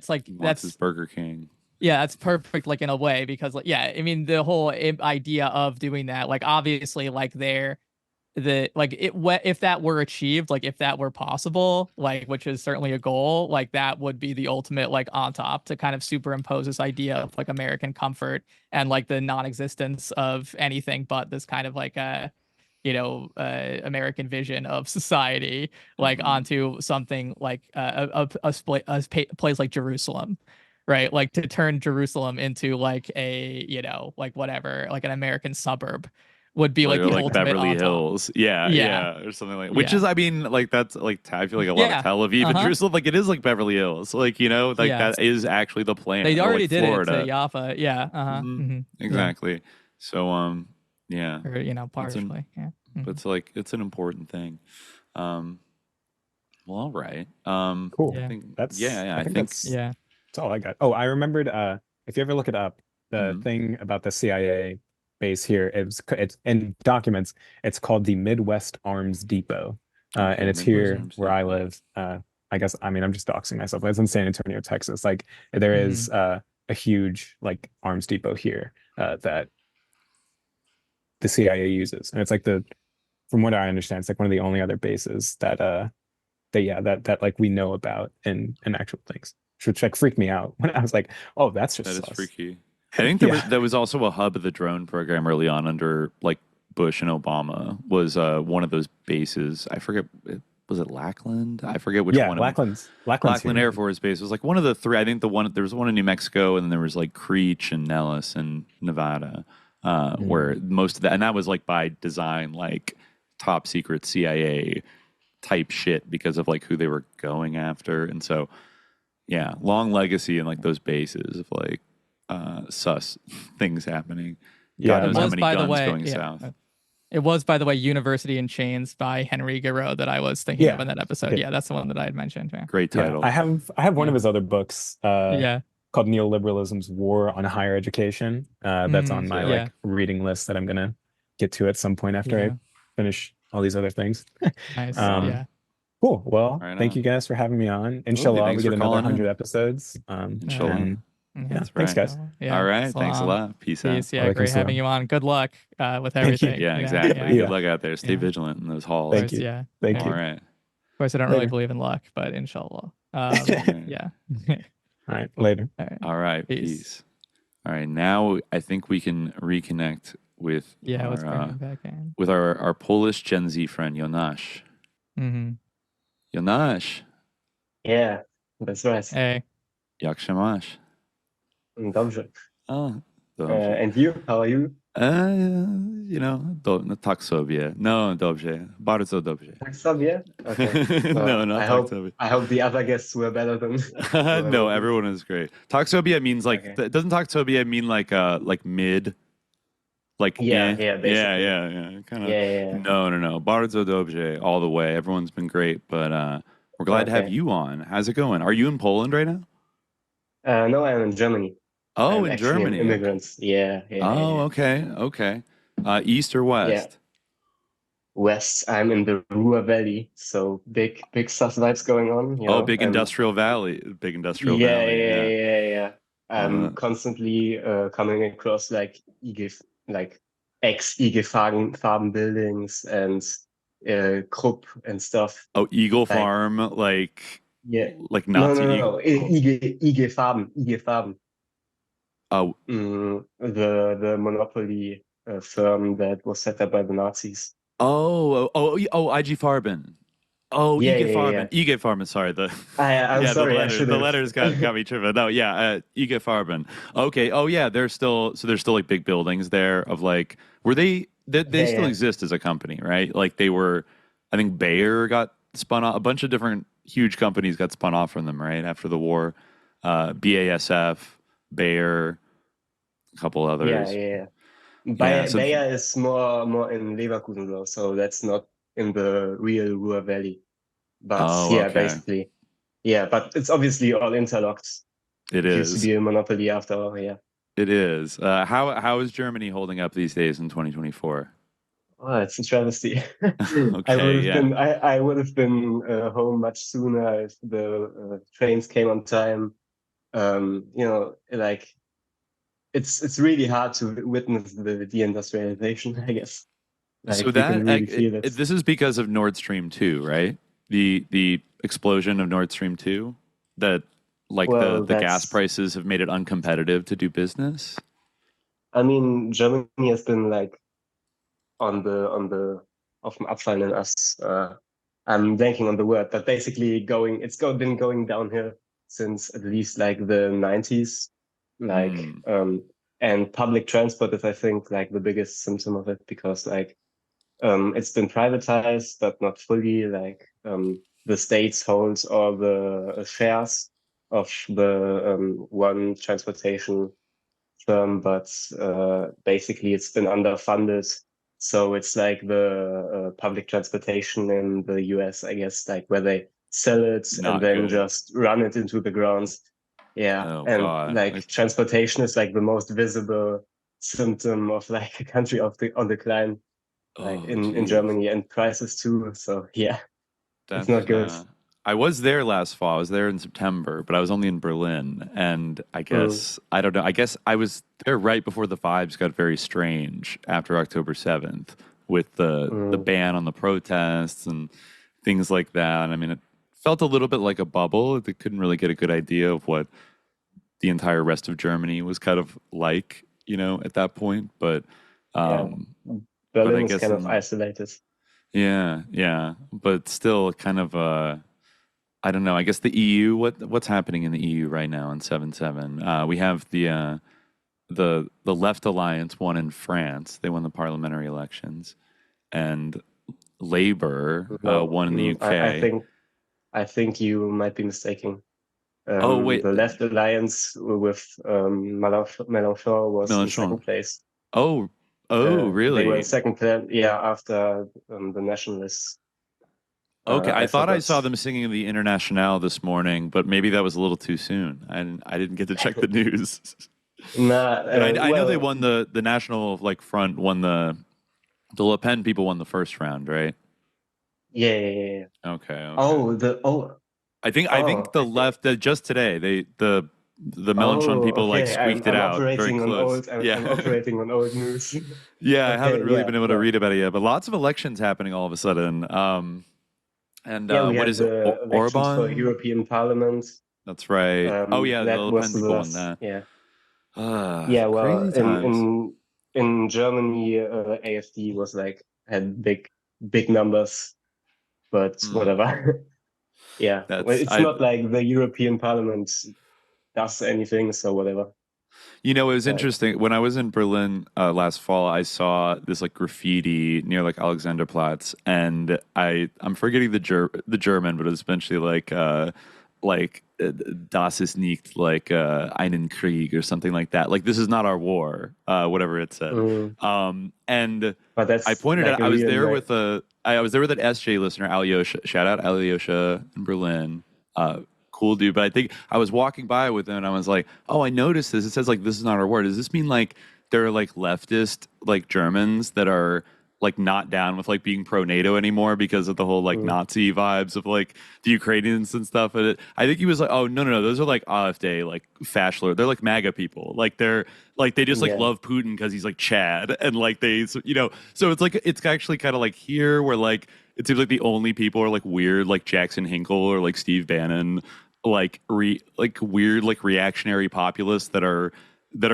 like that's his Burger King. Yeah, that's perfect, like in a way, because like I mean the whole idea of doing that, like obviously like if that were achieved, like if that were possible, like which is certainly a goal, like that would be the ultimate like on top to kind of superimpose this idea of like American comfort and like the non-existence of anything but this kind of like American vision of society, like onto something like a place like Jerusalem, right? Like to turn Jerusalem into like a like whatever, like an American suburb would be like the like ultimate Beverly on top. Hills, yeah, or something like. Which is, I mean, like that's like I feel like a lot of Tel Aviv and Jerusalem, like it is like Beverly Hills, like like that is actually the plan. They already like did Florida. it to Jaffa, Exactly. So yeah, or partially, Mm-hmm. It's like it's an important thing. Well, all right. Cool. I think That's I think that's all I got. Oh, I remembered. If you ever look it up, the thing about the CIA base here, it's in documents. It's called the Midwest Arms Depot, and it's here where I live. I guess I'm just doxing myself. It's in San Antonio, Texas. Like there is a huge like arms depot here that the CIA uses, and it's like from what I understand, it's like one of the only other bases that that like we know about in actual things, which like freaked me out when I was like, oh, that's just that is freaky. I think there was also a hub of the drone program early on under like Bush and Obama was one of those bases. I forget, was it Lackland? I forget which one. Lackland Air Force Base was like one of the three. I think there was one in New Mexico, and then there was like Creech and Nellis in Nevada, where most of that, and that was like by design, like top secret CIA type shit because of like who they were going after. And so yeah, long legacy in like those bases of like sus things happening. God knows how many guns going south. It was, by the way, University in Chains by Henry Garreau that I was thinking of in that episode. Yeah, that's the one that I had mentioned. Yeah. Great title. I have one of his other books called Neoliberalism's War on Higher Education. That's on my like reading list that I'm gonna get to at some point after I finish all these other things. Nice. Cool. Well, thank you guys for having me on. Inshallah, we get another 100 episodes. Inshallah. That's thanks, guys. All right. Thanks a lot. Peace out. Yeah, great having you on. Good luck with everything. Yeah, exactly. Good luck out there. Stay vigilant in those halls. Thank you. Thank you. All right. Of course, I don't really believe in luck, but inshallah. Yeah. All right. Later. All right. Peace. All right. Now I think we can reconnect with with our Polish Gen Z friend Jonasz. Jonasz. Yeah, that's right. Hey. Jak się masz? Dobrze. Dobrze. And you? How are you? Tak sobie. No, dobrze. Bardzo dobrze. Tak sobie? Okay. No, tak sobie. I hope the other guests were better than. No, everyone is great. Tak sobie means like, doesn't tak sobie mean like mid? Like basically. Yeah. Kind of. No. Bardzo dobrze all the way. Everyone's been great, but we're glad to have you on. How's it going? Are you in Poland right now? No, I'm in Germany. Oh, in Germany. Immigrants. Yeah. Oh, okay. East or west? Yeah. West. I'm in the Ruhr Valley, so big sus vibes going on. Big industrial valley. Big industrial valley. Yeah. I'm constantly coming across like ex-IG Farben buildings and Krupp and stuff. Oh, Eagle Farm, like Nazi. No. IG Farben. Oh, the monopoly firm that was set up by the Nazis. Oh, IG Farben. Oh, IG Farben. IG Farben. Sorry, I'm sorry. The letters got me tripping. No, IG Farben. Okay. Oh, yeah. There's still like big buildings there of like, were they still exist as a company, right? Like they were, I think Bayer got spun off. A bunch of different huge companies got spun off from them, right? After the war, BASF, Bayer, a couple others. Yeah. Bayer is more in Leverkusen though, so that's not in the real Ruhr Valley. But basically. Yeah, but it's obviously all interlocked. It is. Used to be a monopoly after all, yeah. It is. How is Germany holding up these days in 2024? Oh, it's a travesty. Okay, I would have been home much sooner if the trains came on time. It's really hard to witness the deindustrialization, I guess. Like, So that really feel it. this is because of Nord Stream 2, right? The explosion of Nord Stream 2, that like Well, the gas that's. prices have made it uncompetitive to do business. I mean, Germany has been like on the auf dem abfallenden Ast. I'm blanking on the word, but basically been going downhill since at least like the 90s. Like, and public transport is, I think, like the biggest symptom of it, because like it's been privatized, but not fully. Like, the states holds all the shares of the one transportation firm, but basically it's been underfunded. So it's like the public transportation in the US, I guess, like where they sell it Not and then good. just run it into the ground. Yeah, Oh, and God. like transportation is like the most visible symptom of like a country on decline, like in geez. Germany, and prices too. So yeah, it's not good. I was there last fall. I was there in September, but I was only in Berlin. And I guess, I don't know, I guess I was there right before the vibes got very strange after October 7th with the ban on the protests and things like that. I mean, it felt a little bit like a bubble. They couldn't really get a good idea of what the entire rest of Germany was kind of like, you know, at that point. But, Berlin was kind of isolated. Yeah. But still kind of, I don't know. I guess the EU. What's happening in the EU right now in 7-7? We have the Left Alliance won in France. They won the parliamentary elections, and Labour won in the UK. I think you might be mistaken. Oh wait, the Left Alliance with Mélenchon was in second place. Oh, really? They were in second place. Yeah, after the Nationalists. Okay, I thought I saw them singing the Internationale this morning, but maybe that was a little too soon. I didn't get to check the news. I know they won the National Front won the Le Pen people won the first round, right? Yeah. Okay. I think the left just today the Mélenchon people squeaked it out very close. I'm operating on old news. Yeah, I haven't really been able to read about it yet, but lots of elections happening all of a sudden. What is it? Orban for European Parliament. That's right. The Le Pen people won that. Yeah. Well, in Germany, AfD was had big numbers, but whatever. Yeah, it's not like the European Parliament does anything, so whatever. You know, it was interesting. When I was in Berlin last fall, I saw this graffiti near Alexanderplatz, and I'm forgetting the German, but it was eventually Das ist nicht einen Krieg or something like that. This is not our war, whatever it said. And I pointed out I was there with an SJ listener, Alyosha. Shout out Alyosha in Berlin. Cool dude, but I think I was walking by with him and I was like, oh, I noticed this. It says this is not our war. Does this mean there are leftist Germans that are not down with being pro NATO anymore because of the whole Nazi vibes of the Ukrainians and stuff? And I think he was like, oh no, those are AfD Faschler. They're MAGA people. They're they just love Putin because he's Chad and they so it's it's actually kind of here where it seems the only people are weird Jackson Hinkle or Steve Bannon weird reactionary populists that are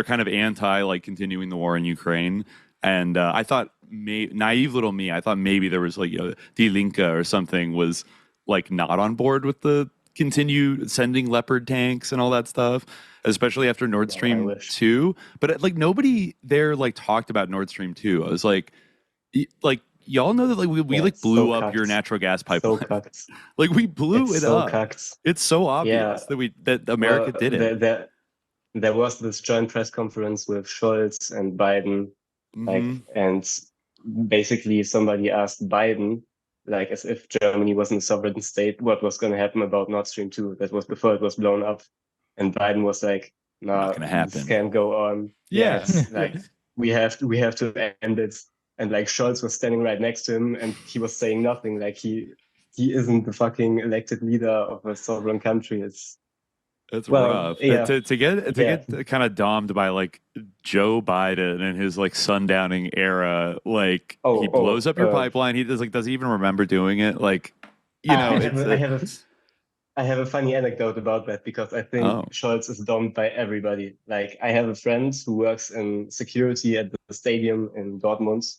kind of anti continuing the war in Ukraine. And I thought, naive little me, I thought maybe there was Die Linke or something was not on board with the continued sending Leopard tanks and all that stuff, especially after Nord Stream 2. But nobody there talked about Nord Stream 2. I was y'all know that we blew up your natural gas pipeline. We blew it up. It's so obvious that America did it. There was this joint press conference with Scholz and Biden, and basically somebody asked Biden, as if Germany wasn't a sovereign state, what was going to happen about Nord Stream 2. That was before it was blown up, and Biden was like, "Nah, this can't go on. Yes, we have to end it." And Scholz was standing right next to him, and he was saying nothing. He isn't the fucking elected leader of a sovereign country. It's Well, rough. yeah. To get kind of domed by like Joe Biden and his like sundowning era, like he blows up your pipeline. He does he even remember doing it? Like, you know, I have a funny anecdote about that because I think Scholz is domed by everybody. Like, I have a friend who works in security at the stadium in Dortmund.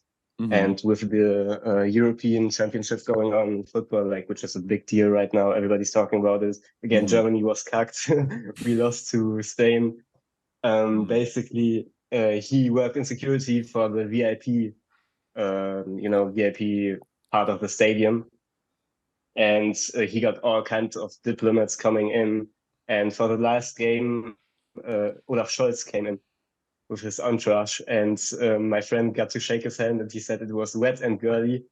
And with the European Championships going on in football, like, which is a big deal right now, everybody's talking about it. Again, Germany was cucked. We lost to Spain. Basically, he worked in security for the VIP, VIP part of the stadium. And he got all kinds of diplomats coming in. And for the last game, Olaf Scholz came in with his entourage, and my friend got to shake his hand, and he said it was wet and girly.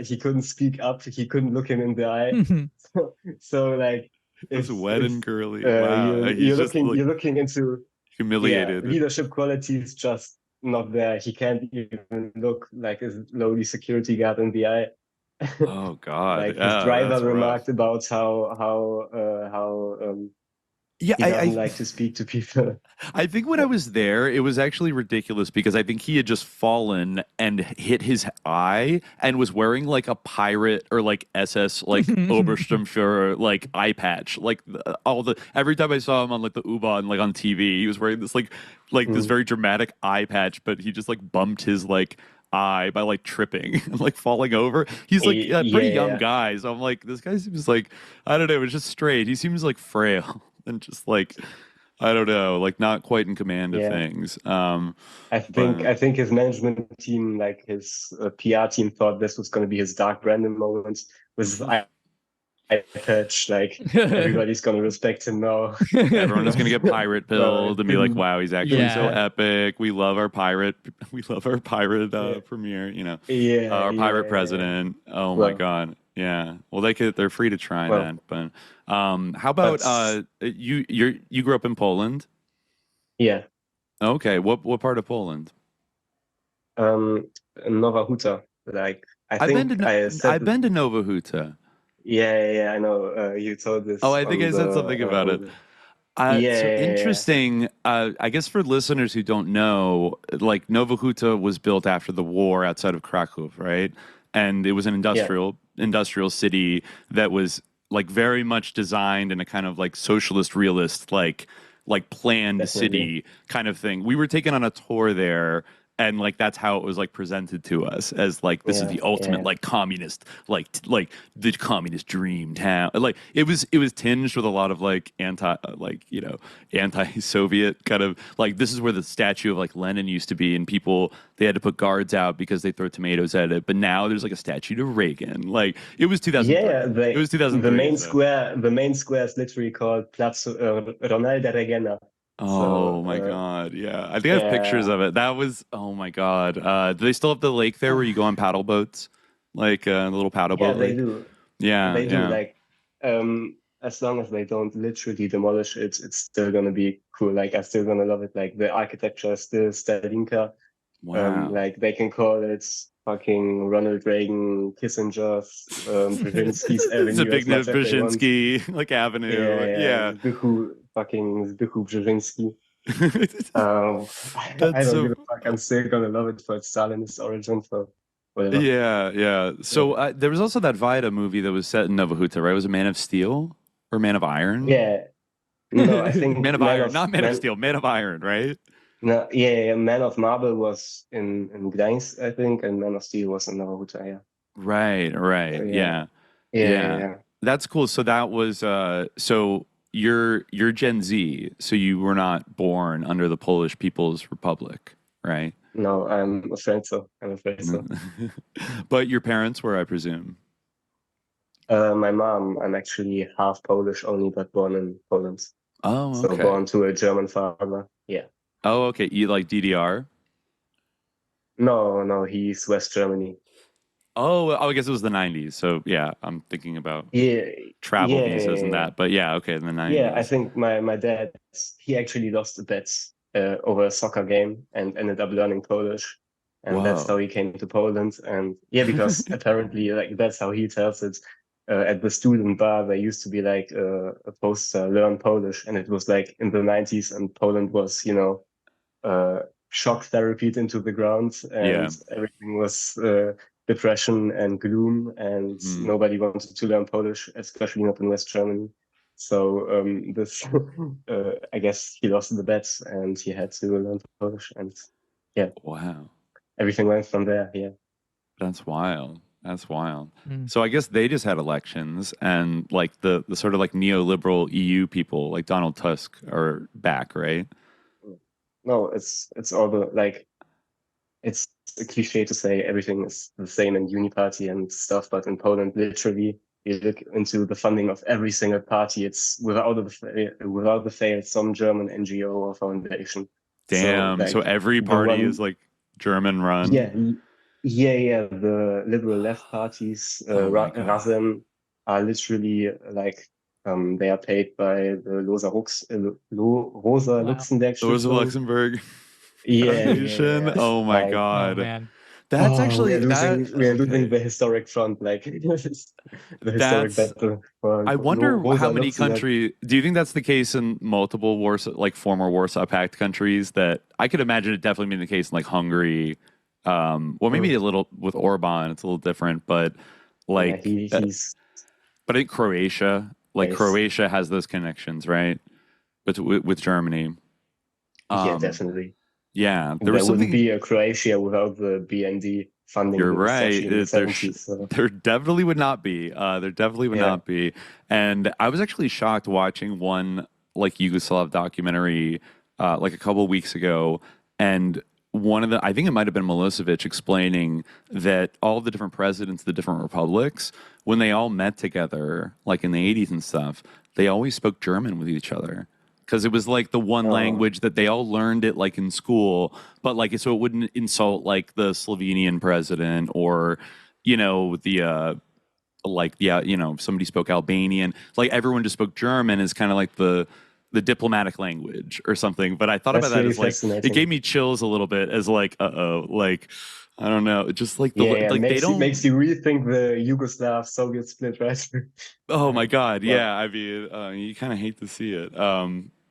He couldn't speak up. He couldn't look him in the eye. so like, it's wet and girly. Wow, you're looking into humiliated. Leadership qualities just not there. He can't even look like a lowly security guard in the eye. Oh God! Like his driver remarked about how he doesn't like to speak to people. I think when I was there, it was actually ridiculous because I think he had just fallen and hit his eye and was wearing like a pirate or like SS like Obersturmführer like eye patch. Like every time I saw him on like the U-Bahn like on TV, he was wearing this like this very dramatic eye patch, but he just like bumped his like eye by like tripping and like falling over. He's like a pretty young guy, so I'm like, this guy seems like, I don't know, it's just straight. He seems like frail and just like, I don't know, like not quite in command of things. I think his management team, like his PR team, thought this was going to be his Dark Brandon moment with his eye patch. Like, everybody's going to respect him now. Everyone is going to get pirate pilled and be like, wow, he's actually so epic. We love our pirate premier, you know, our pirate president. Oh my God. Yeah. Well, they're free to try that. But how about you grew up in Poland? Yeah. Okay. What part of Poland? Nowa Huta. Like, I've been to Nowa Huta. Yeah, I know. You told this. Oh, I think I said something about it. Interesting. I guess for listeners who don't know, like Nowa Huta was built after the war outside of Krakow, right? And it was an industrial city that was like very much designed in a kind of like socialist realist like planned city kind of thing. We were taken on a tour there. And like that's how it was like presented to us as like this is the ultimate like communist like the communist dream town. Like it was tinged with a lot of like anti-Soviet kind of like this is where the statue of like Lenin used to be, and people they had to put guards out because they throw tomatoes at it. But now there's like a statue to Reagan. Like it was 2003. Yeah, it was 2003. The main square is literally called Platz Ronald Reagana. Oh my God. Yeah. I think I have pictures of it. That was, oh my God. Do they still have the lake there where you go on paddle boats? Like a little paddle boat? Yeah, they do. Yeah. They do. Like, as long as they don't literally demolish it, it's still going to be cool. Like, I'm still going to love it. Like, the architecture is still Stalinka. Wow. Like, they can call it fucking Ronald Reagan, Kissinger's, Brzezinski's Avenue. Zbigniew Brzezinski, like Avenue. Yeah. Zbigniew Brzezinski. I don't give a fuck. I'm still gonna love it for its Stalinist origin. So whatever. Yeah. So there was also that Vaida movie that was set in Nowa Huta, right? It was a Man of Steel or Man of Iron? Yeah. No, I think Man of Iron, not Man of Steel, Man of Iron, right? No, Man of Marble was in Gdańsk, I think, and Man of Steel was in Nowa Huta. Yeah. Right. Yeah. That's cool. So that was so. You're Gen Z, so you were not born under the Polish People's Republic, right? No, I'm afraid so. But your parents were, I presume? My mom, I'm actually half Polish only, but born in Poland. Oh, okay. So born to a German father, yeah. Oh, okay. You like DDR? No, he's West Germany. Oh, I guess it was the 90s. So yeah, I'm thinking about travel visas and that. But yeah, okay, in the 90s. Yeah, I think my dad, he actually lost a bet over a soccer game and ended up learning Polish. And that's how he came to Poland. And yeah, because apparently, like, that's how he tells it. at the student bar, there used to be like a poster, "Learn Polish," and it was like in the 90s, and Poland was, shock therapied into the ground, and everything was depression and gloom, and nobody wanted to learn Polish, especially not in West Germany. So this, I guess he lost the bet, and he had to learn Polish, and wow, everything went from there. Yeah, that's wild. That's wild. So I guess they just had elections, and like the sort of like neoliberal EU people, like Donald Tusk, are back, right? No, it's all the like. It's a cliche to say everything is the same in Uniparty and stuff, but in Poland, literally, you look into the funding of every single party. It's without the fail, some German NGO or foundation. Damn. So every party is like German run. Yeah. The liberal left parties, Razem, are literally like they are paid by the Rosa Luxemburg. Rosa Luxemburg. Yeah. Oh my god. Oh, man. That's actually we are losing the historic front, like the historic battle. I wonder how many countries. Do you think that's the case in multiple former Warsaw Pact countries? That I could imagine it definitely being the case in like Hungary. Well, maybe a little with Orban, it's a little different, but like, but in Croatia, Croatia has those connections, right? With Germany. Yeah, definitely. Yeah, there wouldn't be a Croatia without the BND funding. You're right. There definitely would not be. There definitely would not be. And I was actually shocked watching one like Yugoslav documentary like a couple of weeks ago, and I think it might have been Milosevic explaining that all the different presidents of the different republics, when they all met together, like in the 80s and stuff, they always spoke German with each other. Because it was like the one language that they all learned it like in school, but like so it wouldn't insult like the Slovenian president or somebody spoke Albanian. Like everyone just spoke German as kind of like the diplomatic language or something. But I thought about that as like it gave me chills a little bit as like like I don't know, just like makes you rethink the Yugoslav Soviet split, right? Oh my god, yeah. I mean, you kind of hate to see it,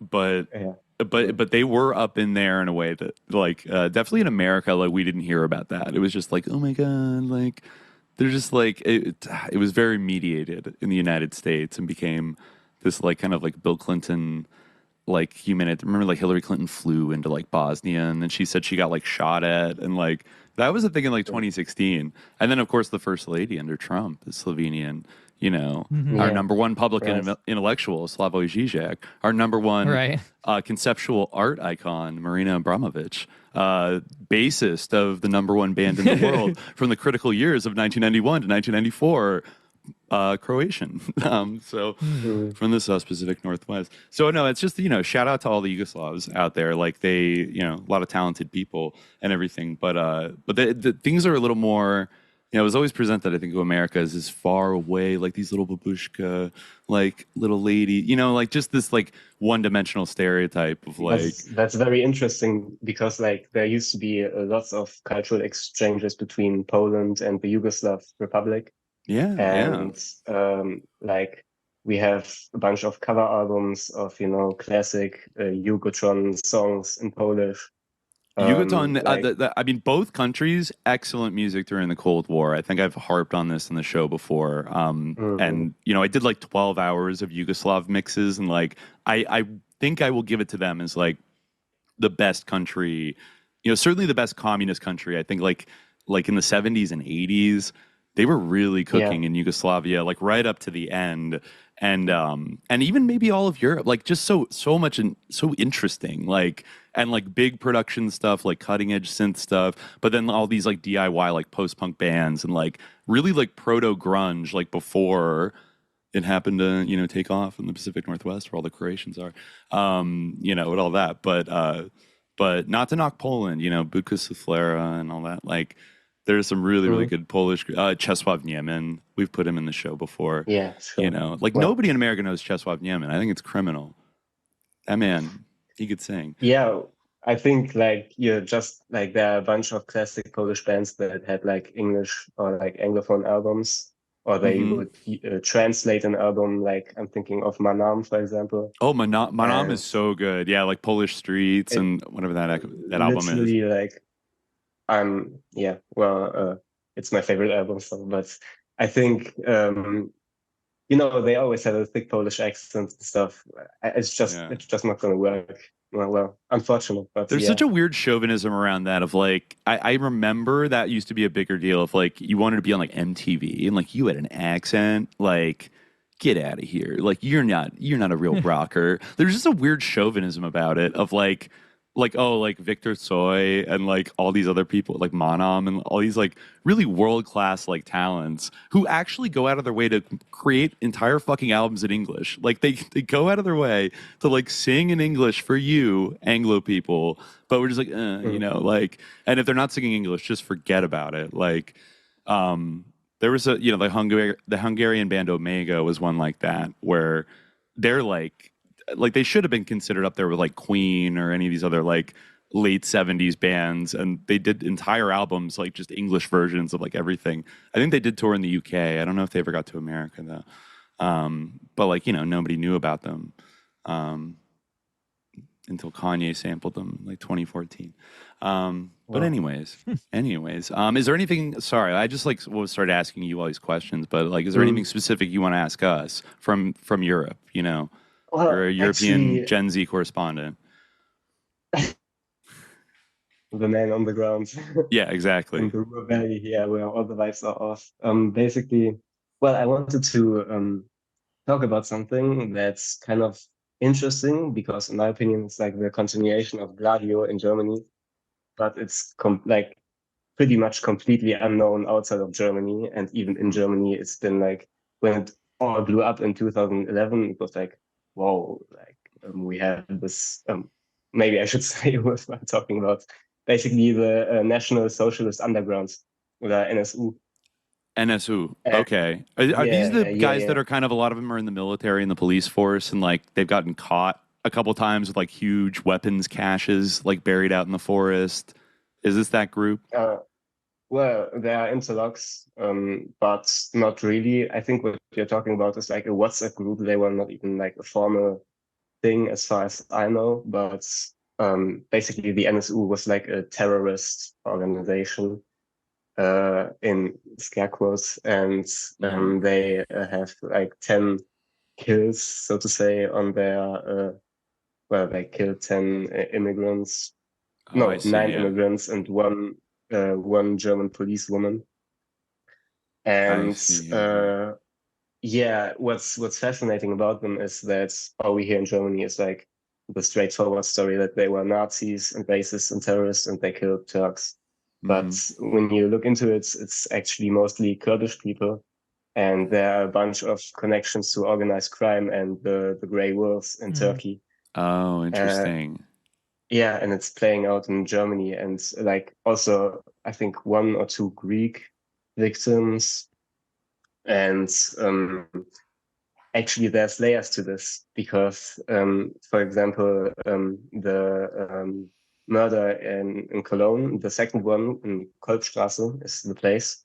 but they were up in there in a way that like definitely in America, like we didn't hear about that. It was just like, oh my god, like they're just like it was very mediated in the United States and became this like kind of like Bill Clinton. Like remember like Hillary Clinton flew into like Bosnia and then she said she got like shot at and like that was a thing in like 2016. And then of course the first lady under Trump is Slovenian, our number one public intellectual, Slavoj Žižek, our number one conceptual art icon, Marina Abramović, bassist of the number one band in the world from the critical years of 1991 to 1994. Croatian. From the Pacific Northwest. So no, it's just shout out to all the Yugoslavs out there. Like they, a lot of talented people and everything. But the things are a little more. It was always presented, I think, of America as this far away, like these little babushka, like little lady, like just this like one-dimensional stereotype of like. That's very interesting because like there used to be lots of cultural exchanges between Poland and the Yugoslav Republic. Yeah, and like we have a bunch of cover albums of classic Jugotron songs in Polish. Jugoton, I mean, both countries, excellent music during the Cold War. I think I've harped on this in the show before. And I did like 12 hours of Yugoslav mixes, and like I think I will give it to them as like the best country. Certainly the best communist country. I think like in the 70s and 80s. They were really cooking in Yugoslavia, like right up to the end, and even maybe all of Europe, like just so much and so interesting, like and like big production stuff, like cutting edge synth stuff, but then all these like DIY like post punk bands and like really like proto grunge, like before it happened to take off in the Pacific Northwest where all the Croatians are, and all that, but not to knock Poland, Budka Suflera and all that, like. There's some really good Polish. Czesław Niemen. We've put him in the show before. Yeah, sure. Nobody in America knows Czesław Niemen. I think it's criminal. That man, he could sing. Yeah, I think like just like there are a bunch of classic Polish bands that had like English or like Anglophone albums. or they would translate an album. Like I'm thinking of Manam, for example. Oh, Manam is so good. Yeah, like Polish Streets and whatever that album is. Literally, like it's my favorite album. So, but I think they always have a thick Polish accent and stuff. It's just not going to work. Well, unfortunate, but there's such a weird chauvinism around that of like, I remember that used to be a bigger deal of like, you wanted to be on like MTV and like you had an accent, like get out of here. Like you're not a real rocker. There's just a weird chauvinism about it of like Victor Tsoi and like all these other people like Manam and all these like really world-class like talents who actually go out of their way to create entire fucking albums in English. Like they go out of their way to like sing in English for you Anglo people, but we're just like like, and if they're not singing English, just forget about it. Like there was the Hungarian band Omega was one like that where they're like they should have been considered up there with like Queen or any of these other like late 70s bands, and they did entire albums like just English versions of like everything. I think they did tour in the UK. I don't know if they ever got to America though. But like nobody knew about them until Kanye sampled them like 2014. But anyways, is there anything? Sorry, I just like started asking you all these questions, but like, is there anything specific you want to ask us from Europe? Well, or a European Gen Z correspondent. The man on the ground. Yeah, exactly. In the Ruhr Valley, where all the vibes are off. Basically, I wanted to talk about something that's kind of interesting because, in my opinion, it's like the continuation of Gladio in Germany, but it's pretty much completely unknown outside of Germany, and even in Germany, it's been like when it all blew up in 2011, it was like, whoa, we have this, maybe I should say what I'm talking about, basically the National Socialist Underground, or NSU. NSU, okay. Are these the guys that are kind of, a lot of them are in the military and the police force, and like they've gotten caught a couple times with like huge weapons caches like buried out in the forest? Is this that group? Well, they are interlocks, but not really. I think what you're talking about is like a WhatsApp group. They were not even like a formal thing as far as I know, but basically the NSU was like a terrorist organization in scare quotes, and they have like 10 kills, so to say, on their, they killed 10 immigrants. No, 9 immigrants and one German policewoman. And what's fascinating about them is that all we hear in Germany is like the straightforward story that they were Nazis and racists and terrorists and they killed Turks. But when you look into it, it's actually mostly Kurdish people, and there are a bunch of connections to organized crime and the Grey Wolves in Turkey. Oh, interesting. And it's playing out in Germany, and like also I think 1 or 2 Greek victims, and actually there's layers to this because, for example, the murder in Cologne, the second one in Kolbstrasse is the place.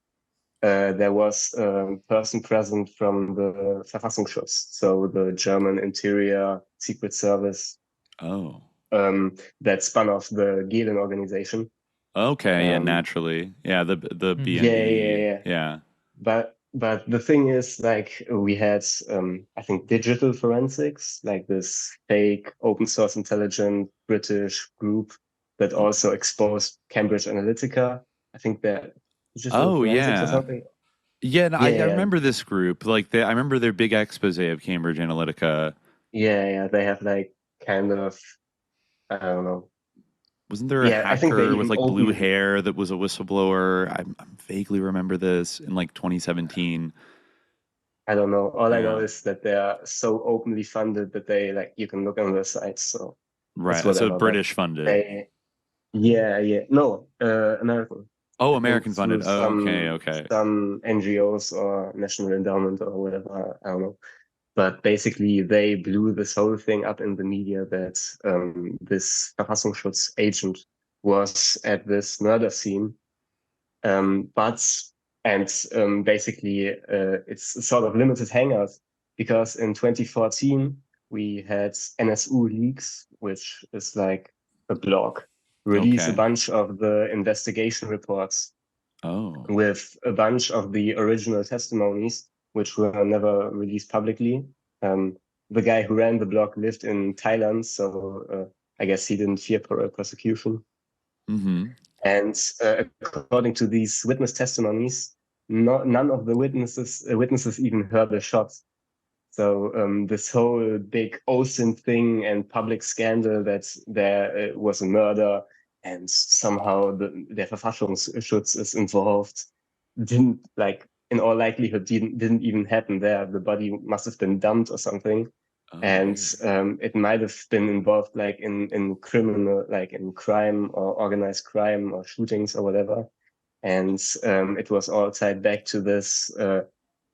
There was a person present from the Verfassungsschutz, so the German Interior Secret Service. Oh. That spun off the Gehlen organization. Okay, naturally. Yeah, the BND. Yeah. But the thing is, like, we had, I think, digital forensics, like this fake open source intelligent British group that also exposed Cambridge Analytica. I think that. Or something. Yeah, I remember this group. Like, I remember their big expose of Cambridge Analytica. Yeah, they have like kind of, I don't know. Wasn't there a hacker with like blue hair that was a whistleblower? I vaguely remember this in like 2017. I don't know. All I know is that they are so openly funded that they like you can look on their sites. So right, so British funded. No, American. Oh, American funded. Okay. Some NGOs or National Endowment or whatever. I don't know. But basically, they blew this whole thing up in the media that this Verfassungsschutz agent was at this murder scene. But And basically, it's a sort of limited hangout because in 2014, we had NSU Leaks, which is like a blog, release a bunch of the investigation reports with a bunch of the original testimonies, which were never released publicly. The guy who ran the blog lived in Thailand, so I guess he didn't fear persecution. And according to these witness testimonies, none of the witnesses even heard the shots. So this whole big OSINT thing and public scandal that there was a murder and somehow der Verfassungsschutz is involved didn't, like, in all likelihood didn't even happen there. The body must have been dumped or something. And it might have been involved like in criminal, like in crime or organized crime or shootings or whatever. And it was all tied back to this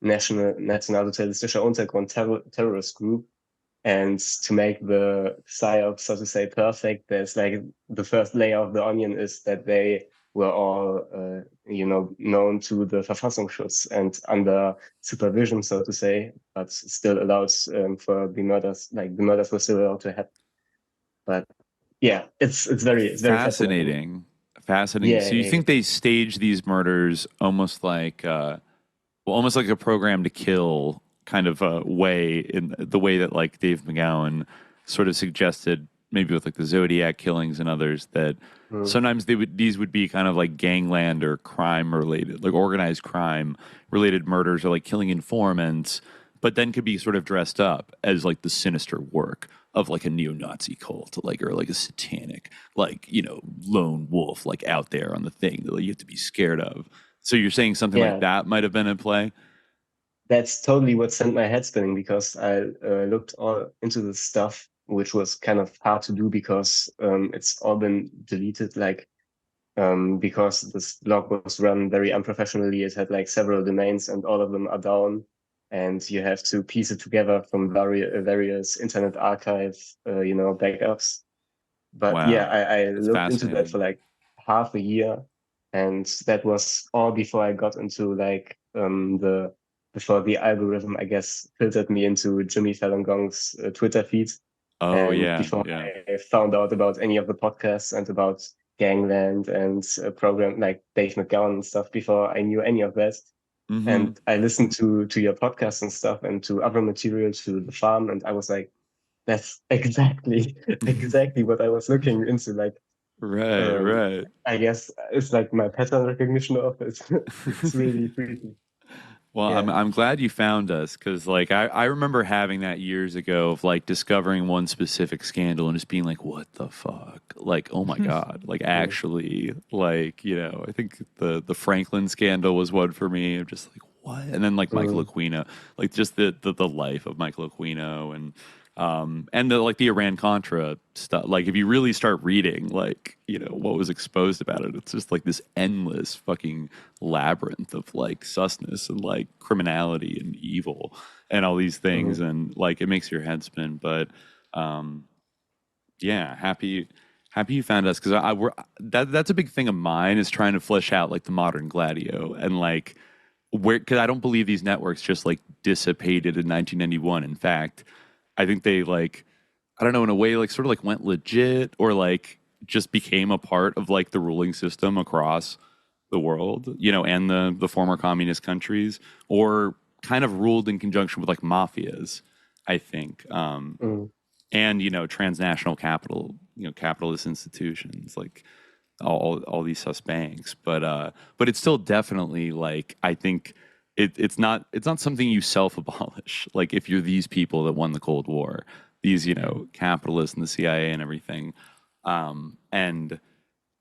Nationalsozialistischer Untergrund terrorist group. And to make the psyop, so to say, perfect, there's like the first layer of the onion is that they were all, known to the Verfassungsschutz and under supervision, so to say, but still allowed for the murders. Like the murders were still allowed to happen. But yeah, it's very fascinating. Fascinating. Yeah, so you think they stage these murders almost like, almost like a program to kill kind of a way, in the way that like Dave McGowan sort of suggested, maybe with like the Zodiac killings and others, that sometimes these would be kind of like gangland or crime related, like organized crime related murders, or like killing informants, but then could be sort of dressed up as like the sinister work of like a neo-Nazi cult, like, or like a satanic, like, lone wolf, like out there on the thing that you have to be scared of. So you're saying something like that might have been in play? That's totally what sent my head spinning, because I looked all into this stuff, which was kind of hard to do because it's all been deleted, because this blog was run very unprofessionally. It had like several domains and all of them are down, and you have to piece it together from various Internet Archive, backups. But I looked into that for like half a year, and that was all before I got into like before the algorithm, I guess, filtered me into Jimmy Fallon Gong's Twitter feed. Before I found out about any of the podcasts and about Gangland and a program like Dave McGowan and stuff, before I knew any of that. And I listened to your podcast and stuff and to other material, to The Farm, and I was like, that's exactly what I was looking into. Like, right. I guess it's like my pattern recognition of it. It's really freaky. Well, I'm glad you found us, because like I remember having that years ago of like discovering one specific scandal and just being like, what the fuck? Like, oh my God. Like actually, like, I think the Franklin scandal was one for me. I'm just like, what? And then like Michael Aquino, like just the life of Michael Aquino, and the Iran Contra stuff. Like if you really start reading like, what was exposed about it, it's just like this endless fucking labyrinth of like susness and like criminality and evil and all these things. And like, it makes your head spin. But happy you found us, because that's a big thing of mine, is trying to flesh out like the modern Gladio, and like because I don't believe these networks just like dissipated in 1991. In fact, I think they like, I don't know, in a way like sort of like went legit, or like just became a part of like the ruling system across the world, and the former communist countries, or kind of ruled in conjunction with like mafias, I think. And, transnational capital, capitalist institutions, like all these sus banks. But it's still definitely like, I think it's not something you self-abolish. Like if you're these people that won the Cold War, these, capitalists and the CIA and everything. And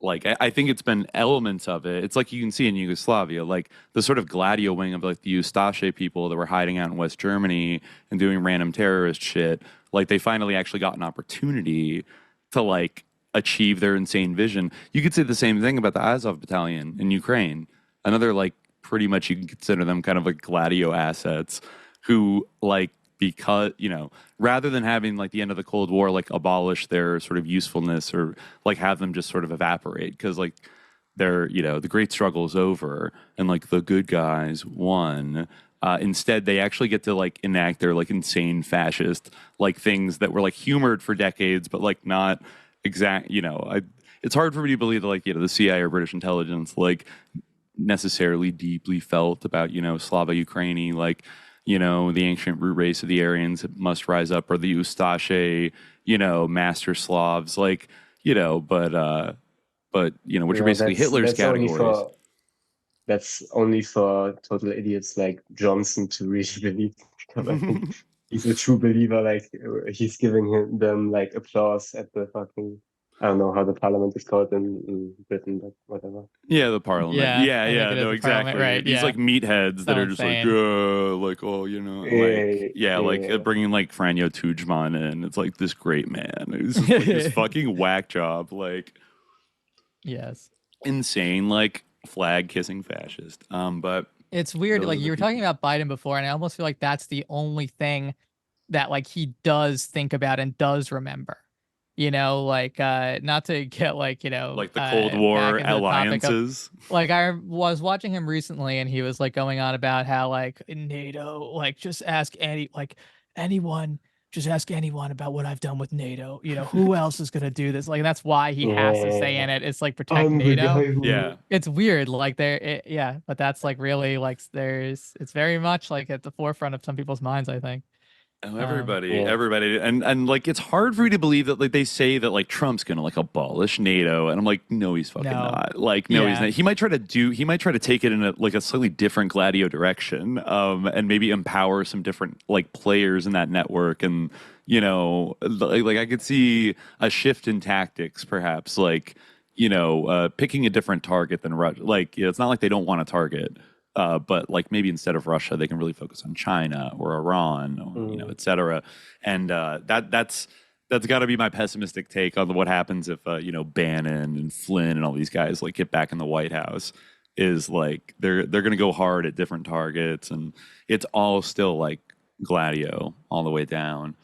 like, I think it's been elements of it. It's like you can see in Yugoslavia, like the sort of Gladio wing of like the Ustaše people that were hiding out in West Germany and doing random terrorist shit. Like they finally actually got an opportunity to like achieve their insane vision. You could say the same thing about the Azov battalion in Ukraine. Another like, pretty much you can consider them kind of like Gladio assets, who like, because, rather than having like the end of the Cold War, like abolish their sort of usefulness, or like have them just sort of evaporate, because like they're, you know, the great struggle is over and like the good guys won. Instead, they actually get to like enact their like insane fascist like things that were like humored for decades, but like not exact. You know, it's hard for me to believe that like, you know, the CIA or British intelligence like necessarily deeply felt about, you know, Slava Ukraini, like, you know, the ancient root race of the Aryans must rise up, or the Ustache, you know, master Slavs, like, you know, but you know, which are basically Hitler's categories. That's only for total idiots like Johnson to really believe. Because I think he's a true believer. Like he's giving them like applause at the fucking, I don't know how the parliament is called in Britain, but whatever. Yeah, the parliament. Yeah, no, exactly. Right, These like meatheads that are just like, oh, you know, like bringing like Franjo Tujman in. It's like this great man who's like, this fucking whack job, like, yes, insane, like flag kissing fascist. But it's weird. Like you were talking about Biden before, and I almost feel like that's the only thing that like he does think about and does remember. You know, like not to get like, you know, like the Cold War alliances. Like I was watching him recently, and he was like going on about how like NATO, like just ask anyone about what I've done with NATO. You know, who else is gonna do this? Like that's why he has to stay in it. It's like protect NATO. Yeah, it's weird. Like but that's like really like it's very much like at the forefront of some people's minds, I think. Oh, everybody, and like it's hard for me to believe that like they say that like Trump's gonna like abolish NATO, and I'm like, no, he's fucking not. Like, no, he's not. He might try to take it in a slightly different Gladio direction, and maybe empower some different like players in that network, and you know, like I could see a shift in tactics, perhaps, like, you know, picking a different target than Russia. Like, it's not like they don't want to target. But like maybe instead of Russia, they can really focus on China or Iran, or you know, et cetera. And that's got to be my pessimistic take on what happens if you know, Bannon and Flynn and all these guys like get back in the White House. Is like they're going to go hard at different targets, and it's all still like Gladio all the way down.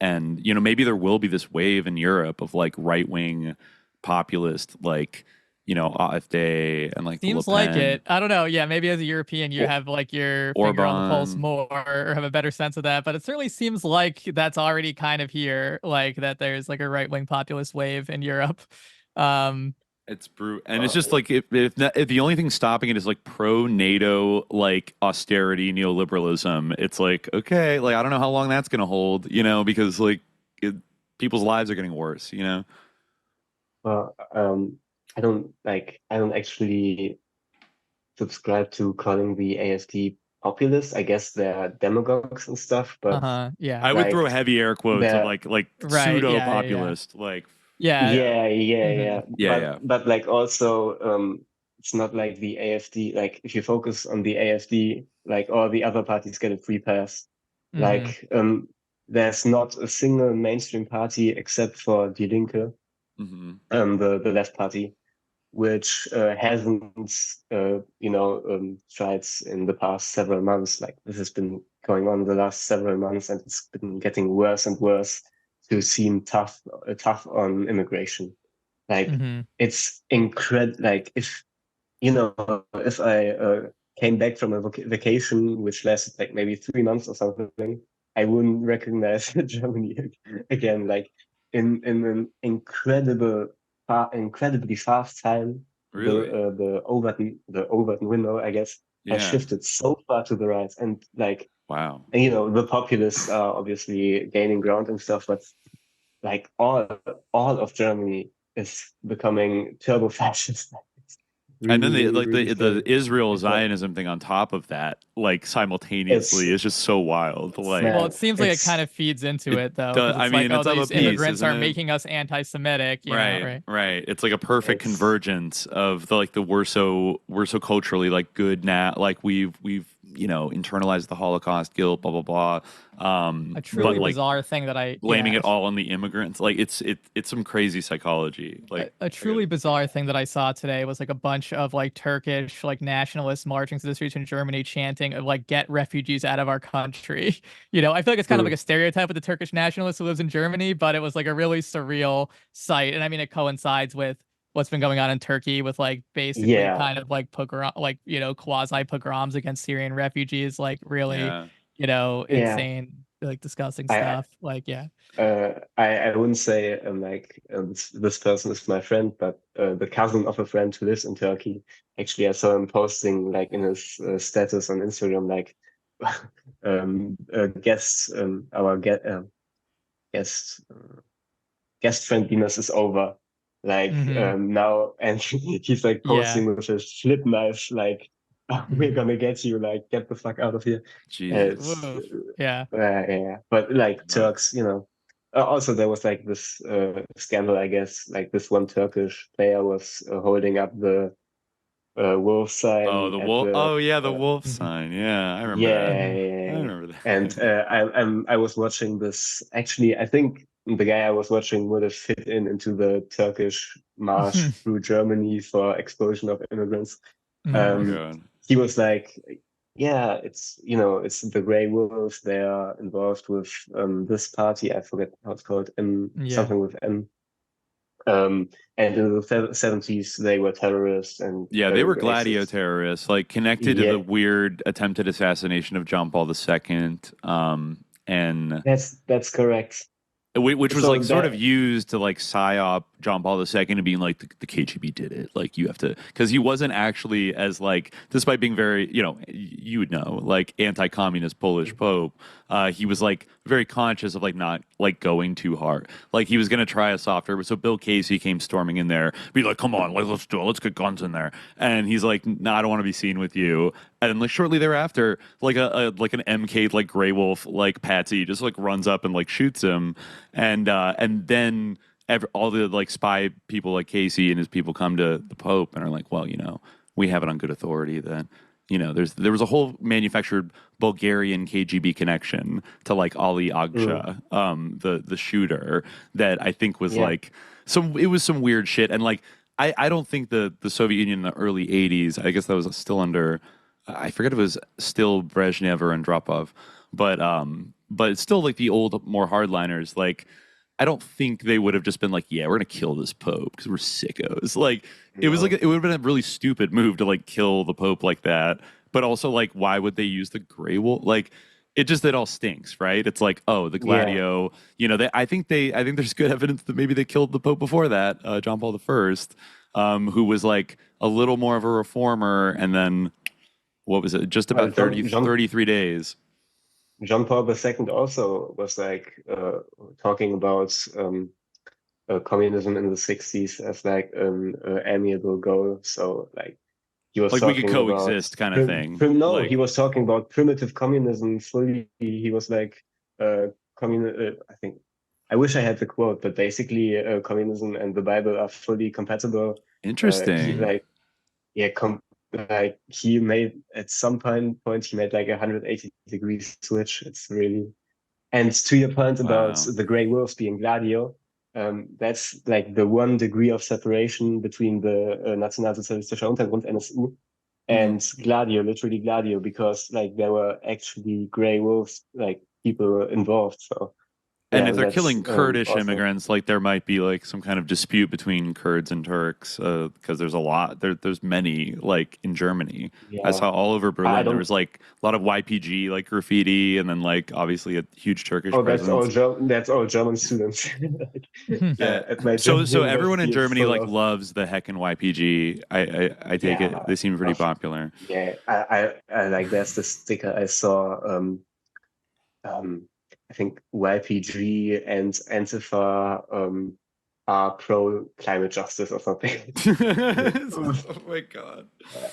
And you know, maybe there will be this wave in Europe of like right wing populist, like, you know, AfD and like seems like it. I don't know. Yeah, maybe as a European, you have like your finger on the pulse more, or have a better sense of that. But it certainly seems like that's already kind of here. Like that, there's like a right wing populist wave in Europe. It's brutal, and it's just like if the only thing stopping it is like pro NATO like austerity neoliberalism. It's like, okay, like I don't know how long that's gonna hold, you know, because like people's lives are getting worse, you know. Well, I don't actually subscribe to calling the AfD populist. I guess they're demagogues and stuff, but I would throw heavy air quotes of like pseudo populist, like But like also, it's not like the AfD. Like if you focus on the AfD, like all the other parties get a free pass. Like there's not a single mainstream party except for Die Linke, the left party, which hasn't tried in the past several months. Like this has been going on the last several months, and it's been getting worse and worse to seem tough on immigration. Like it's incredible. Like if I came back from a vacation which lasted like maybe 3 months or something, I wouldn't recognize Germany again. Like in an incredibly fast time. Really? The Overton window, I guess, has shifted so far to the right, and like, wow. And you know, the populists are obviously gaining ground and stuff, but like all of Germany is becoming turbo fascist. And then the Israel Zionism thing on top of that, like simultaneously, is just so wild. Like, well, it seems like it kind of feeds into it, though. I mean, like, it's these immigrants are making us anti-Semitic, right? It's like a perfect convergence of the we're so culturally like good now, like we've internalized the Holocaust guilt, blah blah blah. A truly bizarre thing that I blaming it all on the immigrants. Like it's some crazy psychology. Like a truly bizarre thing that I saw today was like a bunch of like Turkish like nationalists marching through the streets in Germany chanting of like get refugees out of our country. You know, I feel like it's kind of like a stereotype of the Turkish nationalist who lives in Germany, but it was like a really surreal sight. And I mean, it coincides with what's been going on in Turkey with like basically Yeah. kind of like pogrom, like quasi pogroms against Syrian refugees, like really insane, like disgusting stuff. I wouldn't say this person is my friend, but the cousin of a friend who lives in Turkey. Actually, I saw him posting like in his status on Instagram, like guest friendliness is over. Like now, and he's like posting with his flip knife, like we're gonna get you, like get the fuck out of here. Jesus. Yeah. But like Turks, also there was like this scandal, I guess, like this one Turkish player was holding up the wolf sign. Oh, the wolf. The wolf sign. Yeah, I remember that. I remember that. And I was watching this. Actually, I think the guy I was watching would have fit into the Turkish march through Germany for expulsion of immigrants. He was like, yeah, it's the Grey Wolves. They are involved with this party. I forget how it's called. Something with N. And in the 70s, they were terrorists, and they were Gladio terrorists, like connected to the weird attempted assassination of John Paul II. And that's correct. Which was sort of used to like psyop John Paul II and being like the KGB did it, like you have to, because he wasn't actually as like, despite being very you would know, like anti-communist Polish Pope, he was like very conscious of like not like going too hard, like he was gonna try a softer. So Bill Casey came storming in there, be like, come on, let's do it, let's get guns in there, and he's like, no, I don't want to be seen with you. And like shortly thereafter, like an MK like Grey Wolf like patsy just like runs up and like shoots him, and then all the like spy people like Casey and his people come to the Pope and are like, well, we have it on good authority that there was a whole manufactured Bulgarian KGB connection to like Ali Agca, the shooter, that I think was like it was some weird shit. And like I don't think the Soviet Union in the early 80s, I guess that was still under, I forget if it was still Brezhnev or Andropov, but it's still like the old more hardliners. Like I don't think they would have just been like, yeah, we're gonna kill this Pope because we're sickos. Like it was like it would have been a really stupid move to like kill the Pope like that. But also like, why would they use the Grey Wolf? Like it all stinks, right? It's like, oh, the Gladio. I think there's good evidence that maybe they killed the Pope before that, John Paul I, who was like a little more of a reformer, and then what was it? Just about 33 days. John Paul II also was like talking about communism in the 60s as like an amiable goal. So like he was like talking we could coexist kind of thing. He was talking about primitive communism fully. He was like I think I wish I had the quote, but basically communism and the Bible are fully compatible. Interesting. He made at some point he made like 180-degree switch. It's really, and to your point about the Grey Wolves being Gladio, that's like the 1 degree of separation between the Nationalsozialistischer Untergrund NSU and Gladio, literally Gladio, because like there were actually Grey Wolves like people involved. So. And if they're killing Kurdish immigrants, like there might be like some kind of dispute between Kurds and Turks, because there's a lot. There's many like in Germany. Yeah. I saw all over Berlin. There was like a lot of YPG like graffiti, and then like obviously a huge Turkish presence. That's all German students. So everyone in Germany like loves the Heckin YPG. I take it. They seem pretty popular. Yeah, I like that's the sticker I saw. I think YPG and Antifa are pro climate justice or something. Oh my god!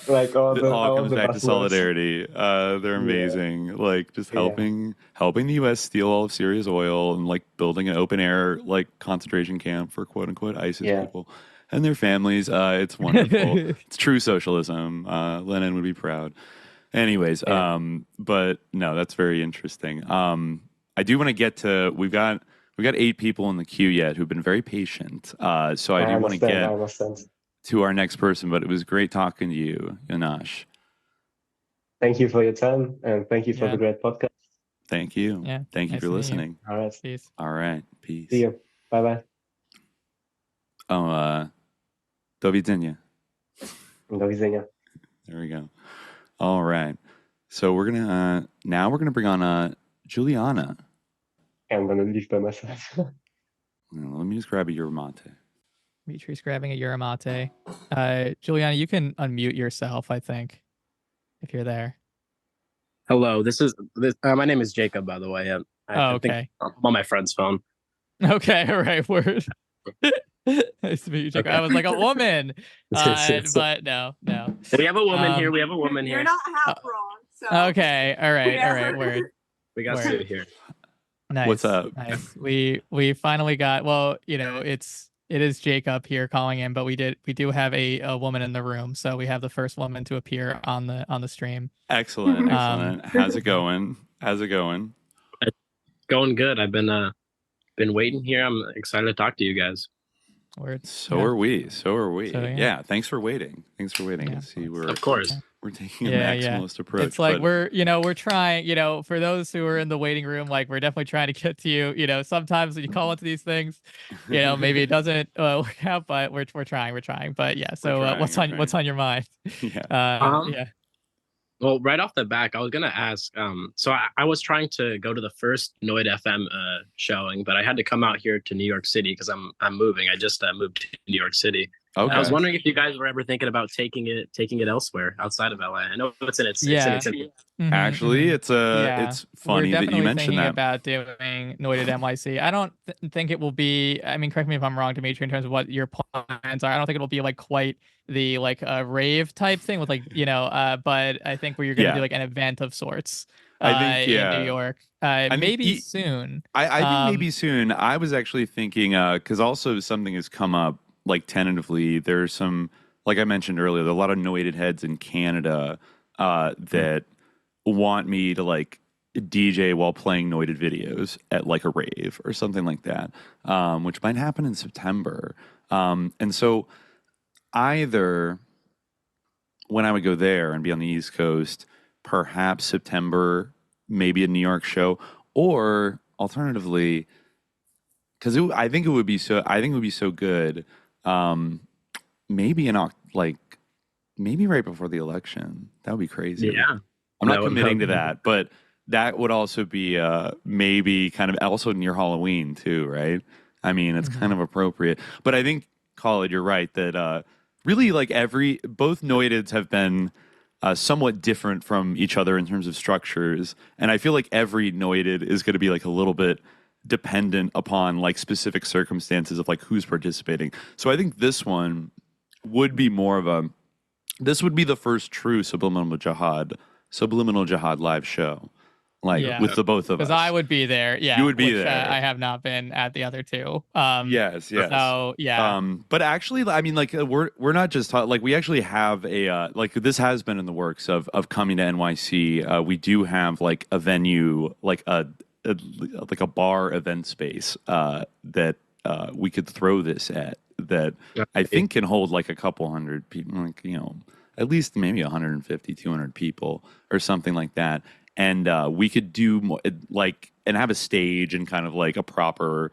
Like it all comes back to solidarity. They're amazing. Yeah. Like just helping the U.S. steal all of Syria's oil and like building an open air like concentration camp for quote unquote ISIS people and their families. It's wonderful. It's true socialism. Lenin would be proud. Anyways, but no, that's very interesting. I do want to get to, we've got 8 people in the queue yet who've been very patient. So I do want to get to our next person, but it was great talking to you, Jonasz. Thank you for your time, and thank you for the great podcast. Thank you. Yeah. Thank you for listening. All right. Peace. All right. Peace. See you. Bye-bye. Oh, Do widzenia. Do widzenia. There we go. All right. So we're gonna bring on Juliana. I'm gonna leave by myself. Let me just grab a yerba mate. Dimitri's grabbing a yerba mate. Juliana, you can unmute yourself, I think, if you're there. Hello, my name is Jacob, by the way. I think I'm on my friend's phone. Okay, all right, word. Nice to meet you, Jacob. Okay. I was like a woman, but no. We have a woman here. You're not half wrong. So. Okay, all right, word. We got Sue here. Nice. What's up? Nice. We finally got. Well, it is Jacob here calling in, but we do have a woman in the room, so we have the first woman to appear on the stream. Excellent. How's it going? Going good. I've been waiting here. I'm excited to talk to you guys. So are we. So, yeah. Thanks for waiting. Yeah. See, of course. We're taking a maximalist approach. It's like we're trying, for those who are in the waiting room, like we're definitely trying to get to you. Sometimes when you call into these things, maybe it doesn't work out, but we're trying. But yeah, so what's on your mind? Yeah. Well, right off the back, I was gonna ask. So I was trying to go to the first Noid FM showing, but I had to come out here to New York City because I'm moving. I just moved to New York City. Okay. I was wondering if you guys were ever thinking about taking it elsewhere outside of LA. I know it's in its infancy. Actually, it's funny that you mentioned that. About doing Noid at NYC. I don't think it will be. I mean, correct me if I'm wrong, Dimitri, in terms of what your plans are. I don't think it'll be like quite the rave type thing with but I think where you're going to do like an event of sorts. I think in New York. Maybe soon. I think maybe soon. I was actually thinking because also something has come up. Like tentatively, there's some, like I mentioned earlier, there are a lot of Noided heads in Canada that want me to like DJ while playing Noided videos at like a rave or something like that, which might happen in September. And so either when I would go there and be on the East Coast, perhaps September, maybe a New York show, or alternatively, because I think it would be so good. Maybe maybe right before the election. That would be crazy. Yeah. I'm not committing to that, but that would also be maybe kind of also near Halloween too, right? I mean, it's kind of appropriate. But I think, Khalid, you're right that really like both Noideds have been somewhat different from each other in terms of structures. And I feel like every Noided is going to be like a little bit dependent upon like specific circumstances of like who's participating. So I think this one would be this would be the first true Subliminal Jihad live show, with the both of us. Because I would be there. Yeah, you would be there. I have not been at the other two. Yes. So yeah. But actually, I mean, like we're not just like we actually have a like this has been in the works of coming to NYC. We do have like a venue, like a bar event space that we could throw this at that I think can hold like a couple hundred people, like at least maybe 150, 200 people or something like that. And we could do more, like, and have a stage and kind of like a proper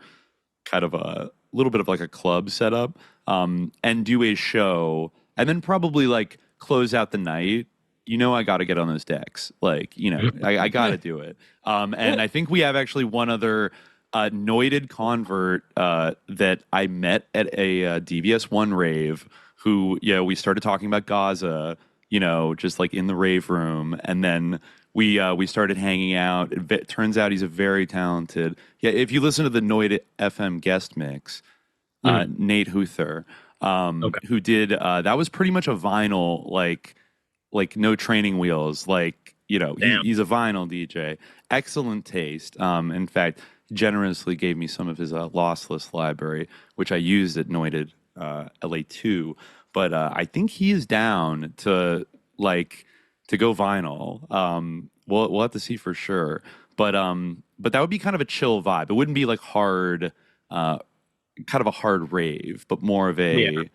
kind of a little bit of like a club setup, and do a show, and then probably like close out the night. I got to get on those decks. Like, I got to do it. And I think we have actually one other Noided convert that I met at a DVS1 rave who, we started talking about Gaza, just like in the rave room. And then we started hanging out. It turns out he's a very talented. Yeah, if you listen to the Noid FM guest mix, Nate Huther, who did, that was pretty much a vinyl, like no training wheels, like, he's a vinyl DJ, excellent taste. In fact, generously gave me some of his lossless library, which I used at Noided LA2. But I think he is down to go vinyl. We'll have to see for sure. But that would be kind of a chill vibe. It wouldn't be like hard, kind of a hard rave, but more of a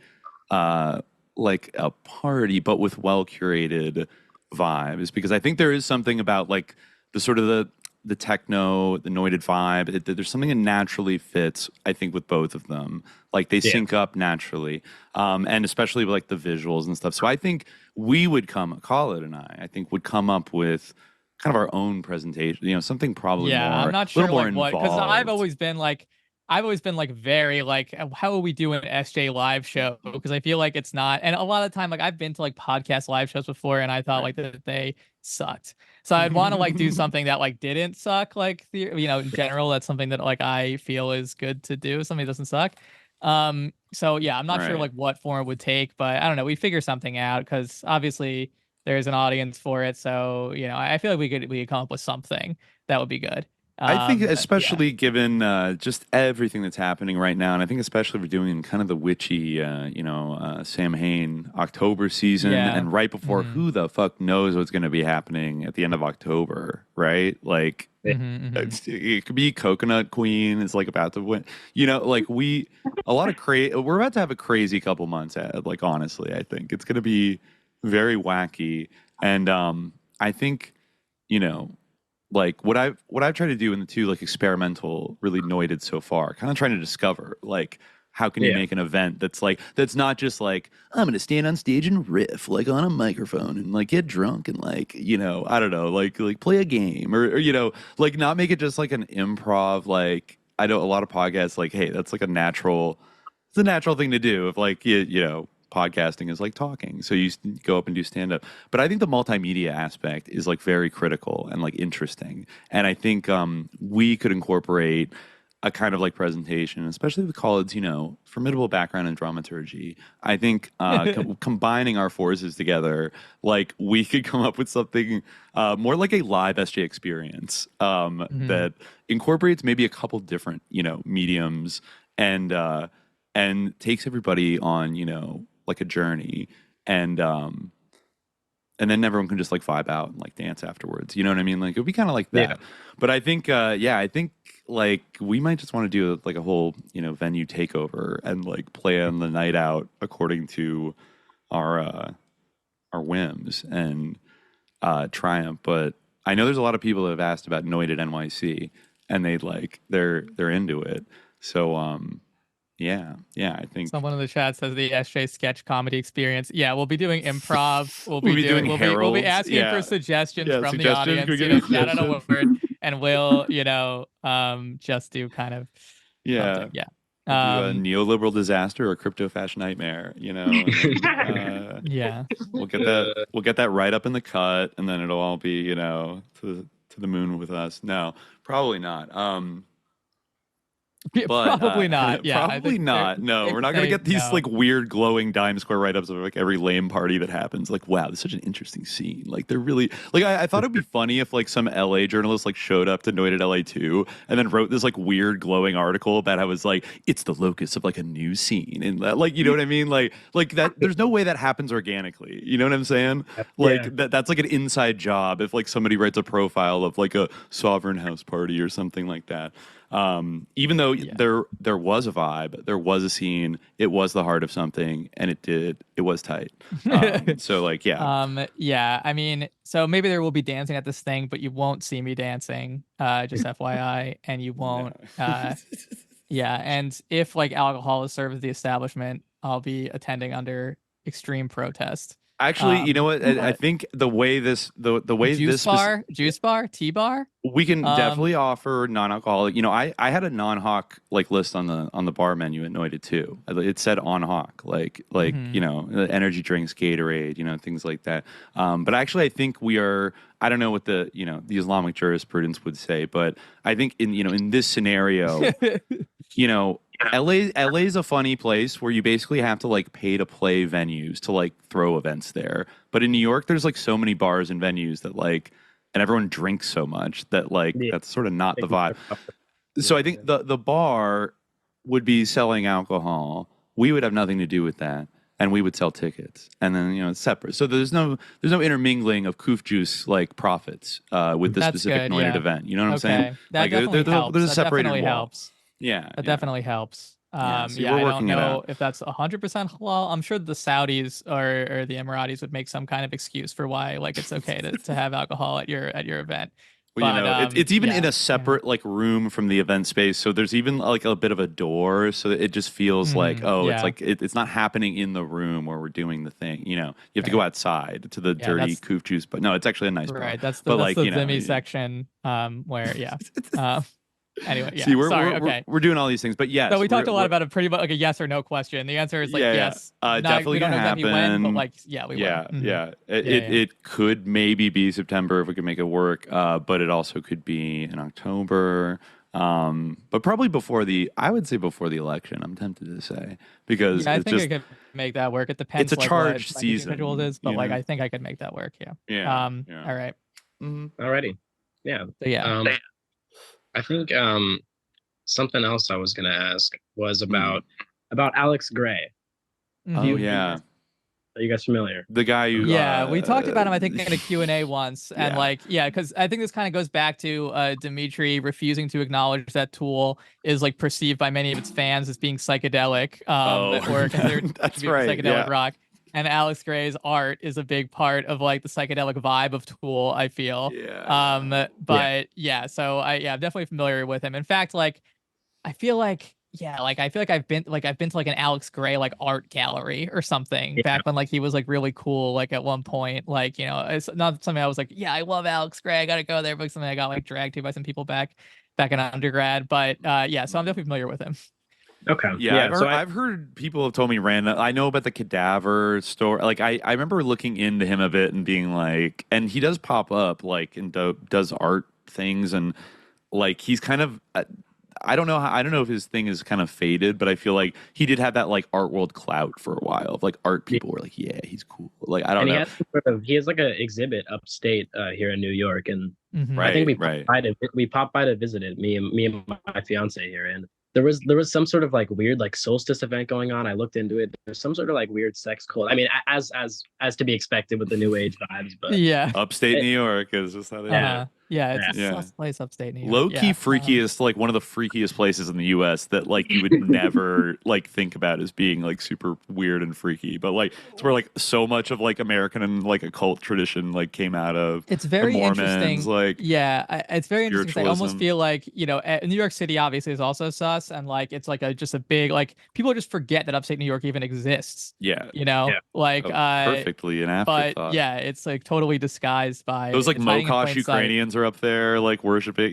like a party, but with well curated vibes. Because I think there is something about like the sort of the techno, the noited vibe. There's something that naturally fits, I think, with both of them. Like they sync up naturally, and especially with like the visuals and stuff. So I think we would Khaled and I think would come up with kind of our own presentation. You know, something probably more. I'm not sure more like what, because involved. I've always been like very like, how will we do an SJ live show? Because I feel like it's not, and a lot of the time, like I've been to like podcast live shows before, and I thought like that they sucked. So I'd want to like do something that like didn't suck, like in general. That's something that like I feel is good to do. Something that doesn't suck. So yeah, I'm not sure like what form it would take, but I don't know. We figure something out because obviously there's an audience for it. So I feel like we could come up with something that would be good. I think especially given just everything that's happening right now, and I think especially if we're doing kind of the witchy, Sam Hain October season, and right before who the fuck knows what's going to be happening at the end of October, right? Like it could be Coconut Queen is like about to win, like we're about to have a crazy couple months like honestly, I think it's going to be very wacky, and I think like what I've tried to do in the two like experimental really noited so far, kind of trying to discover like how can you make an event that's not just like I'm gonna stand on stage and riff like on a microphone and like get drunk and like I don't know like play a game or like not make it just like an improv. Like I know a lot of podcasts like, hey, that's like a natural thing to do if like podcasting is like talking, so you go up and do stand up. But I think the multimedia aspect is like very critical and like interesting, and I think we could incorporate a kind of like presentation, especially with Khaled's formidable background in dramaturgy. I think combining our forces together, like we could come up with something more like a live SJ experience that incorporates maybe a couple different mediums and takes everybody on like a journey, and then everyone can just like vibe out and like dance afterwards. You know what I mean? Like it would be kind of like that. Yeah. But I think I think like we might just want to do like a whole venue takeover and like plan the night out according to our whims and triumph. But I know there's a lot of people that have asked about Noited NYC, and they're into it. So yeah, I think someone in the chat says the SJ sketch comedy experience. Yeah, we'll be doing improv. We'll be asking for suggestions from the audience. Shout out a word, and we'll just do kind of something. Yeah. A neoliberal disaster or crypto fashion nightmare. Yeah. We'll get that right up in the cut, and then it'll all be to the moon with us. No, probably not. But, probably not. Yeah, probably not. No, we're not going to get these like weird glowing Dime Square write-ups of like every lame party that happens. Like, wow, this is such an interesting scene. Like, they're really like. I thought it'd be funny if like some LA journalist like showed up to Noited LA 2 and then wrote this like weird glowing article about how it's like it's the locus of like a new scene and that, like what I mean. Like that. There's no way that happens organically. You know what I'm saying? Like that's like an inside job if like somebody writes a profile of like a Sovereign House party or something like that. Even though there was a vibe, there was a scene, it was the heart of something, and it was tight. So like, yeah. I mean, so maybe there will be dancing at this thing, but you won't see me dancing, just FYI, and you won't, and if like alcohol is served at the establishment, I'll be attending under extreme protest. Actually, you know what? I think the way juice bar, tea bar, we can definitely offer non-alcoholic. I had a non-hawk like list on the bar menu at Noited too. It said on hawk, like energy drinks, Gatorade, things like that. But actually, I think we are. I don't know what the the Islamic jurisprudence would say, but I think in this scenario, LA is a funny place where you basically have to like pay to play venues to like throw events there. But in New York, there's like so many bars and venues that like, and everyone drinks so much that like that's sort of not the vibe. So I think the bar would be selling alcohol. We would have nothing to do with that, and we would sell tickets, and then it's separate. So there's no intermingling of Koof Juice like profits with the specific Noited event. You know what I'm saying? That definitely helps. There's a separated wall. Helps. Yeah, that definitely helps. I don't know if that's 100% halal. I'm sure the Saudis or the Emiratis would make some kind of excuse for why like it's okay to have alcohol at your event. Well, But, it's even in yeah, a separate like room from the event space, so there's even like a bit of a door, so that it just feels like, oh, it's yeah. like it's not happening in the room where we're doing the thing. You have to go outside to the Yeah, dirty that's- Coof Juice, but no, it's actually a nice bar. Right. That's but the like Zimmy section. Where anyway, yeah. See, we're, sorry. we're, Okay. we're doing all these things, but yes. So we talked a lot we're- about a pretty much like a yes or no question. The answer is like Yeah, yeah. yes. Definitely we don't know gonna exactly when, but happen. like yeah, we yeah, will. Mhm. yeah. It, Yeah, it, yeah. it could maybe be September if we could make it work, but it also could be in October. But probably I would say before the election. I'm tempted to say because Yeah, I it's think just I could make that work. It depends. it's a like, charged what, season, schedule it is, but you like know? I think I could make that work. Yeah. Yeah, All right. Alrighty. Yeah. So yeah. I think something else I was gonna ask was about Alex Gray. Oh yeah, Are you guys familiar? the guy who Yeah, we talked about him, I think, in a Q&A once. And Yeah. like, yeah, because I think this kind of goes back to Dimitri refusing to acknowledge that Tool is like perceived by many of its fans as being psychedelic, or considered That's to be right, psychedelic yeah. rock. And Alex Gray's art is a big part of like the psychedelic vibe of Tool, I feel. But yeah, so I'm definitely familiar with him. In fact, like I feel like I've been to like an Alex Gray like art gallery or something back when like he was like really cool, like at one point. Like, it's not something I was like, yeah, I love Alex Gray, I gotta go there, but something I got like dragged to by some people back in undergrad. But so I'm definitely familiar with him. Okay. Yeah, I've heard people have told me random. I know about the cadaver store. Like I remember looking into him a bit and being like, and he does pop up like and does art things, and like he's kind of. I don't know if his thing is kind of faded, but I feel like he did have that like art world clout for a while. Of like art people were like, yeah, he's cool. Like I don't know. He has like an exhibit upstate here in New York, and Right, I think right. we popped by to visit it. Me and my fiance here, and there was some sort of like weird like solstice event going on. I looked into it. There's some sort of like weird sex cult. I mean, as to be expected with the new age vibes, but Yeah. Upstate New York is just how they are. Yeah, it's a sus place upstate New York. Low key freakiest, like one of the freakiest places in the U.S. that like you would never like think about as being like super weird and freaky, but like it's where like so much of like American and like occult tradition like came out of. It's very the Mormons, interesting. Like It's very interesting. 'Cause I almost spiritualism. feel like New York City obviously is also sus, and like it's like just a big like people just forget that upstate New York even exists. Yeah, like perfectly an afterthought. But yeah, it's like totally disguised by Those like it's hiding in Mokosh plain sight. Ukrainians are up there like worshiping,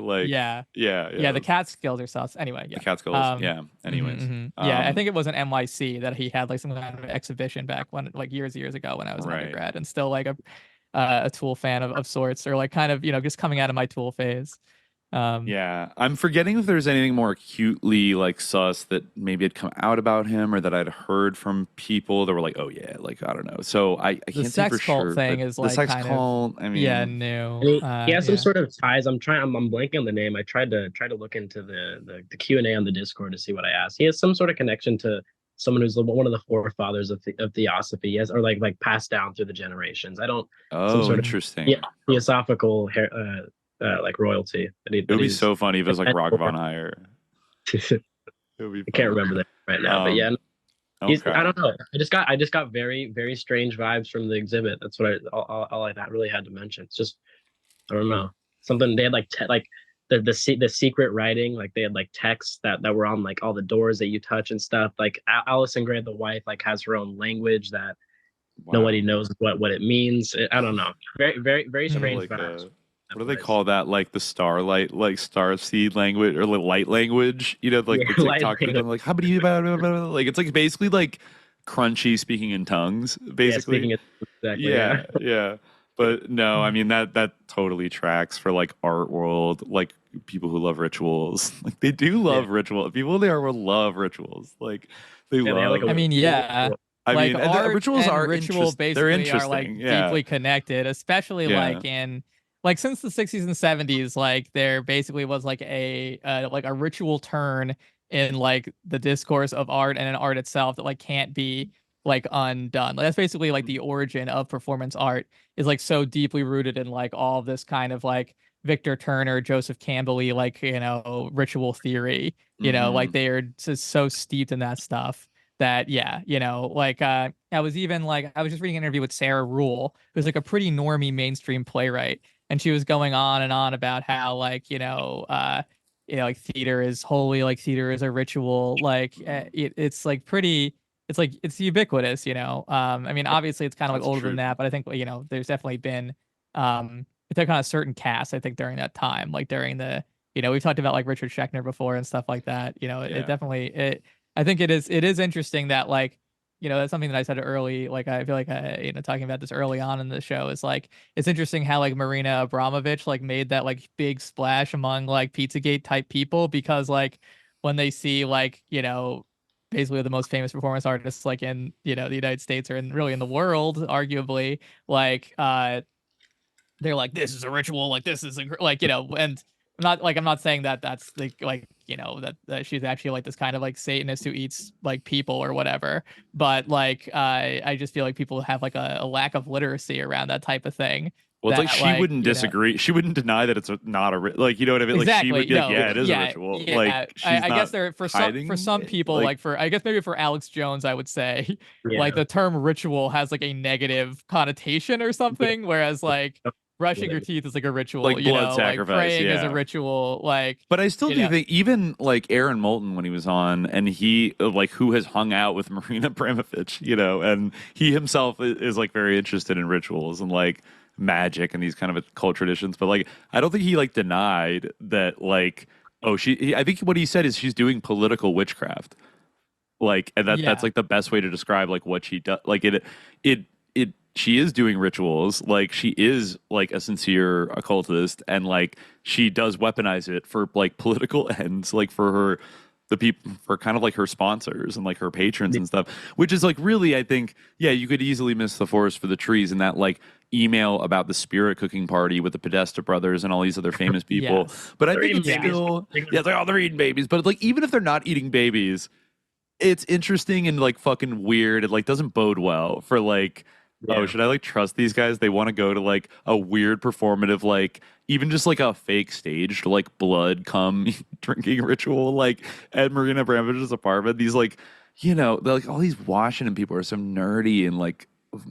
like Yeah, yeah. the Catskills are sus. Anyway, yeah. The Catskills, yeah. Anyways, Yeah, I think it was an NYC that he had like some kind of exhibition back when like years ago when I was an undergrad, and still like a Tool fan of sorts, or like kind of just coming out of my Tool phase. Yeah, I'm forgetting if there's anything more acutely like sus that maybe had come out about him or that I'd heard from people that were like, oh yeah, like I don't know. So I The can't say sex for cult sure. thing but is the like sex kind cult. of I mean, new. He has some sort of ties. I'm blanking on the name. I tried to look into the Q&A on the Discord to see what I asked. He has some sort of connection to someone who's one of the forefathers of theosophy, yes, or like passed down through the generations. I don't. Some Oh, sort interesting. Of, theosophical like royalty. It would be so funny if it was like Rock Von Iyer. I can't remember that right now, but yeah. Okay. I don't know. I just got very, very strange vibes from the exhibit. That's what all I really had to mention. It's just I don't know, something they had like the secret writing, like they had like texts that were on like all the doors that you touch and stuff. Like Allison Gray, the wife, like has her own language that nobody knows what it means. I don't know. Very, very, very strange vibes. What do they call that? Like the starlight, like star seed language or light language? Like the light TikTok of them, like how do you like it's like basically like crunchy speaking in tongues, basically. Exactly. Yeah. But no, I mean that totally tracks for like art world, like people who love rituals. Like they do love ritual. People in the art world love rituals. Like they love. I mean, yeah. I like mean, art rituals and are ritual they're basically interesting. are like Yeah. deeply connected, especially like in like since the 60s and 70s, like there basically was like a ritual turn in like the discourse of art and in art itself that like can't be like undone. Like, that's basically like the origin of performance art is like so deeply rooted in like all this kind of like Victor Turner, Joseph Campbell-y, like ritual theory. Like they are just so steeped in that stuff that like I was just reading an interview with Sarah Rule, who's like a pretty normie mainstream playwright, and she was going on and on about how like like theater is holy, like theater is a ritual, like it's like pretty, it's like it's ubiquitous, I mean obviously it's kind of like older than that, but I think there's definitely been it's like kind of certain casts I think during that time, like during the we've talked about like Richard Schechner before and stuff like that. It definitely I think it is interesting that like that's something that I said early. Like I feel like talking about this early on in the show is like it's interesting how like Marina Abramovich like made that like big splash among like Pizzagate type people, because like when they see like basically the most famous performance artists like in the United States or really in the world arguably, like they're like, this is a ritual, like this is and I'm not saying that that's like that she's actually like this kind of like Satanist who eats like people or whatever, but like I just feel like people have like a lack of literacy around that type of thing. Well, it's like she wouldn't disagree. She wouldn't deny that it's not a like what I mean. Like exactly. She would be like, yeah, it is a ritual. Yeah. Like I guess there for some people like for I guess maybe for Alex Jones I would say like the term ritual has like a negative connotation or something, whereas like brushing your teeth is like a ritual, like blood sacrifice, like praying is a ritual, like. But I still do think even like Aaron Moulton when he was on, and he like who has hung out with Marina Abramovich, and he himself is like very interested in rituals and like magic and these kind of occult traditions. But like I don't think he like denied that like I think what he said is she's doing political witchcraft, like, and that's like the best way to describe like what she does. Like it she is doing rituals, like she is like a sincere occultist, and like she does weaponize it for like political ends, like for the people, for kind of like her sponsors and like her patrons and stuff, which is like really, I think, you could easily miss the forest for the trees in that like email about the spirit cooking party with the Podesta brothers and all these other famous people. But I think it's still, it's like, they're eating babies, but like even if they're not eating babies, it's interesting and like fucking weird. It like doesn't bode well for like, should I like trust these guys? They want to go to like a weird performative, like even just like a fake staged like blood cum drinking ritual, like at Marina Abramovich's apartment. These like, they're like all these Washington people are so nerdy and like,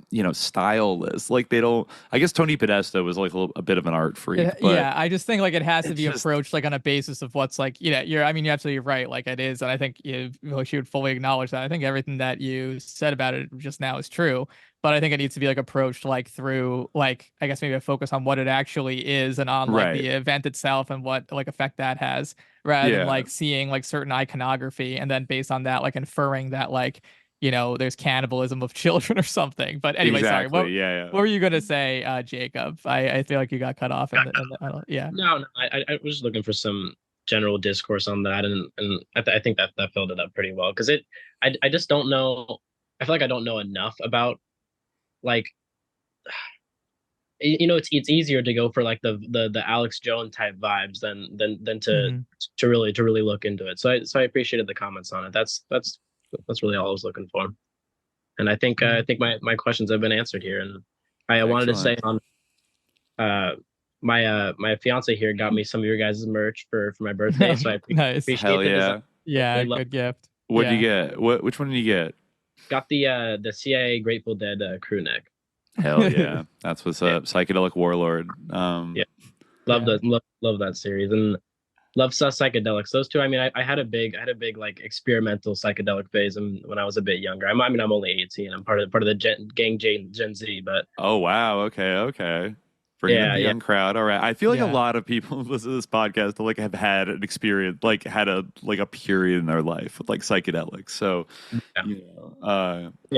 styleless. Like they don't. I guess Tony Podesta was like a bit of an art freak. But I just think like it has to be approached like on a basis of what's like. You're absolutely right. Like it is, and I think she would fully acknowledge that. I think everything that you said about it just now is true. But I think it needs to be like approached like through like I guess maybe a focus on what it actually is and on like the event itself and what like effect that has, rather than like seeing like certain iconography and then based on that like inferring that like there's cannibalism of children or something. But anyway, sorry. What were you gonna say, Jacob? I feel like you got cut off. No, I was just looking for some general discourse on that, and I think that filled it up pretty well, because I just don't know. I feel like I don't know enough about like it's easier to go for like the Alex Jones type vibes than to really look into it. So I appreciated the comments on it. That's really all I was looking for. And I think my questions have been answered here. And I wanted to say on my fiance here got me some of your guys' merch for my birthday. So I appreciate Hell it. Yeah, good gift. What did you get? Which one did you get? Got the CIA Grateful Dead crew neck. Hell yeah. That's what's up. Psychedelic Warlord. Love that series, and love sus psychedelics. Those two. I mean, I had a big like experimental psychedelic phase when I was a bit younger. I'm only 18. I'm part of the Gen Z, but oh wow, okay. Bring in the young crowd. All right. I feel like a lot of people who listen to this podcast like have had an experience, like had a period in their life with like psychedelics. So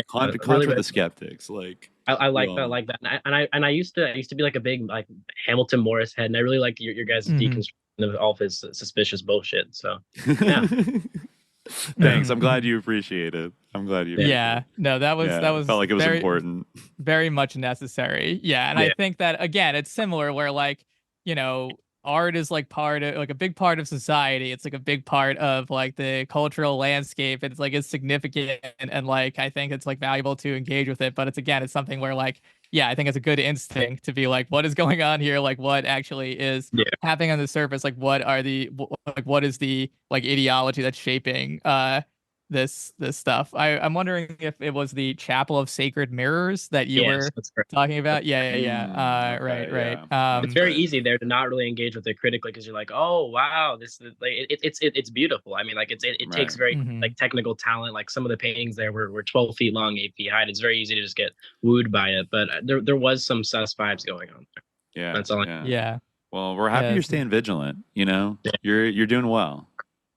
contra the skeptics. Like I like that. And I used to be like a big like Hamilton Morris head, and I really like your guys' deconstruction of all of his suspicious bullshit. So yeah. Thanks. I'm glad you appreciate it. I'm glad you. That was felt like it was important. Very much necessary. Yeah, and I think that again, it's similar where like art is like part of like a big part of society. It's like a big part of like the cultural landscape. It's like it's significant and like I think it's like valuable to engage with it. But it's something where like I think it's a good instinct to be like, what is going on here? Like what actually is happening on the surface? Like what is the like ideology that's shaping this stuff. I'm wondering if it was the Chapel of Sacred Mirrors that you were talking about. Right. It's very easy there to not really engage with it critically because you're like, oh wow, this is like it's beautiful. I mean, like it takes very like technical talent. Like some of the paintings there were 12 feet long, 8 feet high. It's very easy to just get wooed by it. But there was some sus vibes going on there. Yeah, that's all. Yeah. Well, we're happy you're staying vigilant. You know, you're doing well.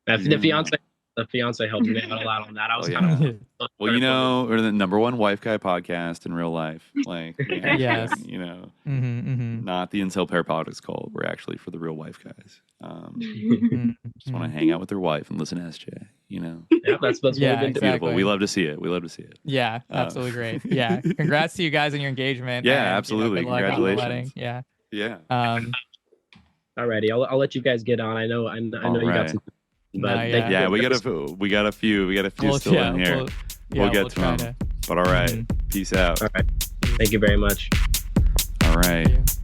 The fiance helped me out a lot on that. I was kind of well, you know, we're the #1 wife guy podcast in real life. Like, yes, you know, not the Incel Pair Politics call. We're actually for the real wife guys. Just want to hang out with their wife and listen to SJ. You know, that's what we've been doing. Beautiful. We love to see it. Yeah, absolutely great. Yeah, congrats to you guys on your engagement. Yeah, absolutely. Congratulations. Yeah. Alrighty, I'll let you guys get on. I know you got some. But we got a few still in here. We'll get to them. But all right, peace out. All right, thank you very much. All right.